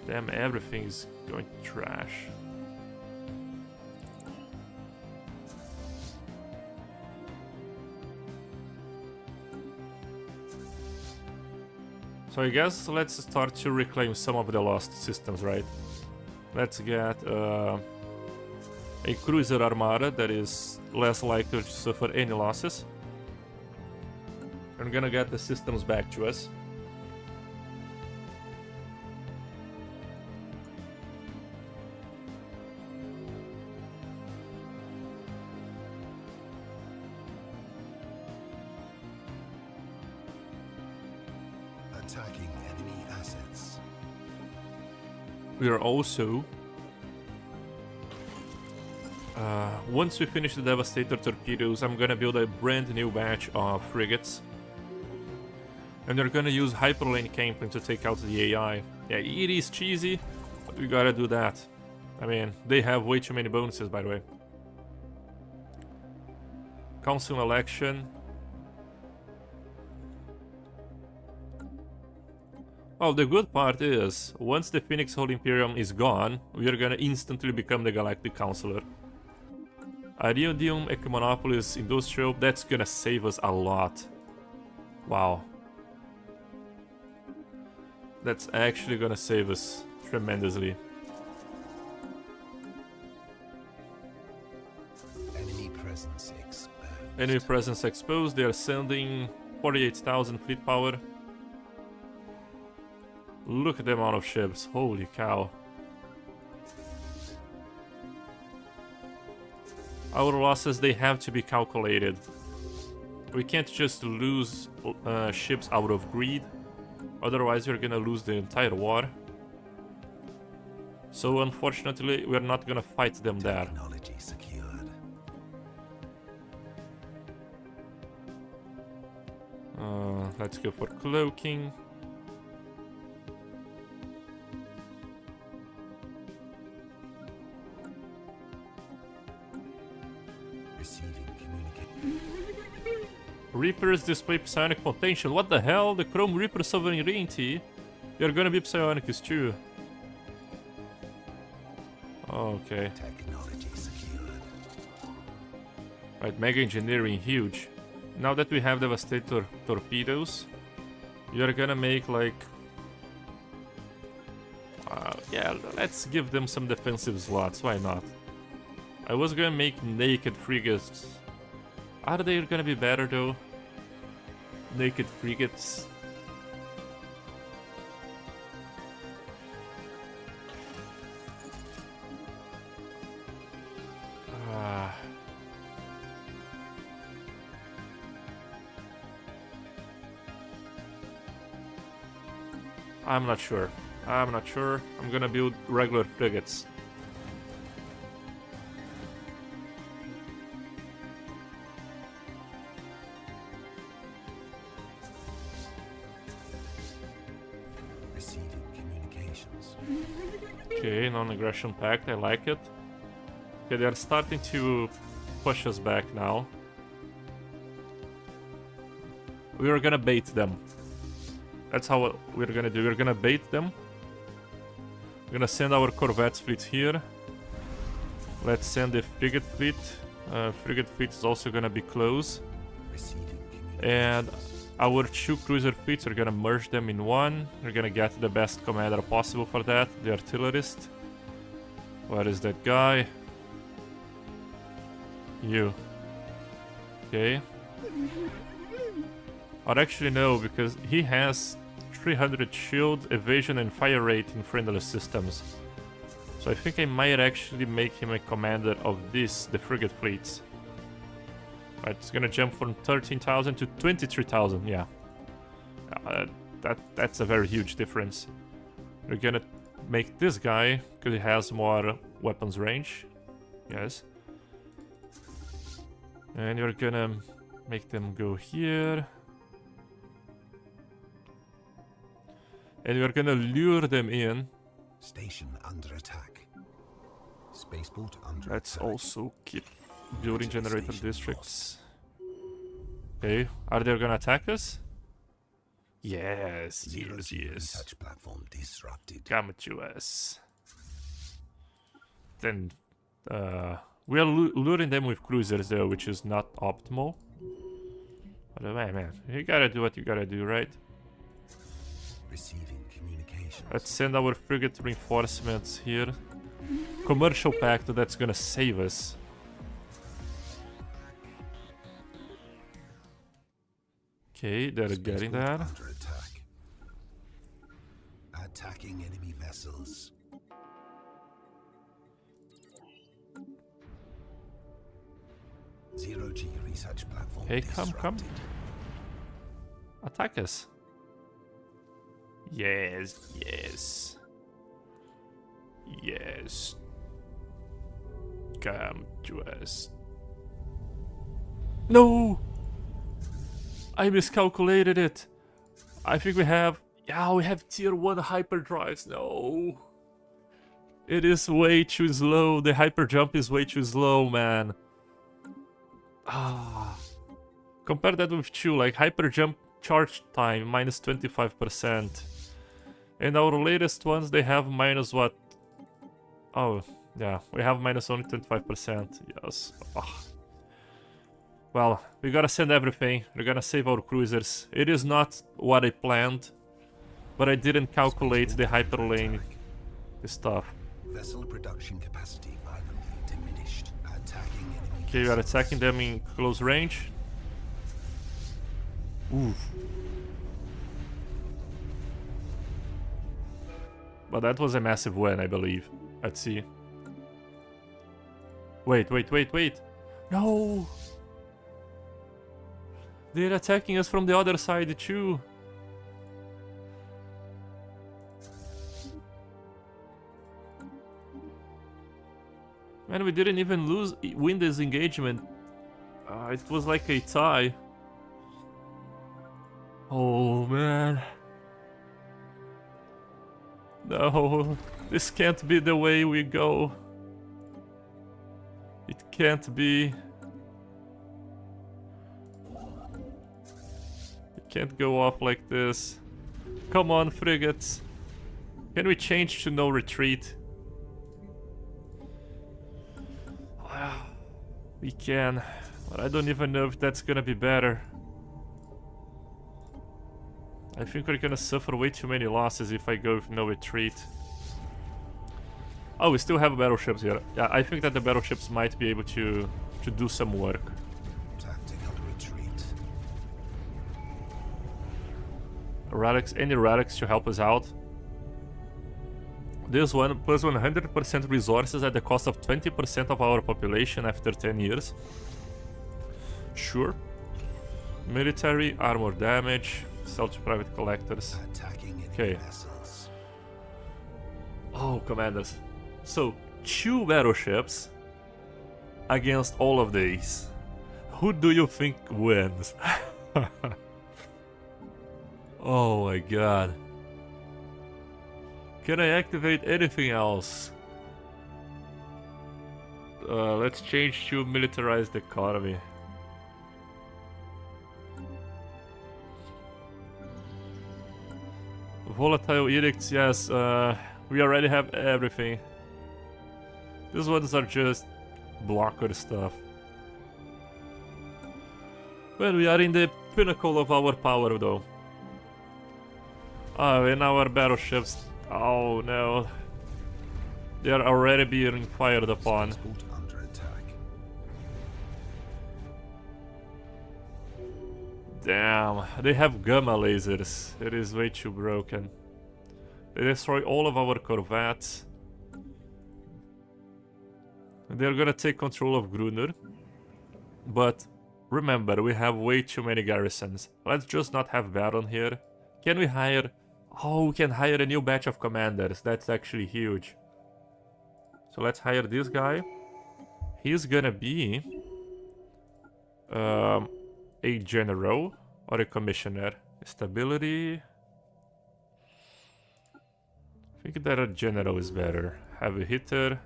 Damn, everything's going to trash. So I guess let's start to reclaim some of the lost systems, right? Let's get a cruiser armada that is less likely to suffer any losses. I'm gonna get the systems back to us. Attacking enemy assets. We are also... once we finish the Devastator torpedoes, I'm gonna build a brand new batch of frigates. And they're gonna use hyperlane camping to take out the AI. Yeah, it is cheesy, but we gotta do that. I mean, they have way too many bonuses, by the way. Council election. Well, the good part is, once the Phoenix Whole Imperium is gone, we are gonna instantly become the Galactic Counselor. Iridium, Ecomonopolis, Industrial, that's gonna save us a lot. Wow. That's actually gonna save us tremendously. Enemy presence exposed. Enemy presence exposed, they are sending 48,000 fleet power. Look at the amount of ships, holy cow. Our losses, they have to be calculated. We can't just lose ships out of greed, otherwise we're gonna lose the entire war. So unfortunately, we're not gonna fight them there. Technology secured. Let's go for cloaking. Reapers display psionic potential. What the hell? The Chrome Reaper sovereignty? You're gonna be psionics too. Okay. Technology secured. Right, mega engineering, huge. Now that we have Devastator torpedoes, You're gonna make like... yeah, let's give them some defensive slots, why not? I was gonna make naked frigates. Are they gonna be better though? Naked frigates? I'm not sure. I'm not sure. I'm gonna build regular frigates. Receiving communications. Okay, non-aggression pact, I like it. Okay, they are starting to push us back now. We are gonna bait them. That's how we're gonna do. We're gonna bait them. We're gonna send our corvettes fleet here. Let's send the frigate fleet. Frigate fleet is also gonna be close. And our 2 cruiser fleets are gonna merge them in one. We're gonna get the best commander possible for that, the artillerist. Where is that guy? You. Okay. Or actually no, because he has 300 shield, evasion and fire rate in friendly systems. So I think I might actually make him a commander of this, the frigate fleets. Right, it's gonna jump from 13,000 to 23,000, yeah. That's a very huge difference. We're gonna make this guy, because he has more weapons range. Yes. And we're gonna make them go here. And we're gonna lure them in. Station under attack. Spaceport under Let's attack. also keep building generator districts. Okay, are they gonna attack us? Yes, yes, yes. Research platform disrupted. Come to us. Then, we are luring them with cruisers though, which is not optimal. But man, you gotta do what you gotta do, right? Receiving communications. Let's send our frigate reinforcements here. Commercial pact, that's gonna save us. Okay, they're getting Spaceport that. under attack. Attacking enemy vessels. Zero-G research platform Hey, come. disrupted. Attack us. Yes, yes. Yes. Come to us. No! I miscalculated it. I think we have... Yeah, we have tier 1 hyperdrives. No. It is way too slow. The hyperjump is way too slow, man. Ah. Compare that with 2, like hyperjump charge time minus 25%. And our latest ones, they have minus what? Oh, yeah, we have minus only 25%. Yes. Ah. Well, we gotta send everything. We're gonna save our cruisers. It is not what I planned, but I didn't calculate the hyperlane stuff. Vessel production capacity violently diminished. Attacking enemy. Okay, we are attacking them in close range. Oof. But that was a massive win, I believe. Let's see. Wait. No! They're attacking us from the other side too. Man, we didn't even win this engagement. It was like a tie. Oh man. No, this can't be the way we go. It can't be. It can't go off like this. Come on, frigates. Can we change to no retreat? We can, but I don't even know if that's gonna be better. I think we're gonna suffer way too many losses if I go with no retreat. Oh, we still have battleships here. Yeah, I think that the battleships might be able to do some work. Tactical retreat. Relics, any relics to help us out? This one plus 100% resources at the cost of 20% of our population after 10 years. Sure. Military, armor damage, sell to private collectors. Attacking enemy Okay. vessels. Oh, commanders. So, 2 battleships against all of these. Who do you think wins? Oh my god. Can I activate anything else? Let's change to militarized economy. Volatile edicts, yes, we already have everything. These ones are just blocker stuff. Well, we are in the pinnacle of our power though. Oh, and our battleships, oh no. They are already being fired upon. Transport under attack. Damn, they have gamma lasers. It is way too broken. They destroy all of our corvettes. They're gonna take control of Gruner. But remember, we have way too many garrisons. Let's just not have Baron here. Can we hire... Oh, we can hire a new batch of commanders. That's actually huge. So let's hire this guy. He's gonna be... a general or a commissioner. Stability... I think that a general is better. Heavy hitter.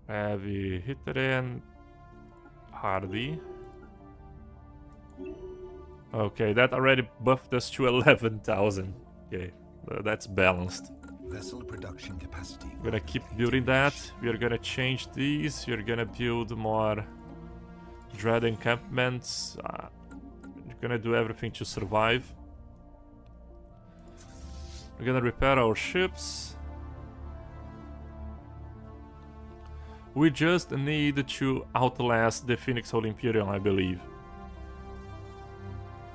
Heavy hitter and hardy. Okay, that already buffed us to 11,000. Okay, that's balanced. Vessel production capacity. We're gonna keep building that. We're gonna change these. We're gonna build more dread encampments. We're gonna do everything to survive. We're gonna repair our ships. We just need to outlast the Phoenix Whole Imperium, I believe.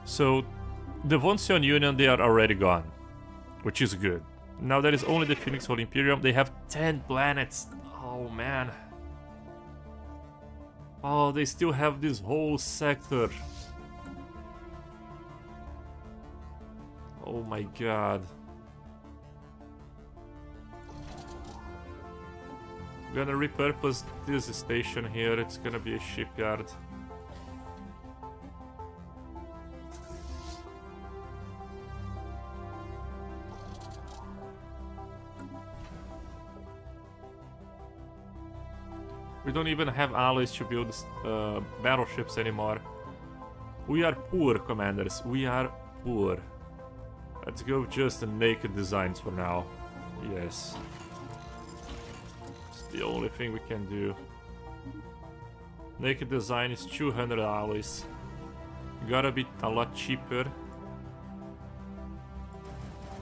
So, the Vonsion Union, they are already gone, which is good. Now there is only the Phoenix Whole Imperium. They have 10 planets. Oh man. Oh, they still have this whole sector. Oh my god. I'm gonna repurpose this station here. It's gonna be a shipyard. We don't even have alloys to build battleships anymore. We are poor, commanders. We are poor. Let's go just the naked designs for now. Yes. It's the only thing we can do. Naked design is 200 alloys. Gotta be a lot cheaper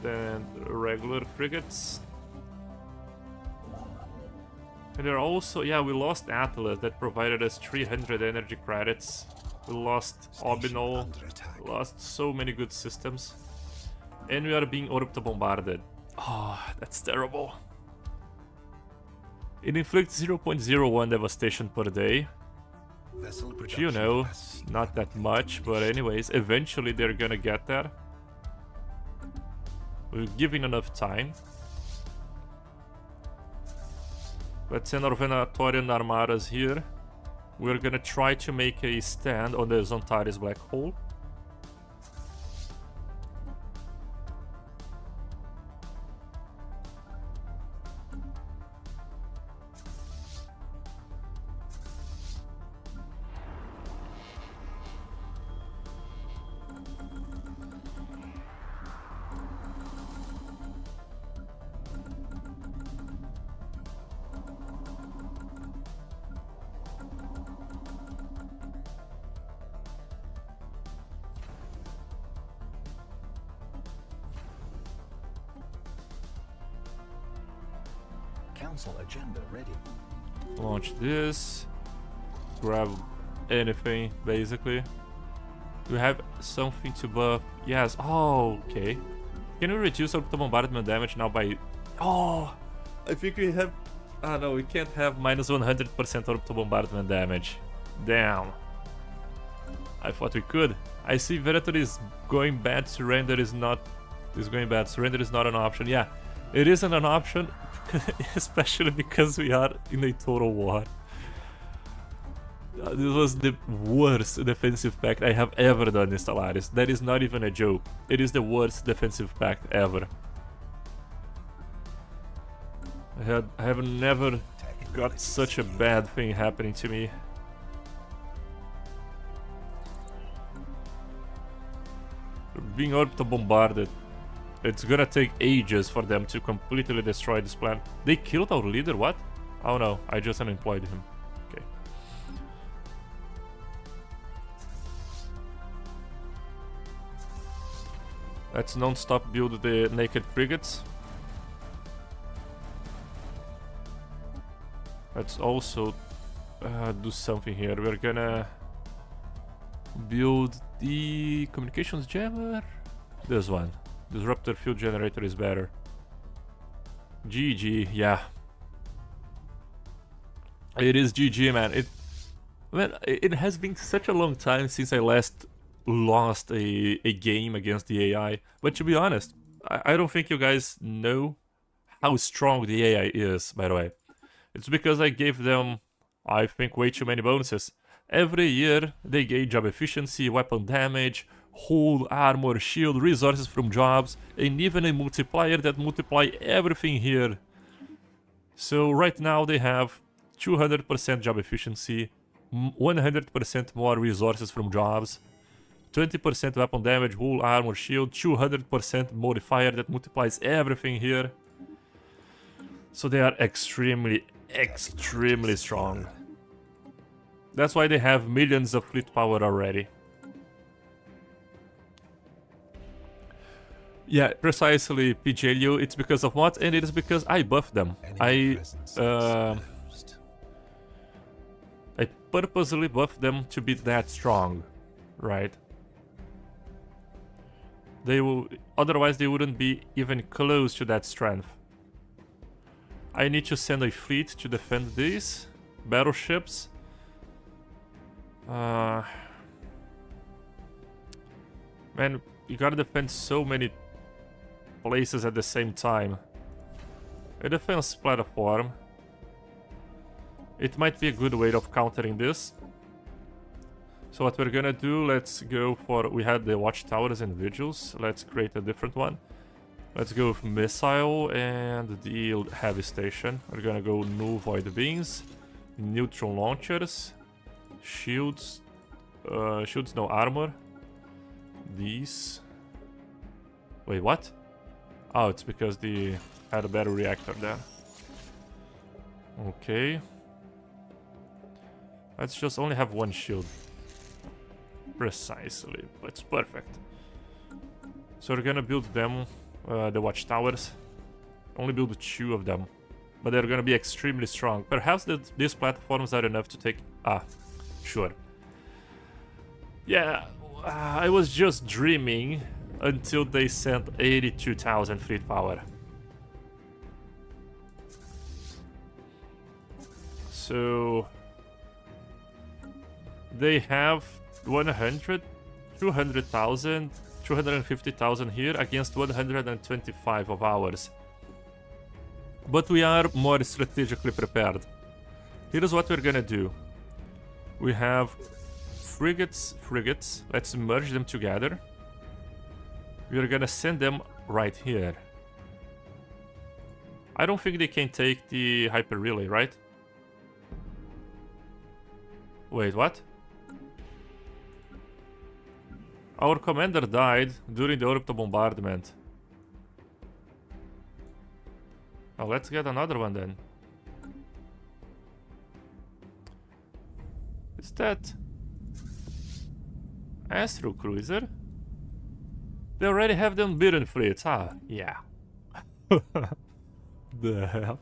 than regular frigates. And they're also, yeah, we lost Atlas that provided us 300 energy credits. We lost Obinol, lost so many good systems. And we are being orbital bombarded. Oh, that's terrible. It inflicts 0.01 devastation per day. Which, you know, it's not that much, but anyways, eventually they're gonna get there. We're giving enough time. Let's send our Venatorian armadas here. We're gonna try to make a stand on the Zontaris black hole. Council agenda ready. Launch this. Grab anything, basically. Do we have something to buff? Yes. Oh, okay. Can we reduce orbital bombardment damage now by... Oh! I think we have... Ah, no, we can't have minus 100% orbital bombardment damage. Damn. I thought we could. I see Venator is going bad, surrender is not... is going bad, surrender is not an option. Yeah, it isn't an option, especially because we are in a total war. This was the worst defensive pact I have ever done in Stellaris. That is not even a joke. It is the worst defensive pact ever. I have never got such a bad thing happening to me. Being orbital bombarded. It's gonna take ages for them to completely destroy this plan. They killed our leader, what? Oh no, I just unemployed him. Okay. Let's non-stop build the naked frigates. Let's also do something here. We're gonna build the communications jammer. This one. Disruptor field generator is better. GG, yeah. It is GG, man. It has been such a long time since I last lost a game against the AI. But to be honest, I don't think you guys know how strong the AI is, by the way. It's because I gave them, I think, way too many bonuses. Every year, they gain job efficiency, weapon damage, hull, armor, shield, resources from jobs, and even a multiplier that multiply everything here. So right now they have 200% job efficiency, 100% more resources from jobs, 20% weapon damage, hull, armor, shield, 200% modifier that multiplies everything here. So they are extremely strong. That's why they have millions of fleet power already. Yeah, precisely, PJLU. It's because of what? And it is because I buffed them. I purposely buffed them to be that strong, right? They will, otherwise they wouldn't be even close to that strength. I need to send a fleet to defend these battleships. Man, you gotta defend so many places at the same time. A defense platform. It might be a good way of countering this. So what we're gonna do, let's go for... We had the watchtowers and vigils. Let's create a different one. Let's go with missile and the heavy station. We're gonna go null void beams, neutron launchers, shields, shields no armor. These. Wait, what? Oh, it's because they had a better reactor there. Okay. Let's just only have one shield. Precisely, but it's perfect. So we're gonna build them. The watchtowers. Only build 2 of them. But they're gonna be extremely strong. Perhaps these platforms are enough to take... Ah, sure. Yeah, I was just dreaming until they sent 82,000 fleet power. So... They have 100, 200,000... 250,000 here against 125 of ours. But we are more strategically prepared. Here's what we're gonna do. We have frigates. Let's merge them together. We're gonna send them right here. I don't think they can take the hyper relay, right? Wait, what? Our commander died during the orbital bombardment. Oh, let's get another one then. Is that Astro Cruiser? They already have the unbeaten fleets, huh? Yeah. The hell?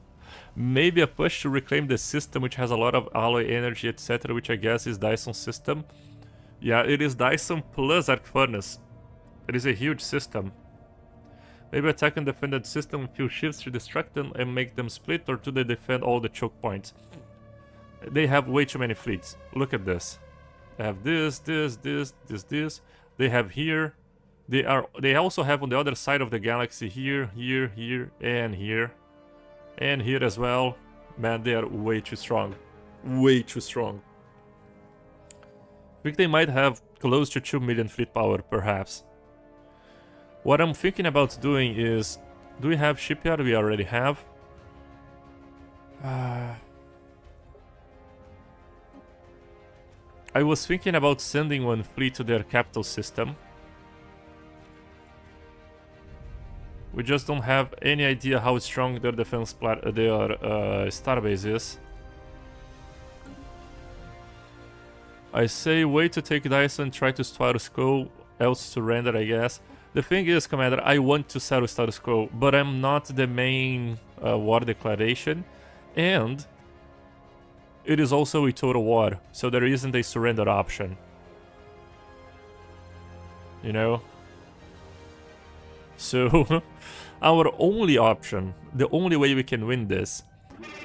Maybe a push to reclaim the system, which has a lot of alloy energy, etc., which I guess is Dyson's system. Yeah, it is Dyson plus Arc Furnace. It is a huge system. Maybe attack and defend the system with few shifts to distract them and make them split, or do they defend all the choke points? They have way too many fleets. Look at this. They have this. They have here. They also have on the other side of the galaxy here, and here. And here as well. Man, they are way too strong. Way too strong. I think they might have close to 2 million fleet power, perhaps. What I'm thinking about doing is... Do we have shipyard? We already have. I was thinking about sending one fleet to their capital system. We just don't have any idea how strong their defense starbase is. I say wait to take Dyson, try to status quo, else surrender, I guess. The thing is, Commander, I want to settle status quo, but I'm not the main war declaration, and it is also a total war, so there isn't a surrender option. You know? So, our only option, the only way we can win this,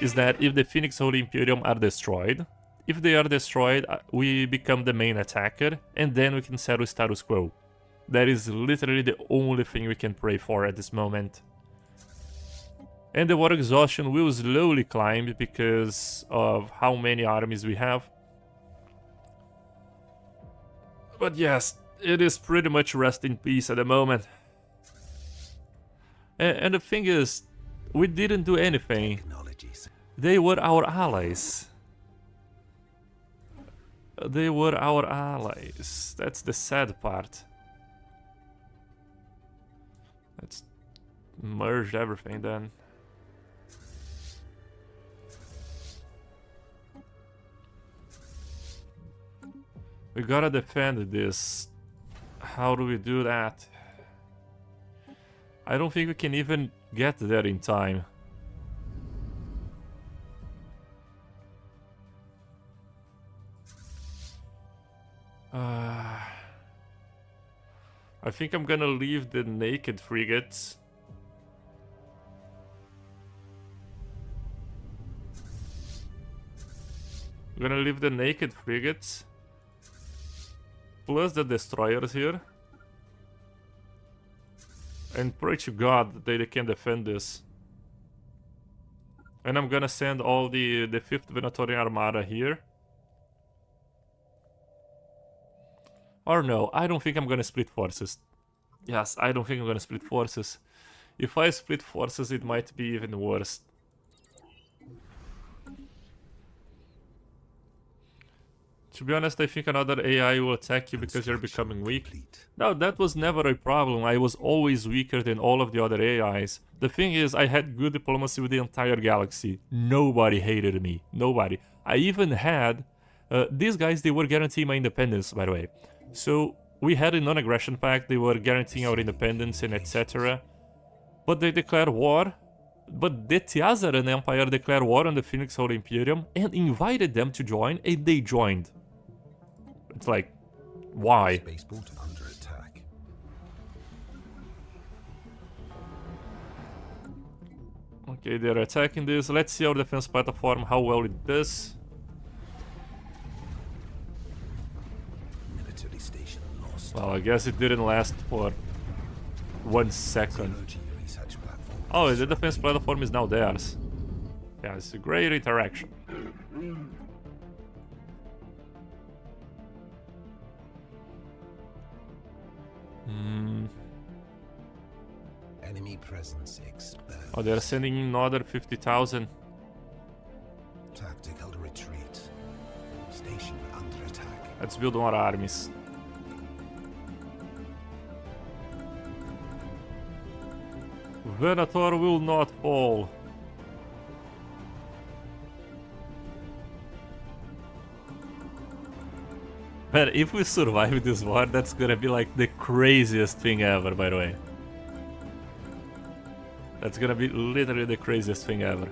is that if the Phoenix Holy Imperium are destroyed, if they are destroyed, we become the main attacker, and then we can settle status quo. That is literally the only thing we can pray for at this moment. And the war exhaustion will slowly climb because of how many armies we have. But yes, it is pretty much rest in peace at the moment. And the thing is, we didn't do anything. They were our allies. They were our allies. That's the sad part. Let's merge everything then. We gotta defend this. How do we do that? I don't think we can even get there in time. I think I'm gonna leave the naked frigates. I'm gonna leave the naked frigates. Plus the destroyers here. And pray to God that they can defend this. And I'm gonna send all the 5th Venatorian Armada here. Or no, I don't think I'm gonna split forces. Yes, I don't think I'm gonna split forces. If I split forces, it might be even worse. To be honest, I think another AI will attack you because you're becoming weak. No, that was never a problem. I was always weaker than all of the other AIs. The thing is, I had good diplomacy with the entire galaxy. Nobody hated me. Nobody. I even had... these guys, they were guaranteeing my independence, by the way. So, we had a non-aggression pact, they were guaranteeing our independence and etc. But they declared war. But the Tiazaran Empire declared war on the Phoenix Holy Imperium and invited them to join, and they joined. It's like, why? Spaceport under attack. Okay, they're attacking this. Let's see our defense platform, how well it does. Military station lost. Well, I guess it didn't last for 1 second. Research platform. Oh, the defense platform is now theirs. Yeah, it's a great interaction. Enemy presence exposed. Oh, they're sending in another 50,000. Tactical retreat. Station under attack. Let's build more armies. Venator will not fall. Man, if we survive this war, that's gonna be like the craziest thing ever, by the way. That's gonna be literally the craziest thing ever.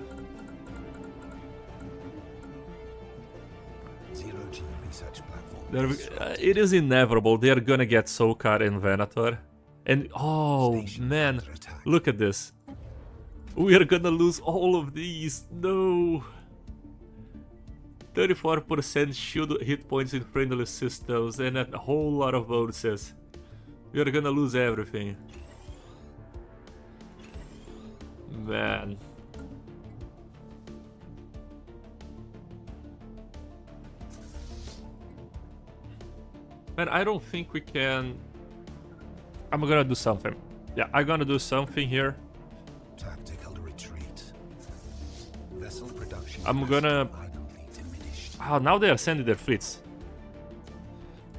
It is inevitable. They're gonna get Sokar and Venator. And oh man, look at this. We are gonna lose all of these. No. 34% shield hit points in friendly systems and a whole lot of bonuses. We are gonna lose everything. Man. Man, I don't think we can... I'm gonna do something. Yeah, I'm gonna do something here. Tactical retreat. Vessel production I'm gonna... violently diminished. Oh, now they are sending their fleets.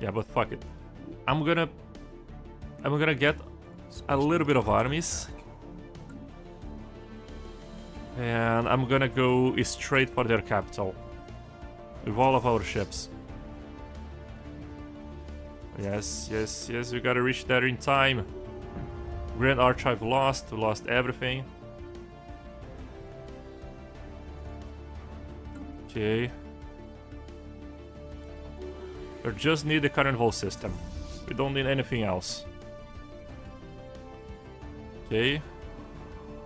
Yeah, but fuck it. I'm gonna get a little bit of armies. And I'm gonna go straight for their capital. With all of our ships. Yes, yes, yes, we gotta reach there in time. Grand Archive lost, we lost everything. Okay. We just need the carnival system. We don't need anything else. Okay.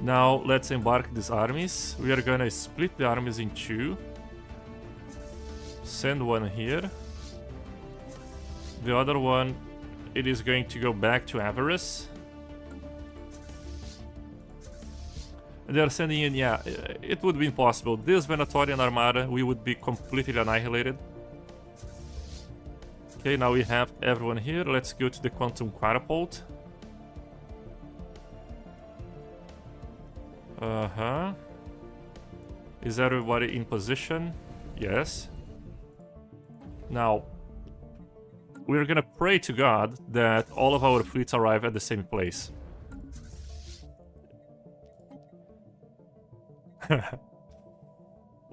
Now let's embark these armies. We are gonna split the armies in two. Send one here. The other one, it is going to go back to Avarice. They are sending in, yeah, it would be impossible. This Venatorian armada, we would be completely annihilated. Okay, now we have everyone here. Let's go to the Quantum Catapult. Uh-huh. Is everybody in position? Yes. Now, we're gonna pray to God that all of our fleets arrive at the same place.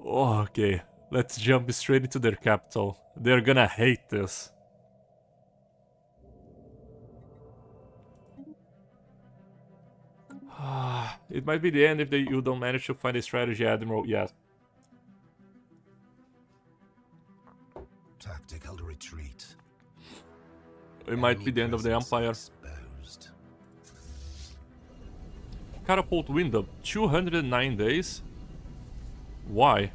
Oh, okay, let's jump straight into their capital. They're gonna hate this. It might be the end if you don't manage to find a strategy, Admiral. Yes. Tactical retreat. It might be the end of the Empire. Exposed. Catapult window, 209 days? Why?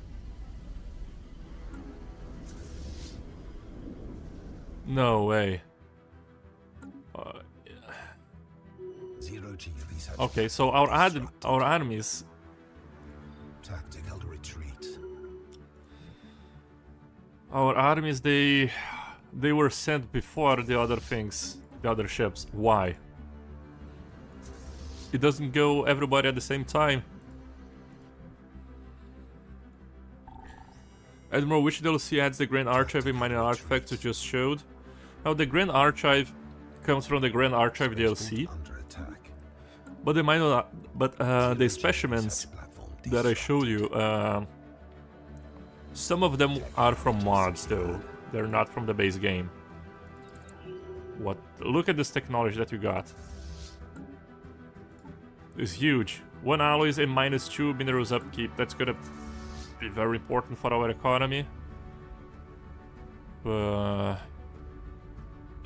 No way. Zero G research. Okay, so our armies... Tactical retreat. Our armies, they were sent before the other things, the other ships. Why? It doesn't go everybody at the same time. Admiral, which DLC adds the Grand Archive in Mining Artifacts you just showed? Now the Grand Archive comes from the Grand Archive DLC, Under attack. but the the specimens that I showed you, some of them are from mods though. They're not from the base game. What? Look at this technology that you got. It's huge. 1 alloys and -2 minerals upkeep. That's gonna be very important for our economy.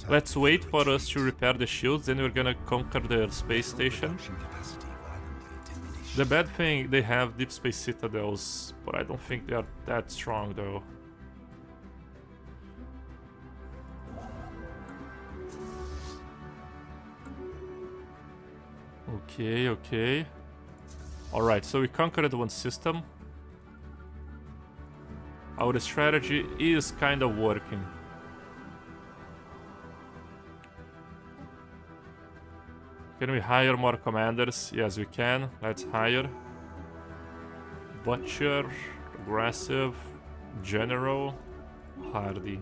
Let's wait for us to repair the shields, then we're gonna conquer their space station. Production capacity violently diminished. The bad thing, they have deep space citadels, but I don't think they are that strong though. Okay, okay. Alright, so we conquered one system. Our strategy is kind of working. Can we hire more commanders? Yes, we can. Let's hire. Butcher, aggressive, general, hardy.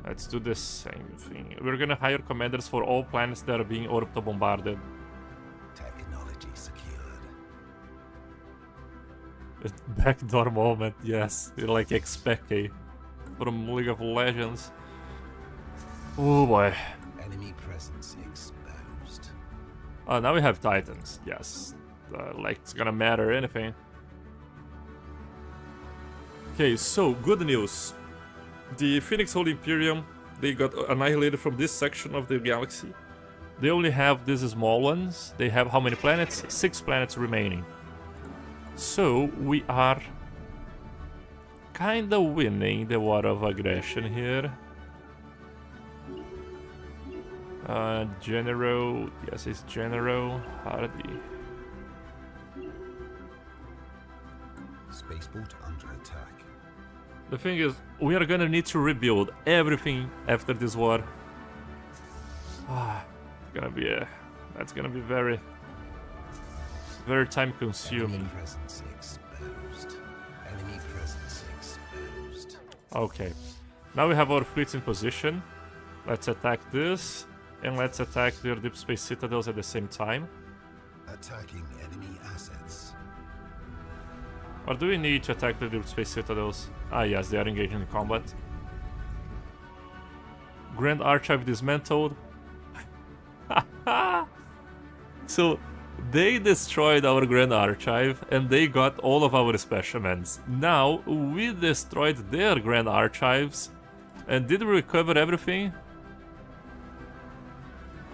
Let's do the same thing. We're gonna hire commanders for all planets that are being orbital bombarded. Technology secured. Backdoor moment, yes. You're like Expecke from League of Legends. Oh boy. Enemy presence exposed. Oh, now we have Titans. Yes. Like it's gonna matter anything. Okay, so good news. The Phoenix Holy Imperium, they got annihilated from this section of the galaxy. They only have these small ones. They have how many planets? 6 planets remaining. So we are kinda winning the war of aggression here. General, yes, it's General Hardy. Spaceport under attack. The thing is, we are gonna need to rebuild everything after this war. That's gonna be very, very time consuming. Enemy presence exposed. Enemy presence exposed. Okay, now we have our fleets in position. Let's attack this, and let's attack their deep space citadels at the same time. Attacking enemy assets. Or do we need to attack the deep space citadels? Ah yes, they are engaging in combat. Grand Archive dismantled. So they destroyed our Grand Archive and they got all of our specimens. Now we destroyed their Grand Archives, and did we recover everything?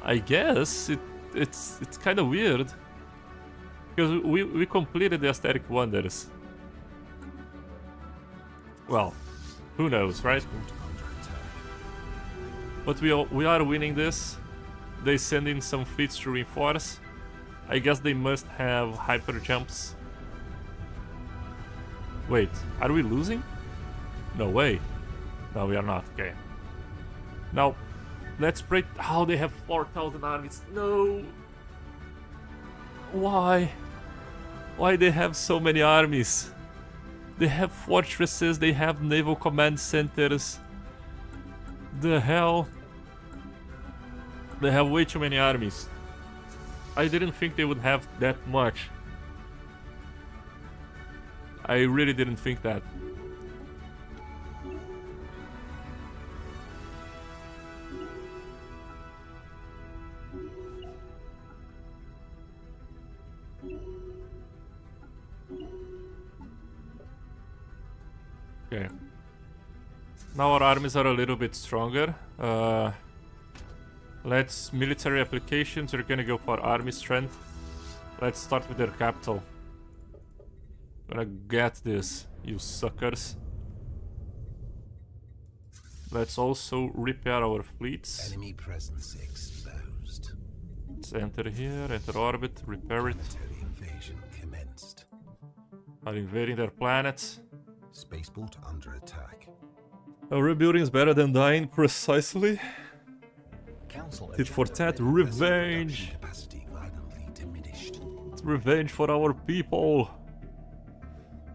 I guess it's kind of weird, because we completed the Aesthetic Wonders. Well, who knows, right? But we are winning this. They send in some fleets to reinforce. I guess they must have hyper jumps. Wait, are we losing? No way. No, we are not. Okay. Now, let's break. How they have 4,000 armies? No. Why? Why they have so many armies? They have fortresses. They have naval command centers. The hell? They have way too many armies. I didn't think they would have that much. I really didn't think that. Okay. Now our armies are a little bit stronger. Let's military applications. We're gonna go for army strength. Let's start with their capital. Gonna get this, you suckers. Let's also repair our fleets. Enemy presence exposed. Let's enter here, enter orbit, repair it. Planetary invasion commenced. Are invading their planets. Spaceport under attack. Rebuilding is better than dying, precisely. Council Tit for agenda tat, ready. revenge! Capacity violently diminished. It's revenge for our people!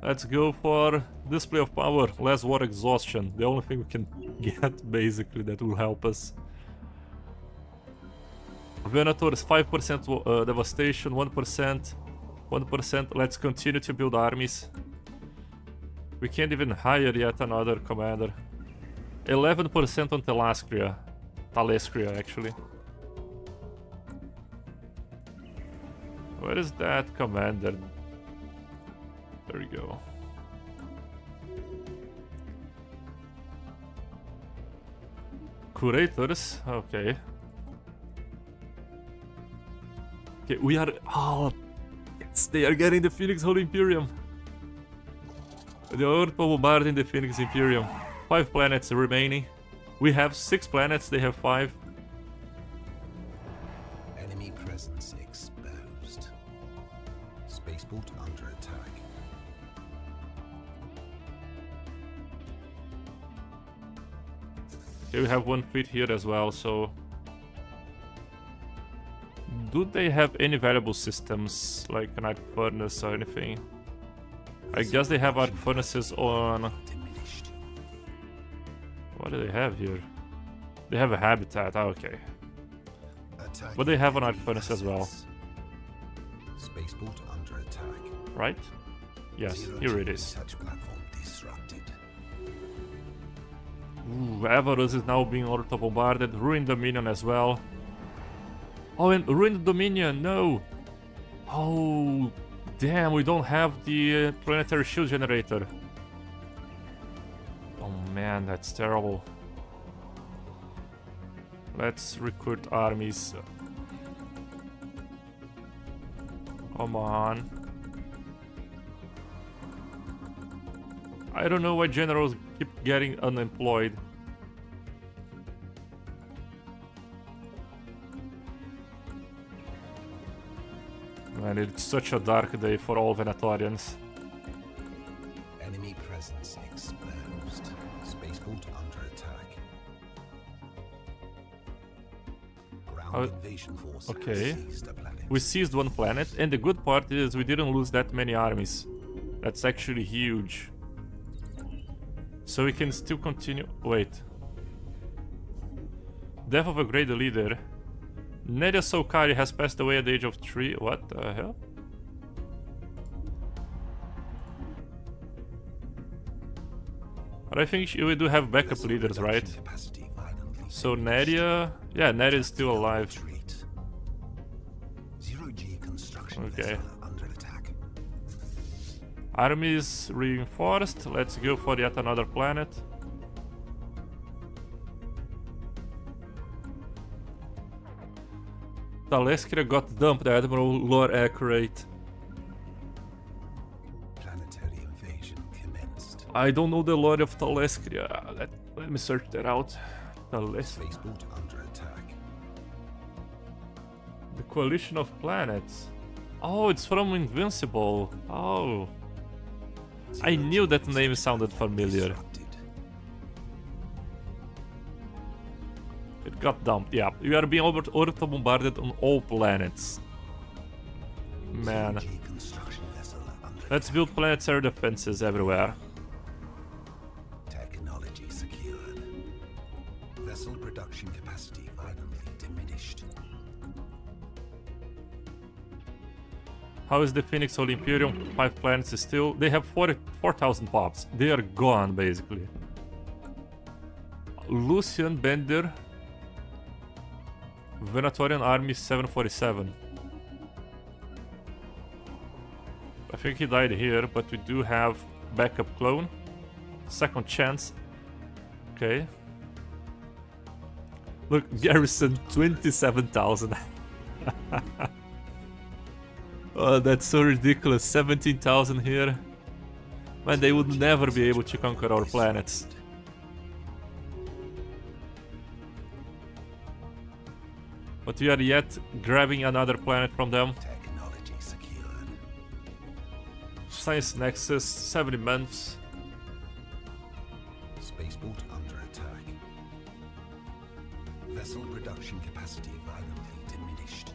Let's go for display of power, less war exhaustion. The only thing we can get, basically, that will help us. Venator is 5% devastation, 1%, 1%. Let's continue to build armies. We can't even hire yet another commander. 11% on Talescria, actually. Where is that commander? There we go. Curators, okay. Okay, we are. Oh, yes, they are getting the Phoenix Holy Imperium. They are bombarding the Phoenix Imperium. 5 planets remaining. We have 6 planets, they have 5. Enemy presence exposed. Spaceport under attack. Okay, we have 1 fleet here as well, so... Do they have any valuable systems, like an arc furnace or anything? I guess they have arc furnaces on... Diminished. What do they have here? They have a habitat, okay. Attacking But they have an arc enemy furnace as well, assets. Spaceport under attack. right? Yes, Zero here it G is. Touch platform disrupted. Ooh, Avarus is now being auto-bombarded. Ruined Dominion as well. Oh, and Ruined Dominion, no! Oh, damn, we don't have the planetary shield generator. Oh man, that's terrible. Let's recruit armies. Come on. I don't know why generals keep getting unemployed. Man, it's such a dark day for all Venatorians. Enemy presence exposed. Spaceport under attack. Ground invasion force okay. has seized a planet. We seized one planet, and the good part is we didn't lose that many armies. That's actually huge. So we can still continue. Wait. Death of a great leader. Nedia Sokari has passed away at the age of 3. What the hell? But I think we do have backup leaders, right? So Nedia... Yeah, Nedia is still alive. Okay. Armies reinforced. Let's go for yet another planet. Taleskria got dumped, Admiral lore accurate. Planetary invasion commenced. I don't know the lore of Taleskria. Let me search that out. Taleskria. Spaceport under attack. The coalition of planets. Oh, it's from Invincible. Oh. I knew that name sounded familiar. Disrupted. It got dumped, yeah. We are being auto-bombarded on all planets. Man. Construction vessel under Let's build planetary defenses everywhere. technology secured. Vessel production capacity violently diminished. How is the Phoenix Holy Imperium? 5 planets is still... They have 4,000 pops. They are gone, basically. Lucian Bender. Venatorian Army 747. I think he died here, but we do have backup clone. Second chance. Okay. Look, garrison 27,000. Oh, that's so ridiculous. 17,000 here. Man, they would never be able to conquer our planets. But we are yet grabbing another planet from them. Technology secured. Science Nexus, 70 months. Spaceport under attack. Vessel production capacity violently diminished.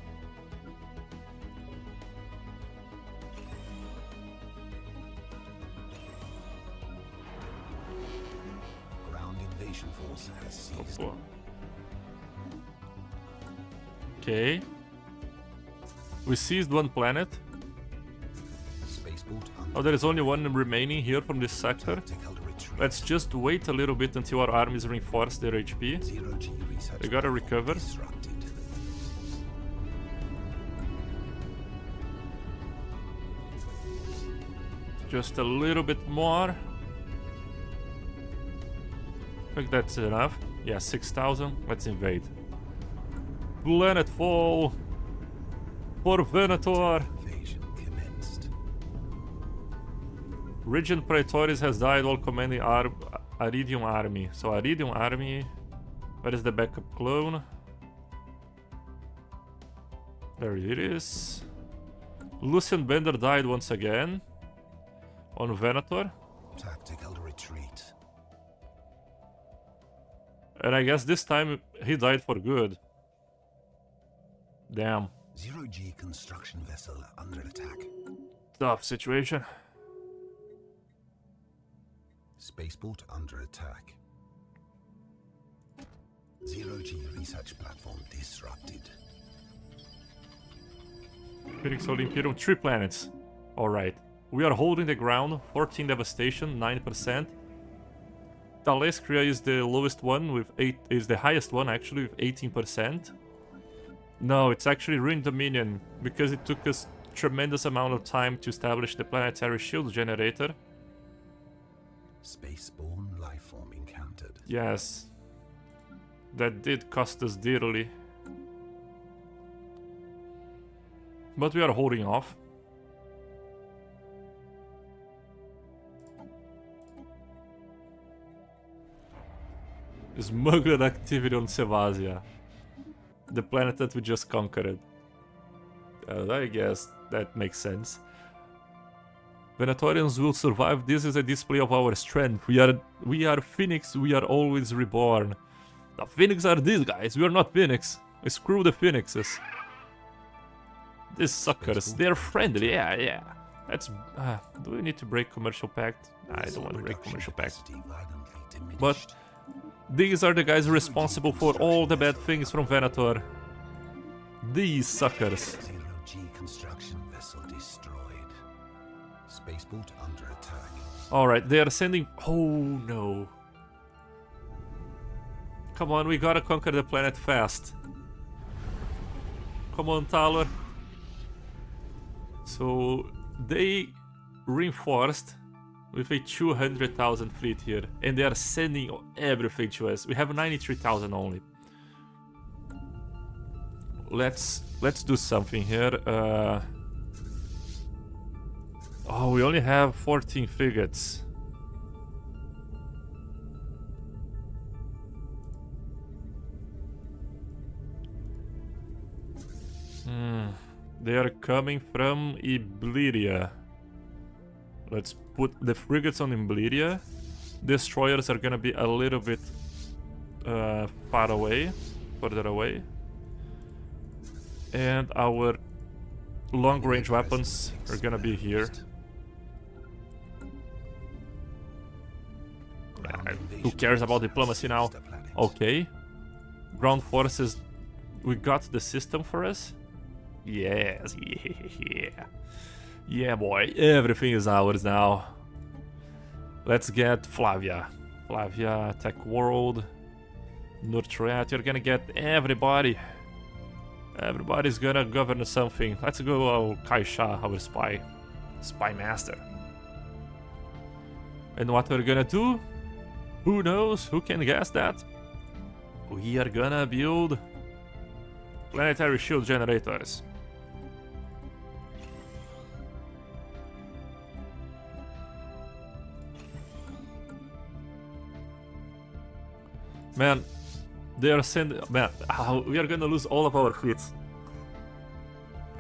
Ground invasion force has seized. Oh. Okay. We seized one planet. Spaceport Oh, there is only one remaining here from this sector. tactical retreat. Let's just wait a little bit until our armies reinforce their HP. Zero-G research They gotta recover. disrupted. Just a little bit more. I think that's enough. Yeah, 6,000. Let's invade. Planetfall for Venator. Invasion commenced. Regent Praetoris has died while commanding Aridium Army. So Aridium Army. Where is the backup clone? There it is. Lucian Bender died once again. On Venator. Tactical retreat. And I guess this time he died for good. Damn. Zero-G construction vessel under attack. Tough situation. Spaceport under attack. Zero-G research platform disrupted. Phoenix Holy Imperium, 3 planets. Alright. We are holding the ground, 14 devastation, 9%. Taleskria is the lowest one with is the highest one actually with 18%. No, it's actually Ruined Dominion, because it took us tremendous amount of time to establish the planetary shield generator. Spaceborne lifeform encountered. Yes. That did cost us dearly. But we are holding off. Smuggler activity on Sevasia. The planet that we just conquered. I guess that makes sense. Venatorians will survive. This is a display of our strength. We are Phoenix. We are always reborn. The Phoenix are these guys. We are not Phoenix. Screw the Phoenixes. These suckers. They're friendly. Yeah. That's. Do we need to break commercial pact? I don't want to break commercial pact. But these are the guys responsible for all the bad things from Venator. These suckers. 0G construction vessel destroyed. Spaceport under attack. Alright, they are sending... Oh no. Come on, we gotta conquer the planet fast. Come on, Talor. So, they reinforced with a 200,000 fleet here. And they are sending everything to us. We have 93,000 only. Let's do something here. Oh, we only have 14 frigates. They are coming from Iberia. Let's put the frigates on Iberia. Destroyers are gonna be a little bit further away. And our long-range weapons are gonna be here. Who cares about diplomacy now? Okay. Ground forces, we got the system for us. Yes, yeah. Yeah, boy, everything is ours now. Let's get Flavia. Flavia, Tech World, Nurtriat, you're gonna get everybody. Everybody's gonna govern something. Let's go Kaisha, our spy master. And what we're gonna do? Who knows? Who can guess that? We are gonna build planetary shield generators. Man, they are sending... Man, we are gonna lose all of our fleets.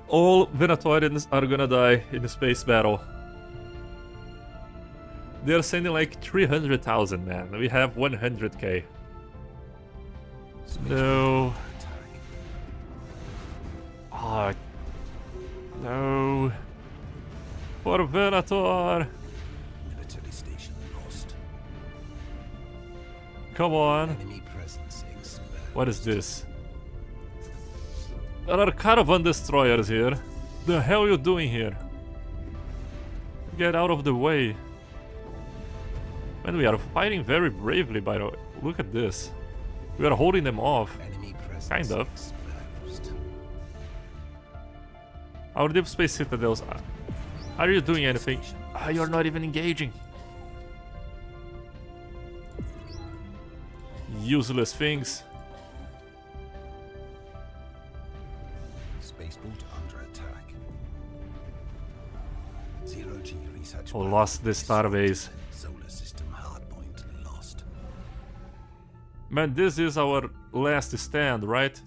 All Venatorians are gonna die in the space battle. They are sending like 300,000, man. We have 100k. No. Oh, no. For Venator. Military station lost. Come on. Enemy presence exposed. What is this? There are caravan destroyers here. The hell are you doing here? Get out of the way. Man, we are fighting very bravely, by the way. Look at this. We are holding them off. Enemy presence Kind of. exposed. Our deep space citadels. Are you doing anything? You're not even engaging. Useless things. Spaceport under attack. 0G research. Oh, lost the starbase. Solar system hardpoint lost. Man, this is our last stand, right?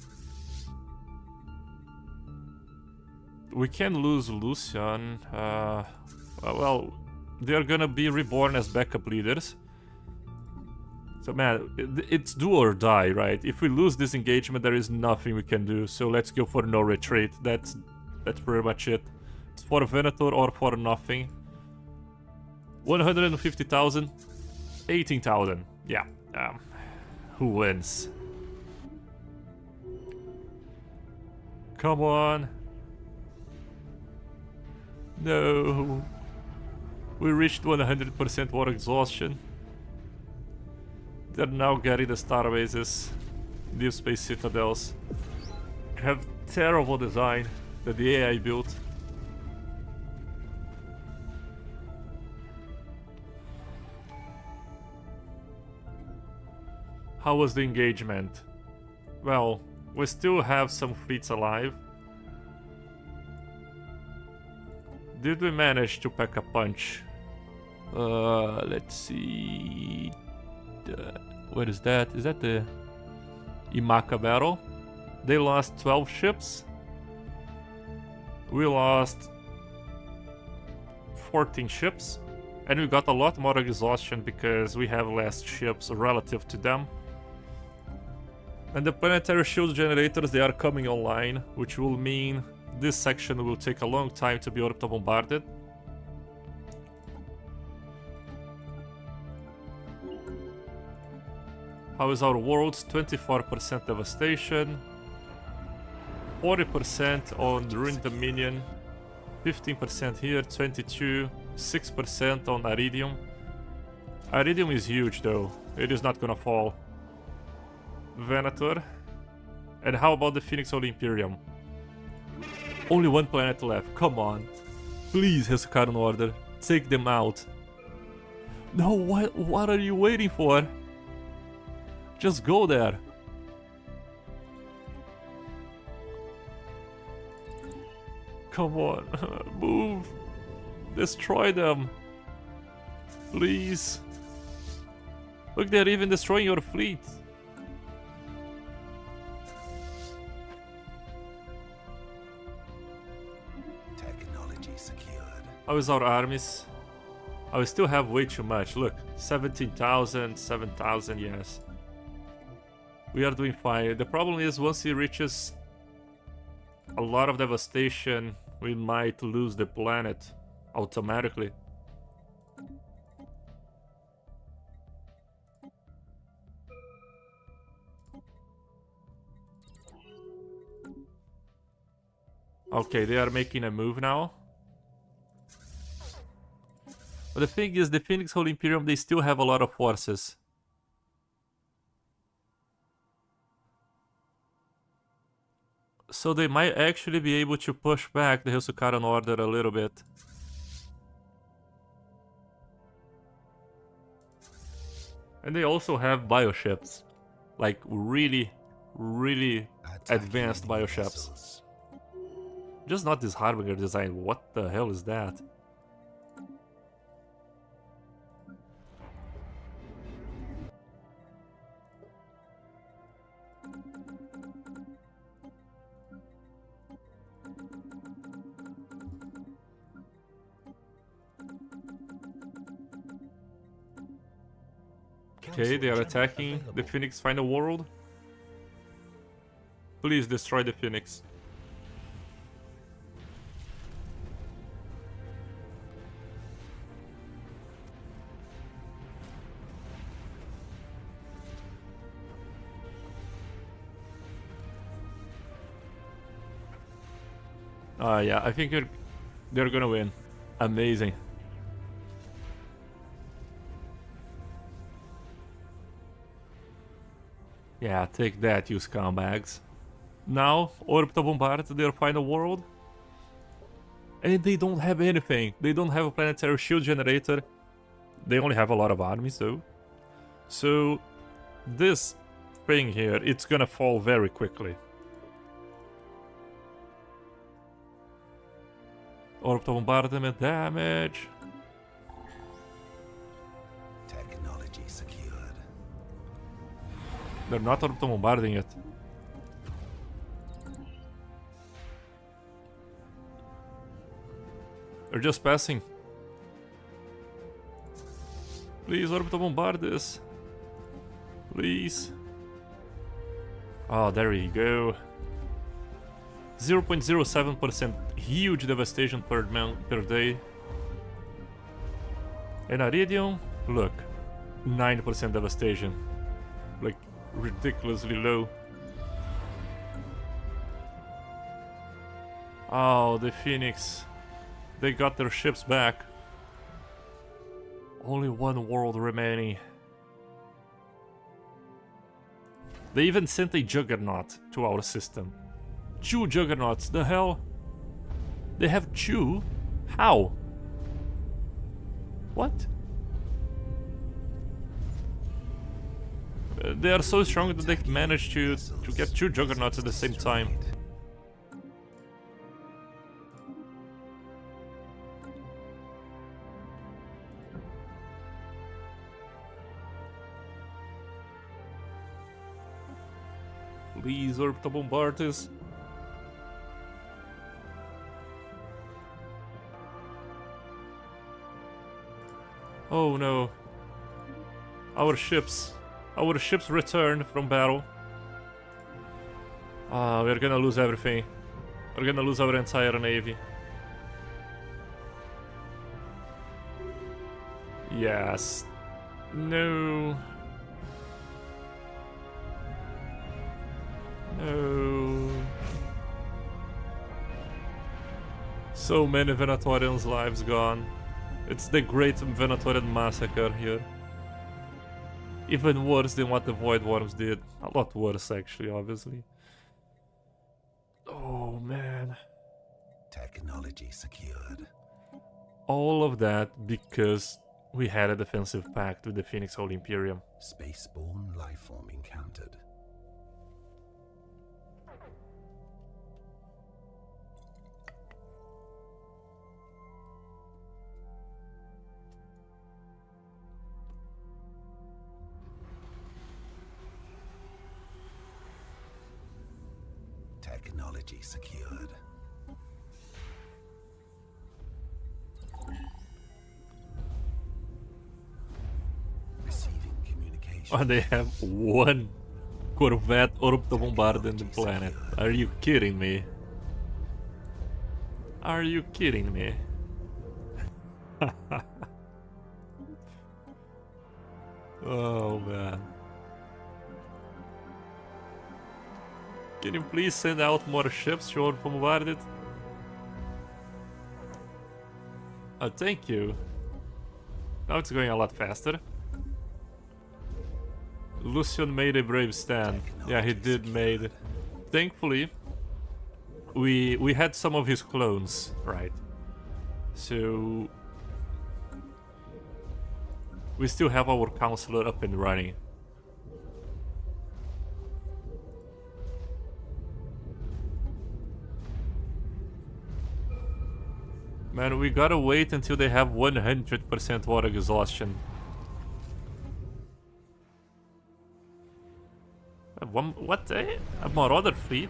We can lose Lucian. Well, they're gonna be reborn as backup leaders. So man, it's do or die, right? If we lose this engagement, there is nothing we can do. So let's go for no retreat. That's pretty much it. It's for Venator or for nothing. 150,000, 18,000. Yeah. Who wins? Come on. No. We reached 100% war exhaustion. They're now getting the starbases, deep space citadels. Have terrible design that the AI built. How was the engagement? Well, we still have some fleets alive. Did we manage to pack a punch? Let's see. What is that? Is that the Imaka battle? They lost 12 ships. We lost 14 ships. And we got a lot more exhaustion because we have less ships relative to them. And the planetary shield generators, they are coming online, which will mean this section will take a long time to be orbital bombarded. How is our world's 24% devastation, 40% on Ruined Dominion, 15% here, 22, 6% on Iridium. Iridium is huge though, it is not gonna fall. Venator. And how about the Phoenix Holy Imperium? Only one planet left, come on. Please, Hesukaran Order, take them out. No, what are you waiting for? Just go there. Come on, move. Destroy them. Please. Look, they're even destroying your fleet. Technology secured. How is our armies? Oh, we still have way too much. Look, 17,000, 7,000, yes. We are doing fine. The problem is once he reaches a lot of devastation, we might lose the planet automatically. Okay, they are making a move now. But the thing is, the Phoenix Holy Imperium, they still have a lot of forces. So they might actually be able to push back the Hesukaran Order a little bit. And they also have bioships. Like really, really advanced bioships. Just not this Harbinger design. What the hell is that? Okay, they are attacking the Phoenix Final World. Please destroy the Phoenix. Yeah, I think they're gonna win. Amazing. Yeah, take that, you scumbags. Now, orbital bombard their final world. And they don't have anything. They don't have a planetary shield generator. They only have a lot of armies though. So, this thing here, it's gonna fall very quickly. Orbital bombardment damage. Technology secured. They're not orbital bombarding it. They're just passing. Please orbital bombard this. Please. Oh, there you go. 0.07%, huge devastation per day. And Iridium, look, 9% devastation. Like, ridiculously low. Oh, the Phoenix. They got their ships back. Only one world remaining. They even sent a Juggernaut to our system. 2 Juggernauts, the hell? They have 2? How? What? They are so strong that they manage to get 2 juggernauts at the same time. Please, orbital bombarders. Oh no. Our ships return from battle. We're gonna lose everything. We're gonna lose our entire navy. Yes. No. No. So many Venatorians' lives gone. It's the great Venatorian massacre here. Even worse than what the Void Worms did. A lot worse, actually, obviously. Oh, man. Technology secured. All of that because we had a defensive pact with the Phoenix Whole Imperium. Spaceborne lifeform encountered. Technology secured. Receiving communication. Oh, they have 1 Corvette orbital bombarder in the planet. Are you kidding me? Are you kidding me? Oh man. Can you please send out more ships to orbital bombard it? Oh, thank you. Now it's going a lot faster. Lucian made a brave stand. Yeah, he did made it. Thankfully, we had some of his clones, right? So we still have our counselor up and running. Man, we gotta wait until they have 100% water exhaustion. What? A Marauder fleet?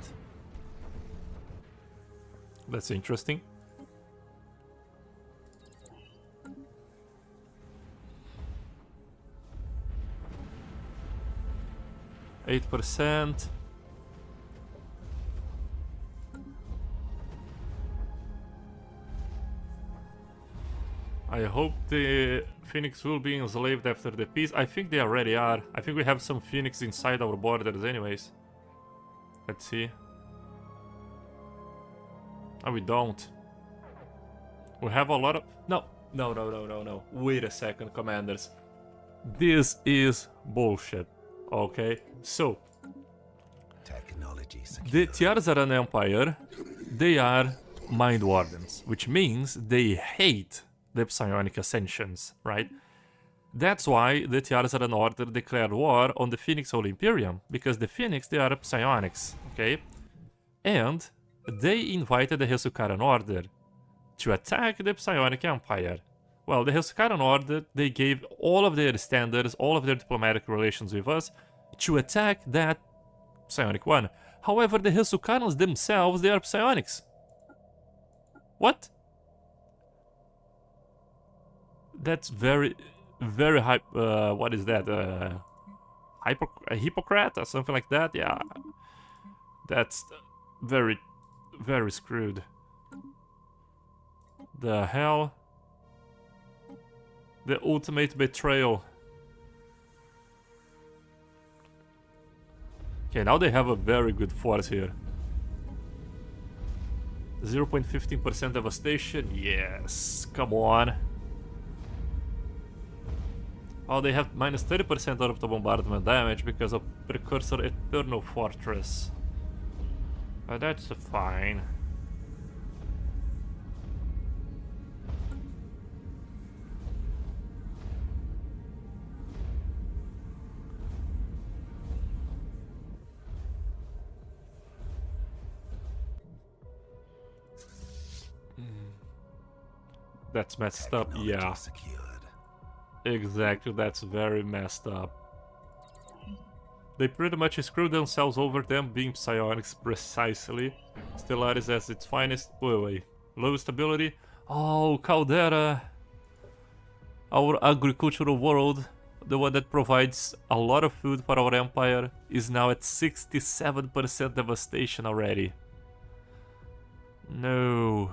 That's interesting. %. I hope the Phoenix will be enslaved after the peace. I think they already are. I think we have some Phoenix inside our borders anyways. Let's see. Oh, we don't. We have a lot of... No. Wait a second, commanders. This is bullshit. Okay, so... Technology secured. The Tiarzaran Empire, they are Mind Wardens, which means they hate the psionic ascensions, right? That's why the Tiarzaran Order declared war on the Phoenix Whole Imperium, because the Phoenix, they are psionics, okay? And they invited the Hesukaran Order to attack the Psionic Empire. Well, the Hesukaran Order, they gave all of their standards, all of their diplomatic relations with us to attack that psionic one. However, the Hesukarans themselves, they are psionics. What? That's very what is that? A Hippocrat or something like that? Yeah. That's very screwed. The hell? The ultimate betrayal. Okay, now they have a very good force here. 0.15% devastation? Yes, come on. Oh, they have minus 30% orbital bombardment damage because of Precursor Eternal Fortress. That's fine. That's messed up, Technology yeah. secured. Exactly, that's very messed up. They pretty much screwed themselves over, them being psionics precisely. Stellaris as its finest. Wait. Low stability. Oh, Caldera. Our agricultural world, the one that provides a lot of food for our empire, is now at 67% devastation already. No.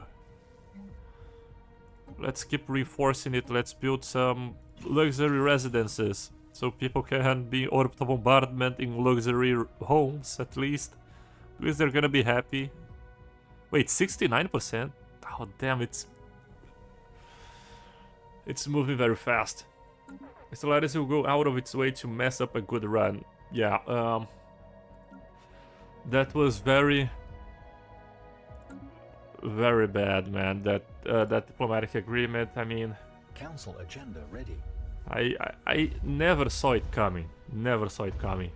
Let's keep reinforcing it. Let's build some luxury residences so people can be orbital bombardment in luxury homes at least. At least they're gonna be happy. Wait, 69%? Oh damn, it's moving very fast. Stellaris will go out of its way to mess up a good run. Yeah, that was very bad, man. That diplomatic agreement. I mean, Council agenda ready. I never saw it coming. Never saw it coming.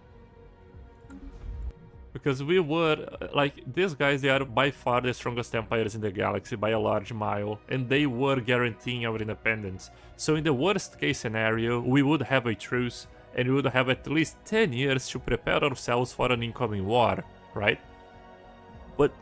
Because we were, like, these guys, they are by far the strongest empires in the galaxy by a large mile, and they were guaranteeing our independence. So in the worst case scenario, we would have a truce, and we would have at least 10 years to prepare ourselves for an incoming war, right? But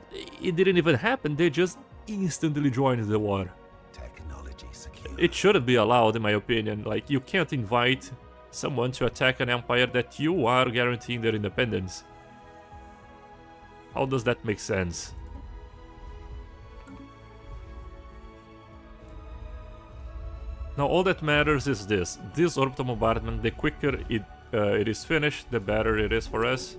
it didn't even happen, they just instantly joined the war. Technology secured. It shouldn't be allowed, in my opinion. Like, you can't invite someone to attack an empire that you are guaranteeing their independence. How does that make sense? Now all that matters is this. This orbital bombardment, the quicker it is finished, the better it is for us.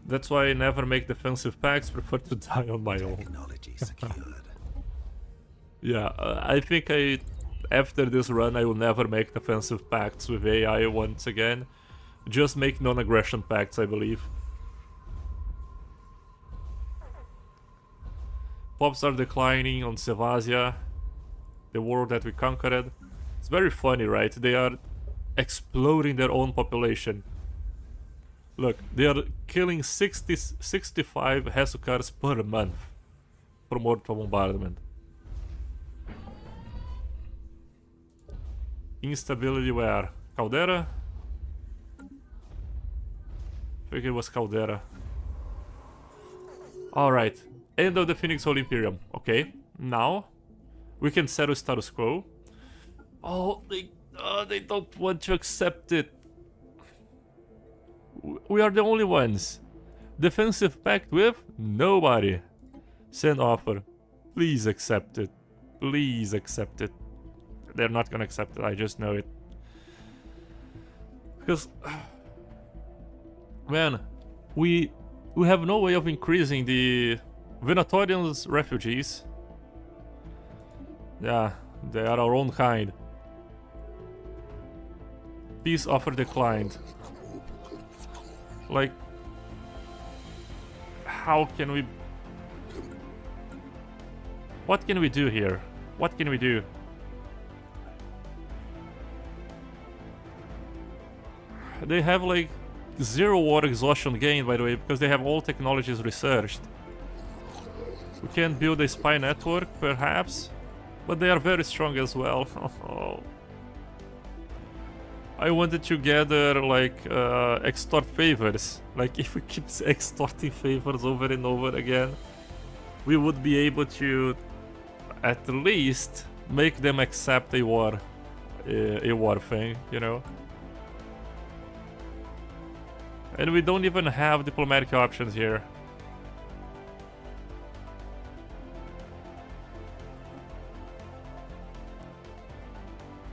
That's why I never make defensive pacts, prefer to die on my own. Technology secured. Yeah, I think after this run I will never make defensive pacts with AI once again. Just make non-aggression pacts, I believe. Pops are declining on Sevasia, the world that we conquered. It's very funny, right? They are exploding their own population. Look, they are killing 65 Hesukars per month from orbital bombardment. Instability where? Caldera? I think it was Caldera. Alright. End of the Phoenix Holy Imperium. Okay. Now we can settle status quo. Oh, they don't want to accept it. We are the only ones. Defensive pact with nobody. Send offer. Please accept it. Please accept it. They're not gonna accept it, I just know it. Because, man, we have no way of increasing the Venatorians' refugees. Yeah, they are our own kind. Peace offer declined. Like, how can we... What can we do here? What can we do? They have like 0 war exhaustion gain, by the way, because they have all technologies researched. We can build a spy network, perhaps, but they are very strong as well. I wanted to gather, like, extort favors. Like, if we keep extorting favors over and over again, we would be able to, at least, make them accept a war thing, you know? And we don't even have diplomatic options here.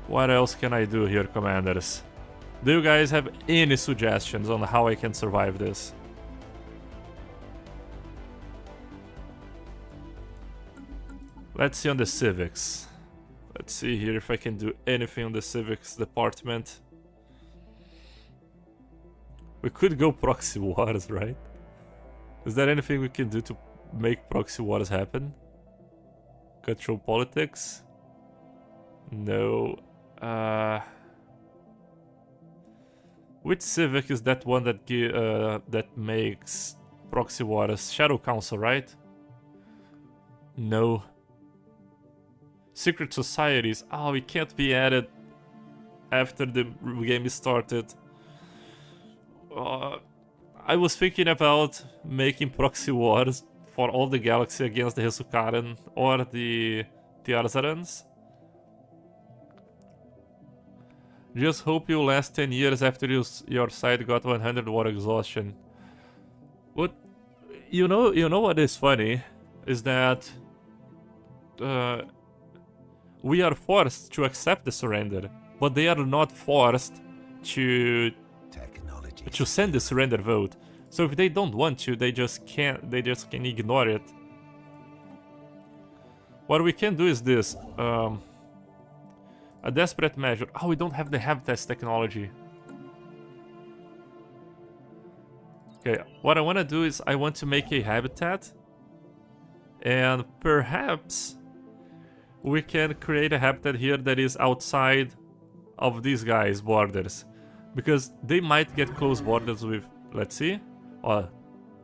What else can I do here, commanders? Do you guys have any suggestions on how I can survive this? Let's see on the civics. Let's see here if I can do anything on the civics department. We could go proxy wars, right? Is there anything we can do to make proxy wars happen? Control politics? No. Which civic is that one that makes Proxy wars. Shadow Council, right? No. Secret societies. Oh, it can't be added after the game is started. I was thinking about making proxy wars for all the galaxy against the Hesukaran or the Arzarans. Just hope you last 10 years after your side got 100 war exhaustion. What? You know what is funny? Is that we are forced to accept the surrender, but they are not forced to send the surrender vote. So if they don't want to, they just can ignore it. What we can do is this. A desperate measure. Oh, we don't have the habitats technology. Okay, what I want to do is I want to make a habitat. And perhaps we can create a habitat here that is outside of these guys' borders. Because they might get close borders with, let's see.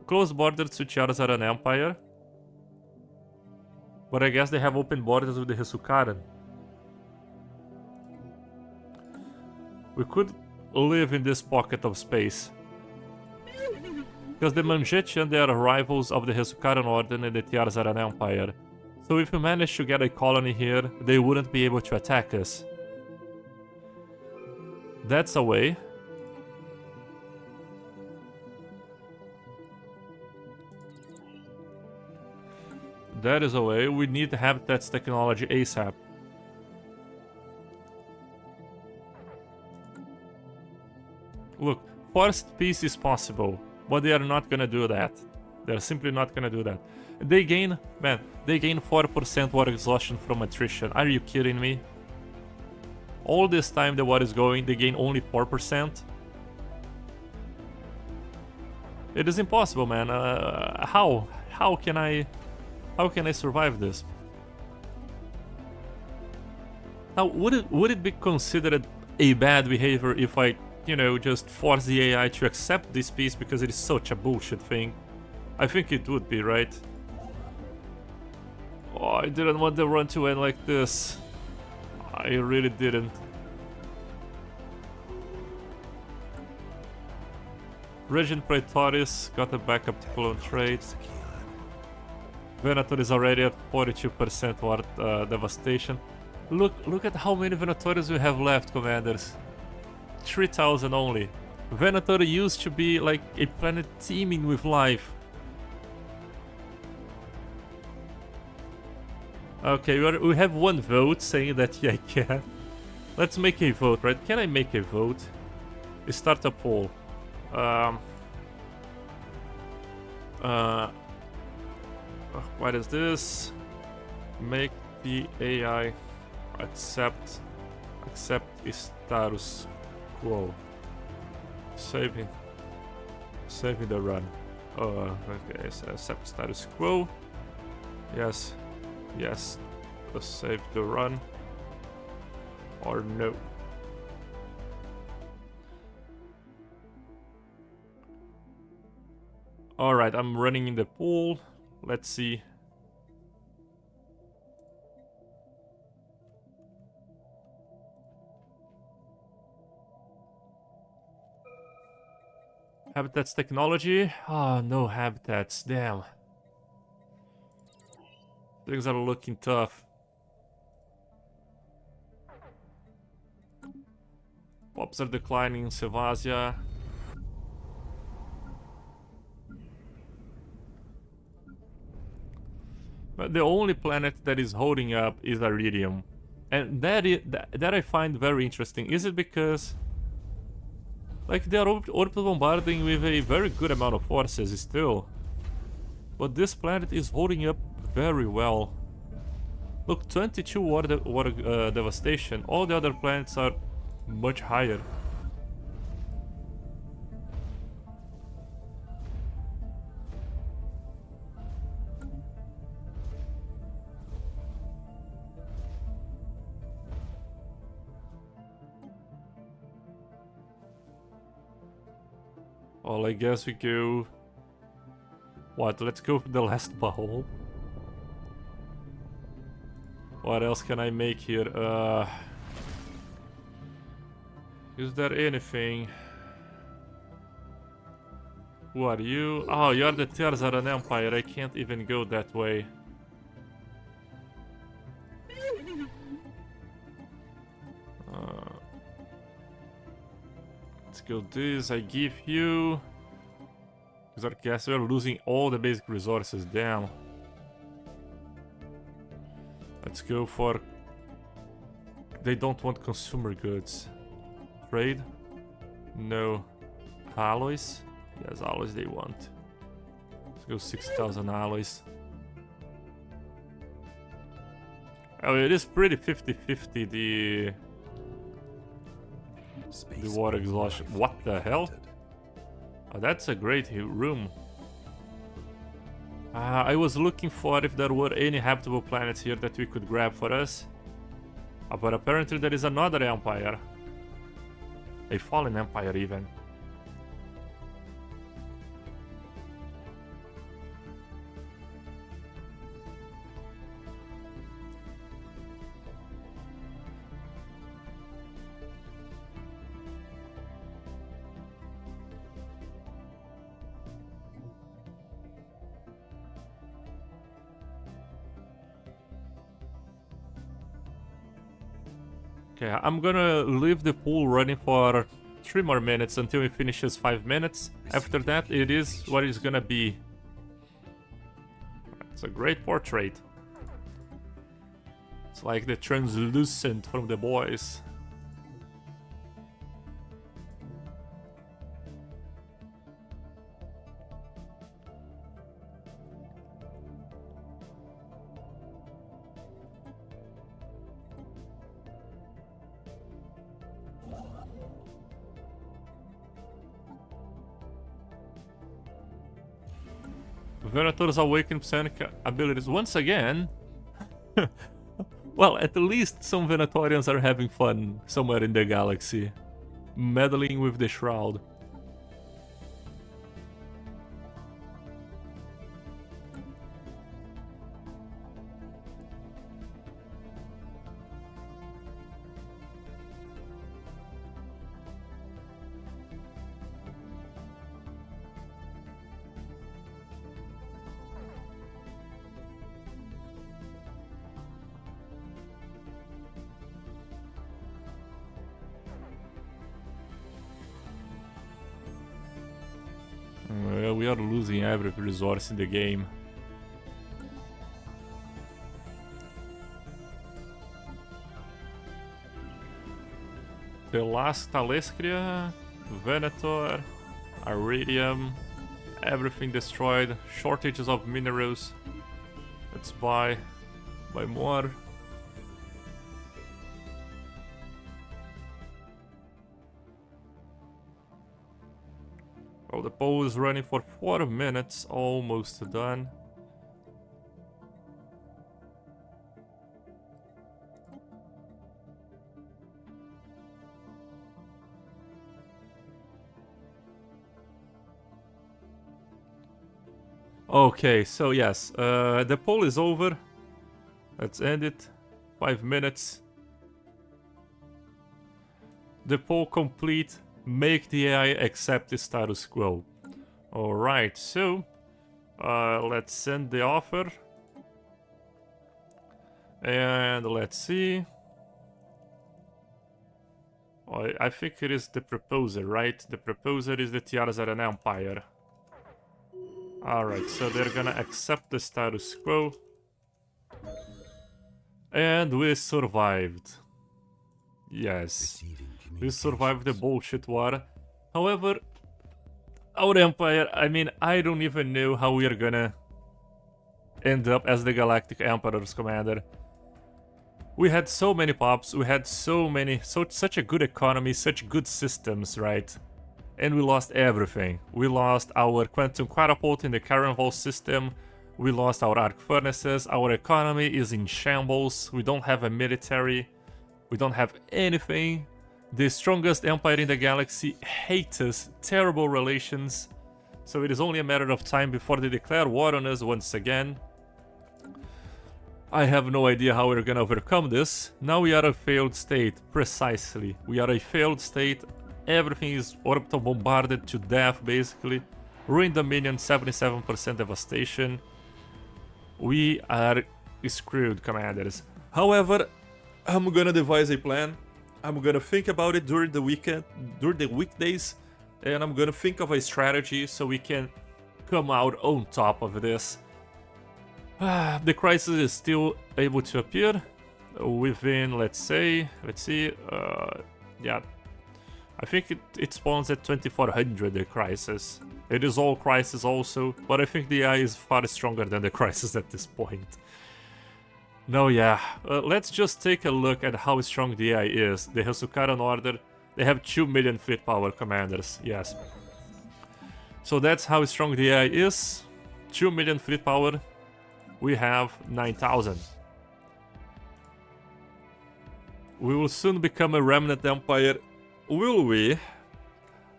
Close borders to Charizard Empire. But I guess they have open borders with the Hesukaran. We could live in this pocket of space. Because the Manjetian, they are rivals of the Hesukaran Order and the Tiarzaran Empire. So if we manage to get a colony here, they wouldn't be able to attack us. That's a way. That is a way. We need to have that technology ASAP. Look, forced peace is possible, but they are not gonna do that. They're simply not gonna do that. They gain, man, they gain 4% war exhaustion from attrition. Are you kidding me? All this time the war is going, they gain only 4%. It is impossible, man. How can I survive this? Now, would it be considered a bad behavior if I, you know, just force the AI to accept this peace because it is such a bullshit thing? I think it would be, right? Oh, I didn't want the run to end like this. I really didn't. Regent Praetoris got a backup clone trait. Venator is already at 42% war devastation. Look at how many Venatorians we have left, commanders. 3,000 only. Venator used to be like a planet teeming with life. Okay, we have one vote saying that yeah, I can. Let's make a vote, right? Can I make a vote? Start a poll. What is this? Make the AI accept status quo. Saving the run. Okay, so accept status quo. Yes. Save the run. Or no. Alright, I'm running in the pool. Let's see. Habitats technology? Oh, no habitats, damn. Things are looking tough. Pops are declining in Sevasia. But the only planet that is holding up is Iridium. And that I find very interesting. Is it because like they are orbital bombarding with a very good amount of forces still? But this planet is holding up very well. Look, 22 war devastation. All the other planets are much higher. Well, I guess we go What, let's go for the last bowl. What else can I make here? Is there anything? Who are you? Oh, you're the Terzaran Empire. I can't even go that way. Let's go this. I give you... Because I guess we're losing all the basic resources. Damn. Let's go for... They don't want consumer goods. Trade? No. Alloys? Yes, alloys they want. Let's go 6,000 alloys. Oh, it is pretty 50-50 the water exhaustion. What the hell? Oh, that's a great room. I was looking for if there were any habitable planets here that we could grab for us. But apparently there is another empire. A fallen empire even. Okay, I'm gonna leave the pool running for 3 more minutes until it finishes 5 minutes. After that, it is what it's gonna be. It's a great portrait. It's like the translucent from The Boys. Venator's awakened psionic abilities once again. Well, at least some Venatorians are having fun somewhere in the galaxy, meddling with the shroud. Well, we are losing every resource in the game. The last Talescria, Venator, Iridium, everything destroyed, shortages of minerals. Let's buy more. Oh, the poll is running for 4 minutes, almost done. Okay, so yes, the poll is over. Let's end it. 5 minutes. The poll complete. Make the AI accept the status quo. Alright, so let's send the offer. And let's see. I think it is the proposer, right? The proposer is the Tiarzaran Empire. Alright, so they're gonna accept the status quo. And we survived. Yes. We survived the bullshit war. However, our empire, I mean, I don't even know how we are gonna end up as the Galactic Emperor's commander. We had so many pops, we had such a good economy, such good systems, right? And we lost everything. We lost our quantum catapult in the Caraval system. We lost our arc furnaces. Our economy is in shambles. We don't have a military. We don't have anything. The strongest empire in the galaxy hates us. Terrible relations. So it is only a matter of time before they declare war on us once again. I have no idea how we're gonna overcome this. Now we are a failed state, precisely. We are a failed state. Everything is orbital bombarded to death, basically. Ruined Dominion, 77% devastation. We are screwed, commanders. However, I'm gonna devise a plan. I'm gonna think about it during the weekend, during the weekdays, and I'm gonna think of a strategy so we can come out on top of this. The crisis is still able to appear within, let's see, yeah, I think it spawns at 2400, the crisis. It is all crisis also, but I think the AI is far stronger than the crisis at this point. No, yeah, let's just take a look at how strong the AI is. The Hesukaran Order, they have 2 million fleet power, commanders, yes. So that's how strong the AI is. 2 million fleet power. We have 9,000. We will soon become a remnant empire. Will we?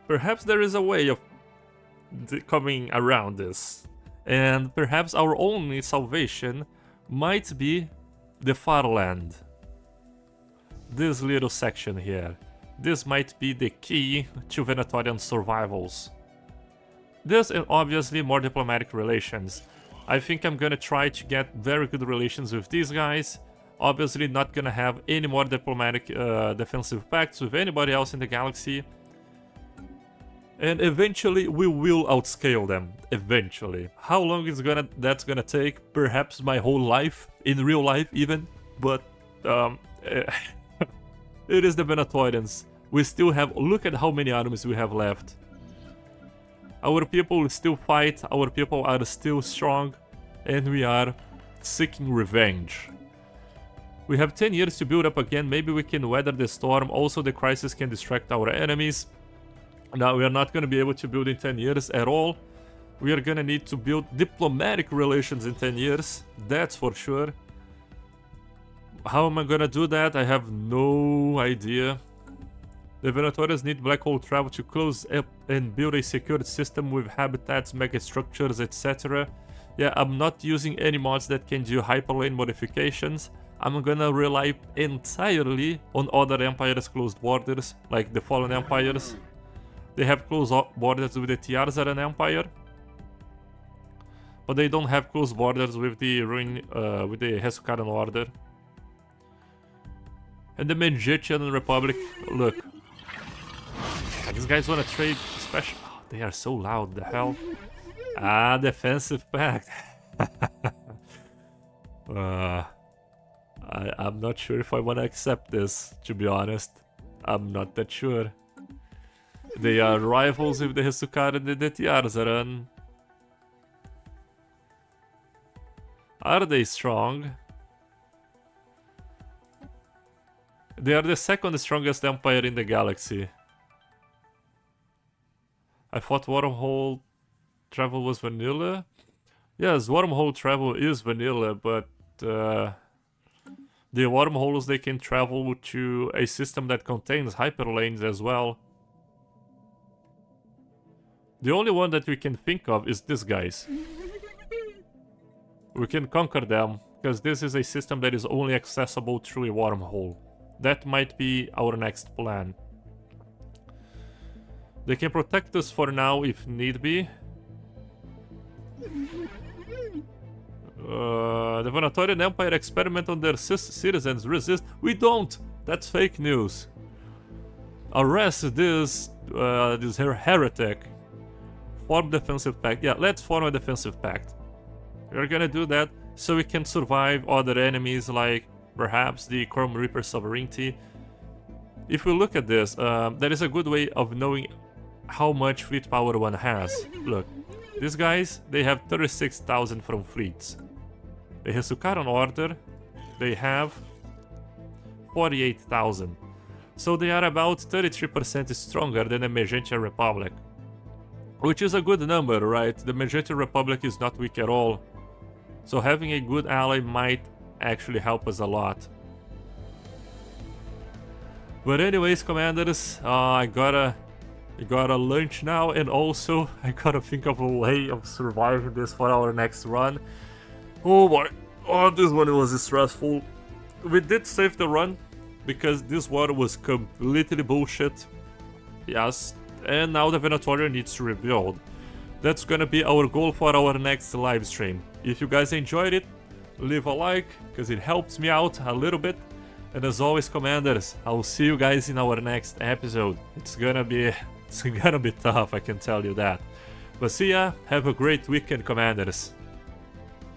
Perhaps there is a way of coming around this. And perhaps our only salvation might be the Farland. This little section here. This might be the key to Venatorian survivals. This and obviously more diplomatic relations. I think I'm gonna try to get very good relations with these guys. Obviously not gonna have any more diplomatic defensive pacts with anybody else in the galaxy. And eventually we will outscale them. Eventually. How long is that's gonna take? Perhaps my whole life, in real life even. But it is the Venatorians. We still have, look at how many armies we have left. Our people will still fight, our people are still strong, and we are seeking revenge. We have 10 years to build up again, maybe we can weather the storm. Also the crisis can distract our enemies. Now we are not going to be able to build in 10 years at all. We are going to need to build diplomatic relations in 10 years, that's for sure. How am I going to do that? I have no idea. The Venatorians need black hole travel to close up and build a secured system with habitats, megastructures, etc. Yeah, I'm not using any mods that can do hyperlane modifications. I'm gonna rely entirely on other empires' closed borders, like the Fallen Empires. They have close borders with the Tiarzaran Empire, but they don't have close borders with the Hesukaran Order. And the Mangetian Republic, look. These guys wanna trade special. Oh, they are so loud, the hell. Ah, defensive pact. I'm not sure if I wanna accept this, to be honest. I'm not that sure. They are rivals with the Hesukaran and the Tiarzaran. Are they strong? They are the second strongest empire in the galaxy. I thought wormhole travel was vanilla. Yes, wormhole travel is vanilla, but the wormholes, they can travel to a system that contains hyperlanes as well. The only one that we can think of is these guys. We can conquer them, because this is a system that is only accessible through a wormhole. That might be our next plan. They can protect us for now if need be. The Venatorian Empire experiment on their citizens. Resist. We don't! That's fake news. Arrest this heretic. Form defensive pact. Yeah, let's form a defensive pact. We're gonna do that so we can survive other enemies like perhaps the Chrome Reaper sovereignty. If we look at this, there is a good way of knowing how much fleet power one has. Look, these guys, they have 36,000 from fleets. The Hesukaran Order, they have 48,000. So they are about 33% stronger than the Magentian Republic. Which is a good number, right? The Magentian Republic is not weak at all. So having a good ally might actually help us a lot. But anyways, commanders, I gotta I gotta lunch now, and also I gotta think of a way of surviving this for our next run. Oh boy, oh, this one was stressful. We did save the run, because this water was completely bullshit. Yes, and now the Venatorian needs to rebuild. That's gonna be our goal for our next live stream. If you guys enjoyed it, leave a like, because it helps me out a little bit. And as always, Commanders, I'll see you guys in our next episode. It's gonna be tough, I can tell you that. But see ya, have a great weekend, Commanders.